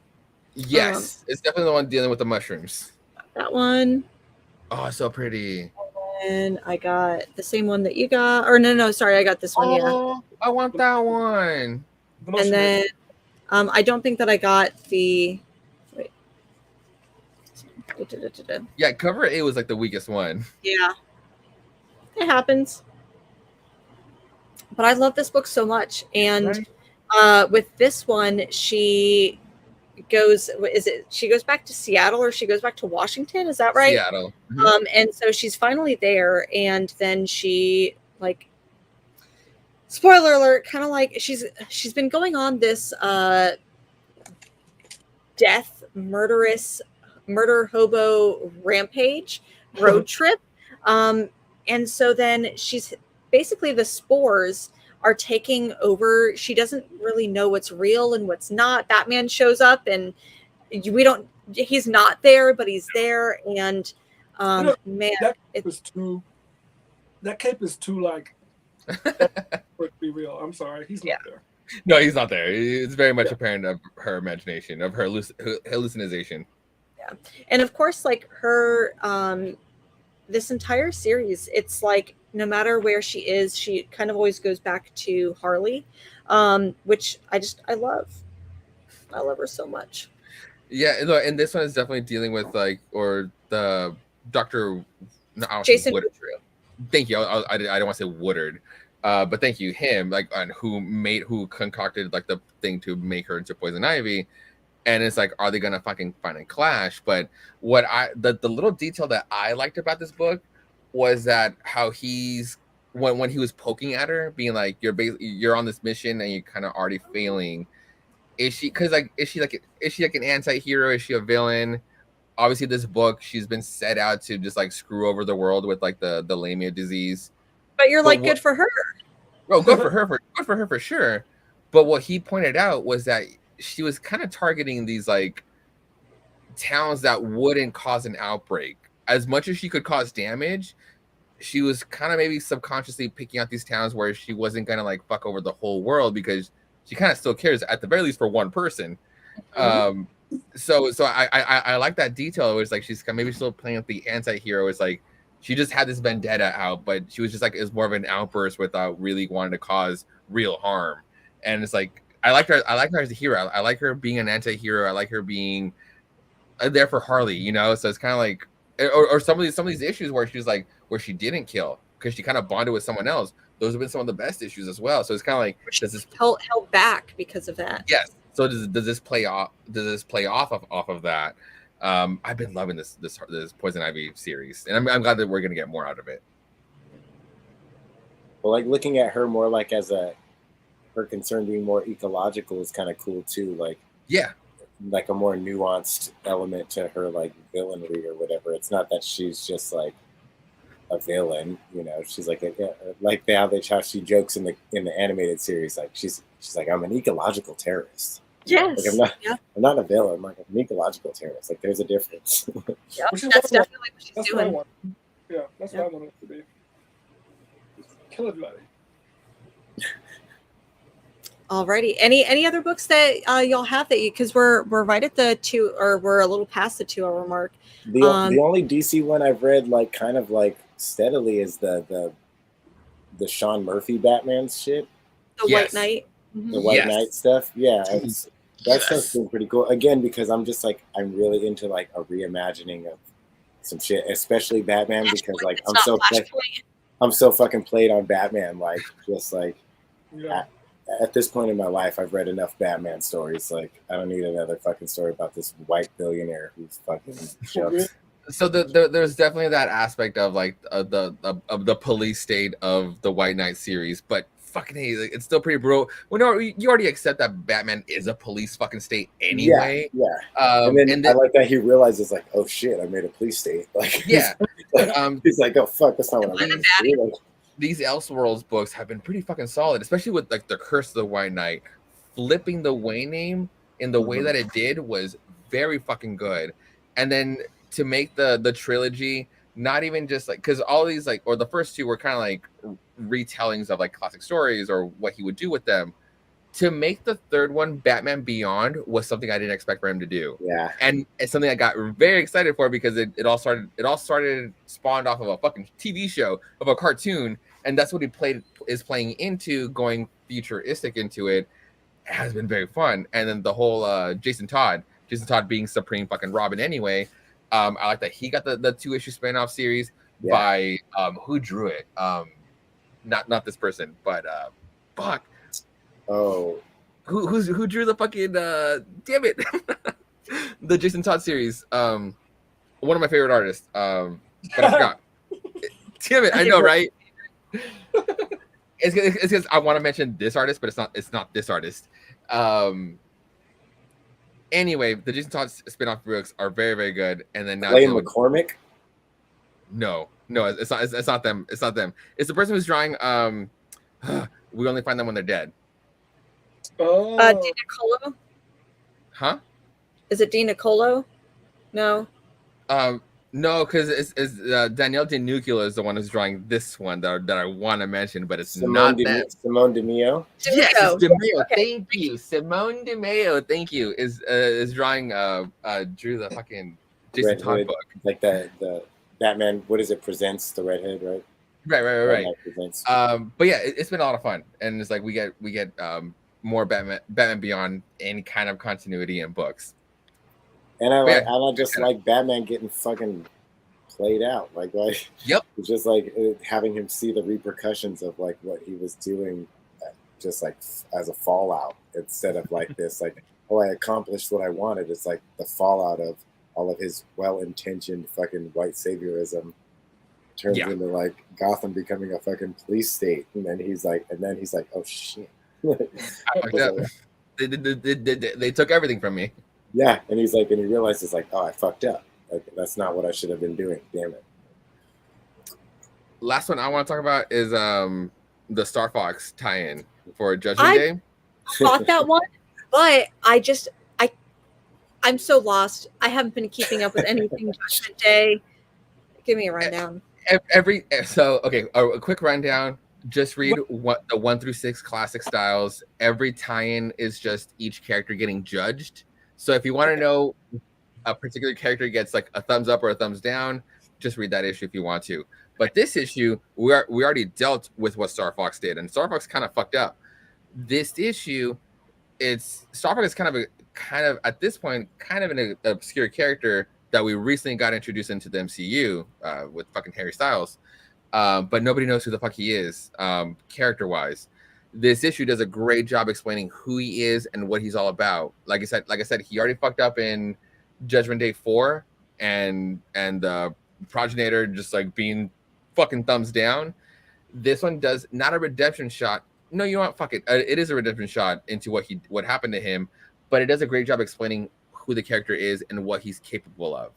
Yes. It's definitely the one dealing with the mushrooms. That one. Oh, so pretty. And I got the same one that you got. Or no, sorry, I got this one. Oh, yeah. I want that one. And then I don't think that I got the. Wait. Yeah, cover A was like the weakest one. Yeah. It happens. But I love this book so much. And with this one, she goes back to Seattle, or she goes back to Washington, is that right? Seattle. Mm-hmm. And so she's finally there, and then she, like, spoiler alert, kind of like she's been going on this murder hobo rampage road trip, and so then she's basically, the spores are taking over. She doesn't really know what's real and what's not. Batman shows up, and we don't. He's not there, but he's there, and man, that cape is too like for it to be real. I'm sorry, he's not there. No, he's not there. It's very much apparent of her imagination, of her hallucination. Yeah, and of course, like her, this entire series, it's like no matter where she is, she kind of always goes back to Harley, which I love. I love her so much. Yeah, and this one is definitely dealing with like, or the Dr. No, Jason Woodard. Woodrue. Thank you. I don't want to say Woodard, but thank you, him, like, on who concocted like the thing to make her into Poison Ivy. And it's like, are they gonna fucking find a clash? But what the little detail that I liked about this book was that how he's when he was poking at her, being like, you're on this mission and you're kind of already failing. Is she like an anti-hero? Is she a villain? Obviously, this book, she's been set out to just like screw over the world with like the lamia disease. But you're like, good for her. Oh, good for her for sure. But what he pointed out was that she was kind of targeting these like towns that wouldn't cause an outbreak. As much as she could cause damage, she was kind of maybe subconsciously picking out these towns where she wasn't gonna like fuck over the whole world, because she kind of still cares at the very least for one person. So I like that detail. It was like she's maybe still playing with the anti-hero. It's like she just had this vendetta out, but she was just like, it's more of an outburst without really wanting to cause real harm. And it's like, I like her as a hero. I like her being an anti-hero. I like her being there for Harley, you know? So it's kind of like, or some of these issues where she's like, where she didn't kill because she kind of bonded with someone else. Those have been some of the best issues as well. So it's kind of like, does this held back because of that? Yes. So does this play off? Does this play off of that? I've been loving this Poison Ivy series, and I'm glad that we're gonna get more out of it. Well, like looking at her more like as her concern being more ecological is kind of cool too. Like, yeah, like a more nuanced element to her like villainry or whatever. It's not that she's just like a villain, you know. She's like how she jokes in the animated series. Like she's like, I'm an ecological terrorist. Yes. Like I'm not a villain. I'm like an ecological terrorist. Like there's a difference. Yeah, that's definitely what she's doing. What that's what I want it to be. Just kill everybody. Alrighty. Any other books that y'all have that because we're right at the 2, or we're a little past the 2-hour mark. The only DC one I've read like kind of like steadily is the Sean Murphy Batman shit. The White Knight. The White Knight stuff. Yeah. That stuff's been pretty cool. Again, because I'm just like, I'm really into like a reimagining of some shit, especially Batman, because like I'm so fucking played on Batman. Like just like at this point in my life, I've read enough Batman stories. Like I don't need another fucking story about this white billionaire who's fucking jokes. So there's definitely that aspect of like the police state of the White Knight series, but fucking hey, it's still pretty brutal. Well, no, you already accept that Batman is a police fucking state anyway. Yeah. And then I like that he realizes like, oh shit, I made a police state. Like yeah, he's like, oh fuck, that's not what I mean. These Elseworlds books have been pretty fucking solid, especially with like the Curse of the White Knight. Flipping the Wayne name in the way that it did was very fucking good. And then to make the trilogy not even just like, because all these like, or the first two were kind of like retellings of like classic stories or what he would do with them. To make the third one Batman Beyond was something I didn't expect for him to do. Yeah. And it's something I got very excited for because it all started spawned off of a fucking TV show, of a cartoon, and that's what he is playing into, going futuristic into it. It has been very fun. And then the whole Jason Todd being Supreme fucking Robin anyway. I like that he got the 2-issue spin-off series by who drew it? Not this person, but fuck. Oh, who drew the fucking damn it, the Jason Todd series? One of my favorite artists. But I forgot. Damn it, I know, right? It's because I want to mention this artist, but it's not this artist. Anyway, the Jason Todd spin-off books are very, very good. And then now McCormick. No, it's not them. It's not them. It's the person who's drawing. We only find them when they're dead. Oh. DiNiccolo? Huh? Is it Di Nicolo? No. No, because it's Danielle DeNuccio is the one who's drawing this one that I want to mention, but it's not that. Simone DeMeo. Yes, it's DeMeo. Okay. Thank you, Simone DeMeo. Thank you. Is drawing drew the fucking Jason Red Todd Hood, book. like the Batman. What is it? Presents the Red Hood, right? Right. Batman Presents. But yeah, it's been a lot of fun, and it's like we get more Batman Beyond any kind of continuity in books. And I Yeah. just like Batman getting fucking played out. Like Yep. it's just like having him see the repercussions of like what he was doing, just like as a fallout, instead of like this, like, oh, I accomplished what I wanted. It's like the fallout of all of his well-intentioned fucking white saviorism turns into like Gotham becoming a fucking police state, and then he's like, oh shit. I fucked up. They took everything from me. Yeah, and he's like, and he realizes like, oh, I fucked up. Like that's not what I should have been doing. Damn it. Last one I want to talk about is the Star Fox tie-in for Judgment Day. Bought that one, but I'm so lost. I haven't been keeping up with anything Judgment Day. Give me a rundown. A quick rundown. Just read what the 1 through 6 classic styles. Every tie-in is just each character getting judged. So if you want to know a particular character gets like a thumbs up or a thumbs down, just read that issue if you want to. But this issue, we already dealt with what Star Fox did, and Star Fox kind of fucked up. This issue, Star Fox is kind of at this point kind of an obscure character that we recently got introduced into the MCU with fucking Harry Styles, but nobody knows who the fuck he is character-wise. This issue does a great job explaining who he is and what he's all about. Like I said, he already fucked up in Judgment Day 4 and the progenitor just like being fucking thumbs down. This one does not a redemption shot. No, you know what? Fuck it. It is a redemption shot into what happened to him, but it does a great job explaining who the character is and what he's capable of.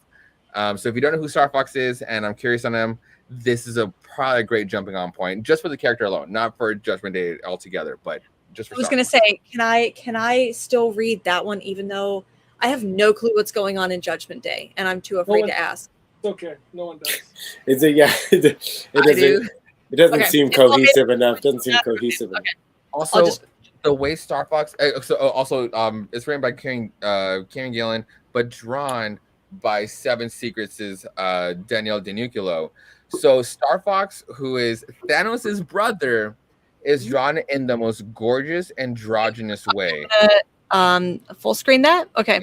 So if you don't know who Star Fox is, and I'm curious on him, this is probably a great jumping on point just for the character alone, not for Judgment Day altogether, but just for I was Star gonna Fox. say, can I still read that one even though I have no clue what's going on in Judgment Day and I'm too afraid to ask? It's okay. No one does. It doesn't Okay. seem cohesive enough. Doesn't seem cohesive enough. Also, the way Star Fox, it's written by Kieran Gillen, but drawn by Seven Secrets' Danielle DeNuccio. So Star Fox, who is Thanos' brother, is drawn in the most gorgeous androgynous way. Full screen that? Okay.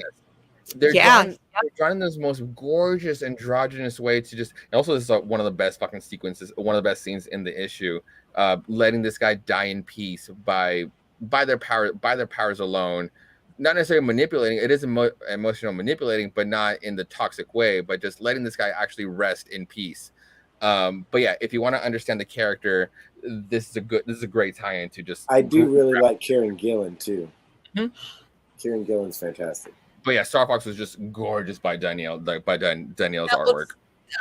They're drawn in this most gorgeous androgynous way to just. And also, this is one of the best fucking sequences, one of the best scenes in the issue. Letting this guy die in peace by their powers alone. Not necessarily manipulating. It is emotional manipulating, but not in the toxic way. But just letting this guy actually rest in peace. But yeah, if you want to understand the character, this is a great tie-in to just. I do really like Kieran Gillen too. Mm-hmm. Kieran Gillen's fantastic. But yeah, Star Fox was just gorgeous by Danielle's artwork.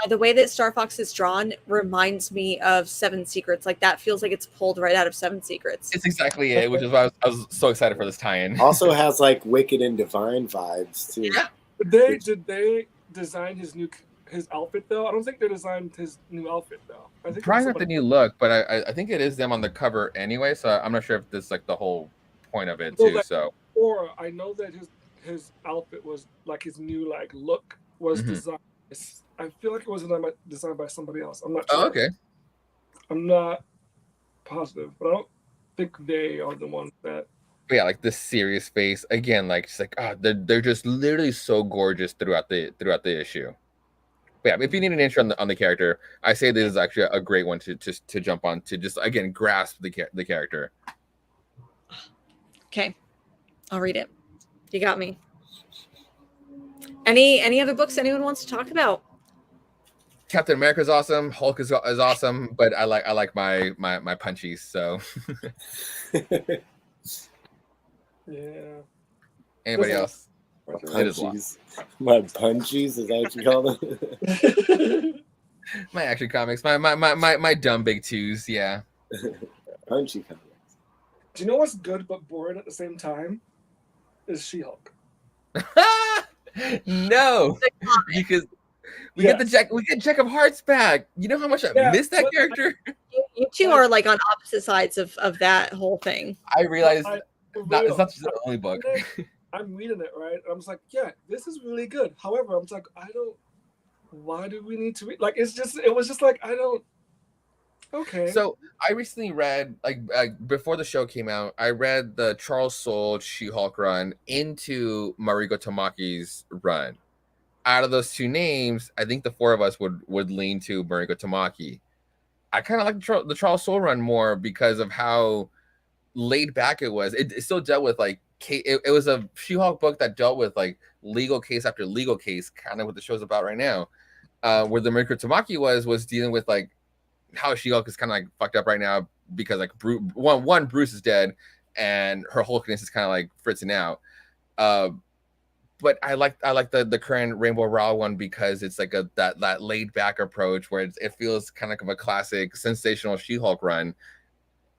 The way that Star Fox is drawn reminds me of Seven Secrets. Like that feels like it's pulled right out of Seven Secrets. It's exactly it, which is why I was so excited for this tie-in. Also has like Wicked and Divine vibes too. Yeah. Did they design his outfit though? I don't think they designed his new outfit though. I think Probably not the new look, but I think it is them on the cover anyway. So I'm not sure if this is like the whole point of it too. Or I know that his outfit was like his new like look was designed. I feel like it was designed by somebody else. I'm not sure. Oh, okay. I'm not positive, but I don't think they are the ones that. But yeah, like this serious face again, like it's like they're just literally so gorgeous throughout the issue. But yeah, if you need an intro on the character, I say this is actually a great one to jump on to just again grasp the character. Okay, I'll read it. You got me. Any other books anyone wants to talk about? Captain America's awesome. Hulk is awesome, but I like my punchies. So Yeah. Anybody else? Punchies. My punchies, is that what you call them? My action comics, my dumb big twos, yeah. Punchy comics. Do you know what's good but boring at the same time? Is She-Hulk. No, The comic. because we Yes. get Jack of Hearts back. You know how much I Yeah, miss that but character? You two are like on opposite sides of that whole thing. I realized For it's real, not just the only book. I'm reading it, right? And I'm just like, yeah, this is really good. However, I'm just like, I don't. Why do we need to read? Like, it was just like, I don't. Okay. So I recently read, like before the show came out, I read the Charles Soule She-Hulk run into Mariko Tamaki's run. Out of those two names, I think the four of us would lean to Mariko Tamaki. I kind of like the Charles Soule run more because of how laid back it was. It still dealt with like it was a She-Hulk book that dealt with like legal case after legal case, kind of what the show's about right now. Where the Mariko Tamaki was dealing with like how She-Hulk is kind of like fucked up right now because like one Bruce is dead and her Hulkiness is kind of like fritzing out. But I like the current Rainbow Raw one because it's like that laid back approach where it feels kind of like a classic sensational She-Hulk run.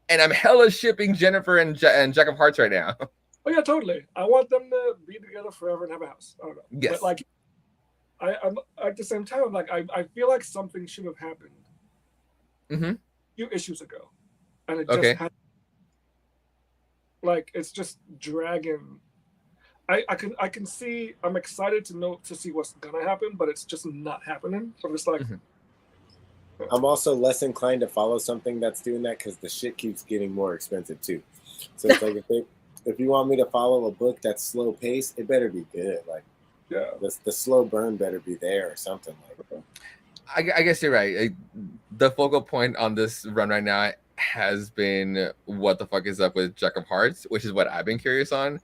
And I'm hella shipping Jennifer and Jack of Hearts right now. Oh yeah, totally. I want them to be together forever and have a house. I don't know. Yes. But like, I'm at the same time, like I feel like something should have happened Mm-hmm. a few issues ago, and it Okay. just had, like it's just dragging. I can see. I'm excited to see what's gonna happen, but it's just not happening. So I'm just like, I'm also less inclined to follow something that's doing that because the shit keeps getting more expensive too. So it's like if you want me to follow a book that's slow paced, it better be good. Like, yeah, the slow burn better be there or something like that. I guess you're right. The focal point on this run right now has been what the fuck is up with Jack of Hearts, which is what I've been curious on.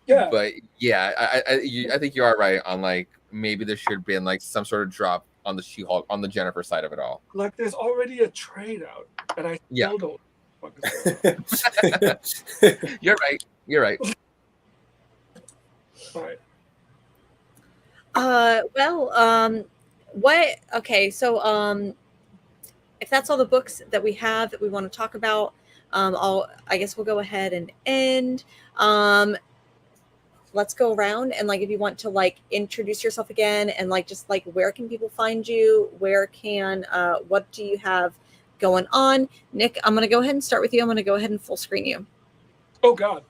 yeah. But yeah, I think you are right on like maybe there should have been like some sort of drop on the She-Hulk on the Jennifer side of it all. Like there's already a trade out, and I still don't. What the fuck is going on. You're right. You're right. All right. What okay, so if that's all the books that we have that we want to talk about, I guess we'll go ahead and end. Let's go around and like if you want to like introduce yourself again and like just like where can people find you? What do you have going on? Nick, I'm gonna go ahead and start with you. I'm gonna go ahead and full screen you. Oh God.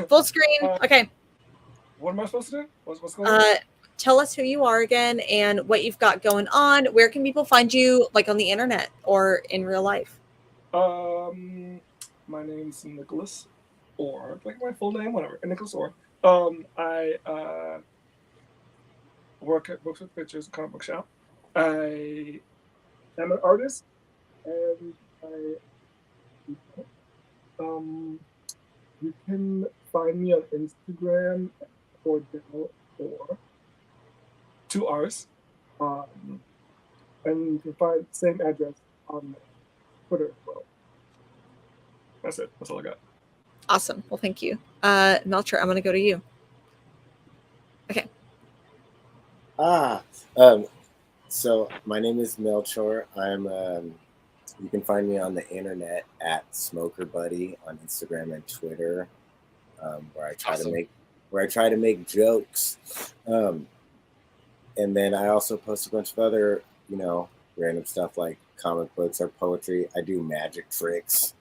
Full screen. Okay. What am I supposed to do? What's going on? Tell us who you are again and what you've got going on. Where can people find you, like on the internet or in real life? My name's Nicholas, or like my full name, whatever. Nicholas Orr. I work at Books with Pictures, a comic book shop. I am an artist, and you can find me on Instagram for Dell or 2 R's. And you can find the same address on Twitter as well. That's it. That's all I got. Awesome. Well, thank you. Melcher, I'm going to go to you. Okay. So my name is Melchor. You can find me on the internet at Smoker Buddy on Instagram and Twitter, where I try to make jokes. And then I also post a bunch of other, random stuff like comic books or poetry. I do magic tricks.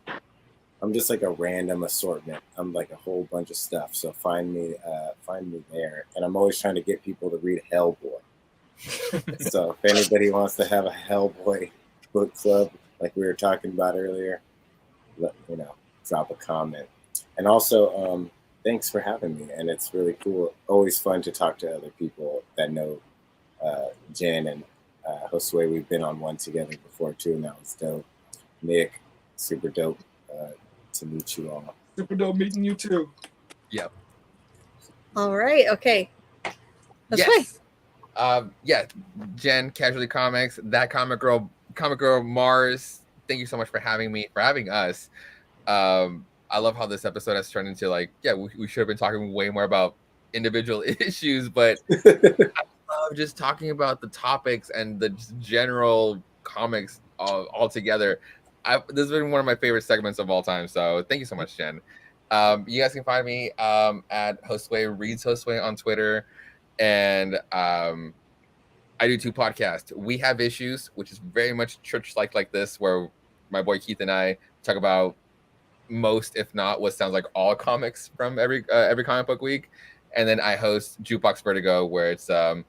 I'm just like a random assortment. I'm like a whole bunch of stuff. So find me there. And I'm always trying to get people to read Hellboy. So if anybody wants to have a Hellboy book club, like we were talking about earlier, drop a comment. And also, thanks for having me. And it's really cool. Always fun to talk to other people that know Jen and Josue. We've been on one together before too, and that was dope. Nick, super dope to meet you all. Super dope meeting you too. Yep. All right. Okay. Yes. Yeah. Jen, Casually Comics, that comic girl Mars. Thank you so much for having us. I love how this episode has turned into like, we should have been talking way more about individual issues, but I love just talking about the topics and the general comics all together. This has been one of my favorite segments of all time. So thank you so much, Jen. You guys can find me at Hostway, Reads Hostway on Twitter. And I do 2 podcasts. We Have Issues, which is very much church like this, where my boy Keith and I talk about most, if not what sounds like all comics from every comic book week. And then I host Jukebox Vertigo, where it's a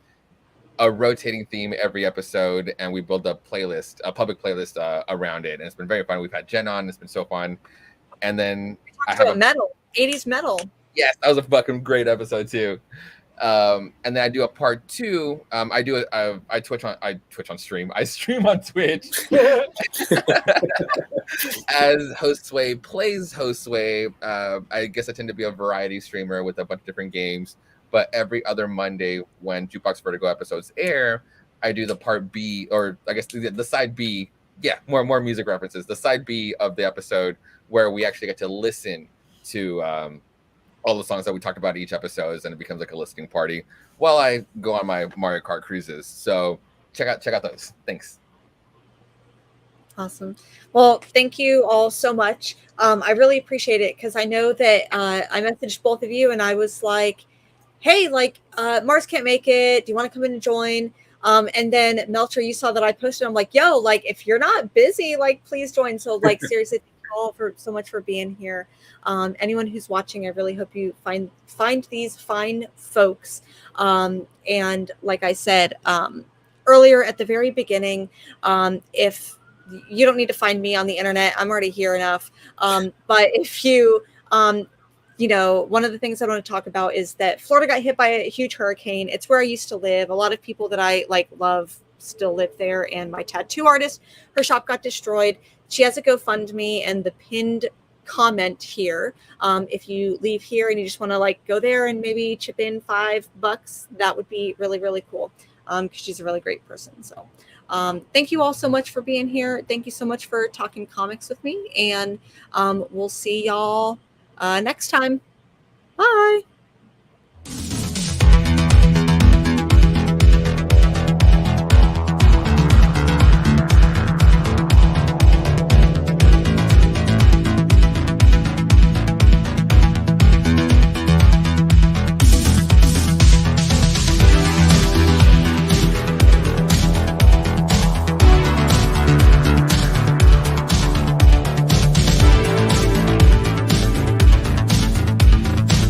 rotating theme every episode, and we build a public playlist around it. And it's been very fun. We've had Jen on. It's been so fun. And then I have metal, 80s metal. Yes, that was a fucking great episode too. And then I do a part 2. I stream on Twitch as Hostway Plays Hostway. I guess I tend to be a variety streamer with a bunch of different games. But every other Monday when Jukebox Vertigo episodes air, I do the part B, or I guess the side B. Yeah, more music references. The side B of the episode where we actually get to listen to all the songs that we talked about each episode, and it becomes like a listening party while I go on my Mario Kart cruises. So check out those. Thanks. Awesome. Well, thank you all so much. I really appreciate it, because I know that I messaged both of you and I was like, hey, like Mars can't make it. Do you want to come in and join? And then Melcher, you saw that I posted. I'm like, yo, like if you're not busy, like please join. So like seriously, thank you all for so much for being here. Anyone who's watching, I really hope you find these fine folks. And like I said earlier at the very beginning, if you don't need to find me on the internet, I'm already here enough. But if you you know, one of the things I want to talk about is that Florida got hit by a huge hurricane. It's where I used to live. A lot of people that I like love still live there. And my tattoo artist, her shop got destroyed. She has a GoFundMe, and the pinned comment here, if you leave here and you just want to like go there and maybe chip in $5, that would be really, really cool. Because she's a really great person. So thank you all so much for being here. Thank you so much for talking comics with me. And we'll see y'all next time. Bye.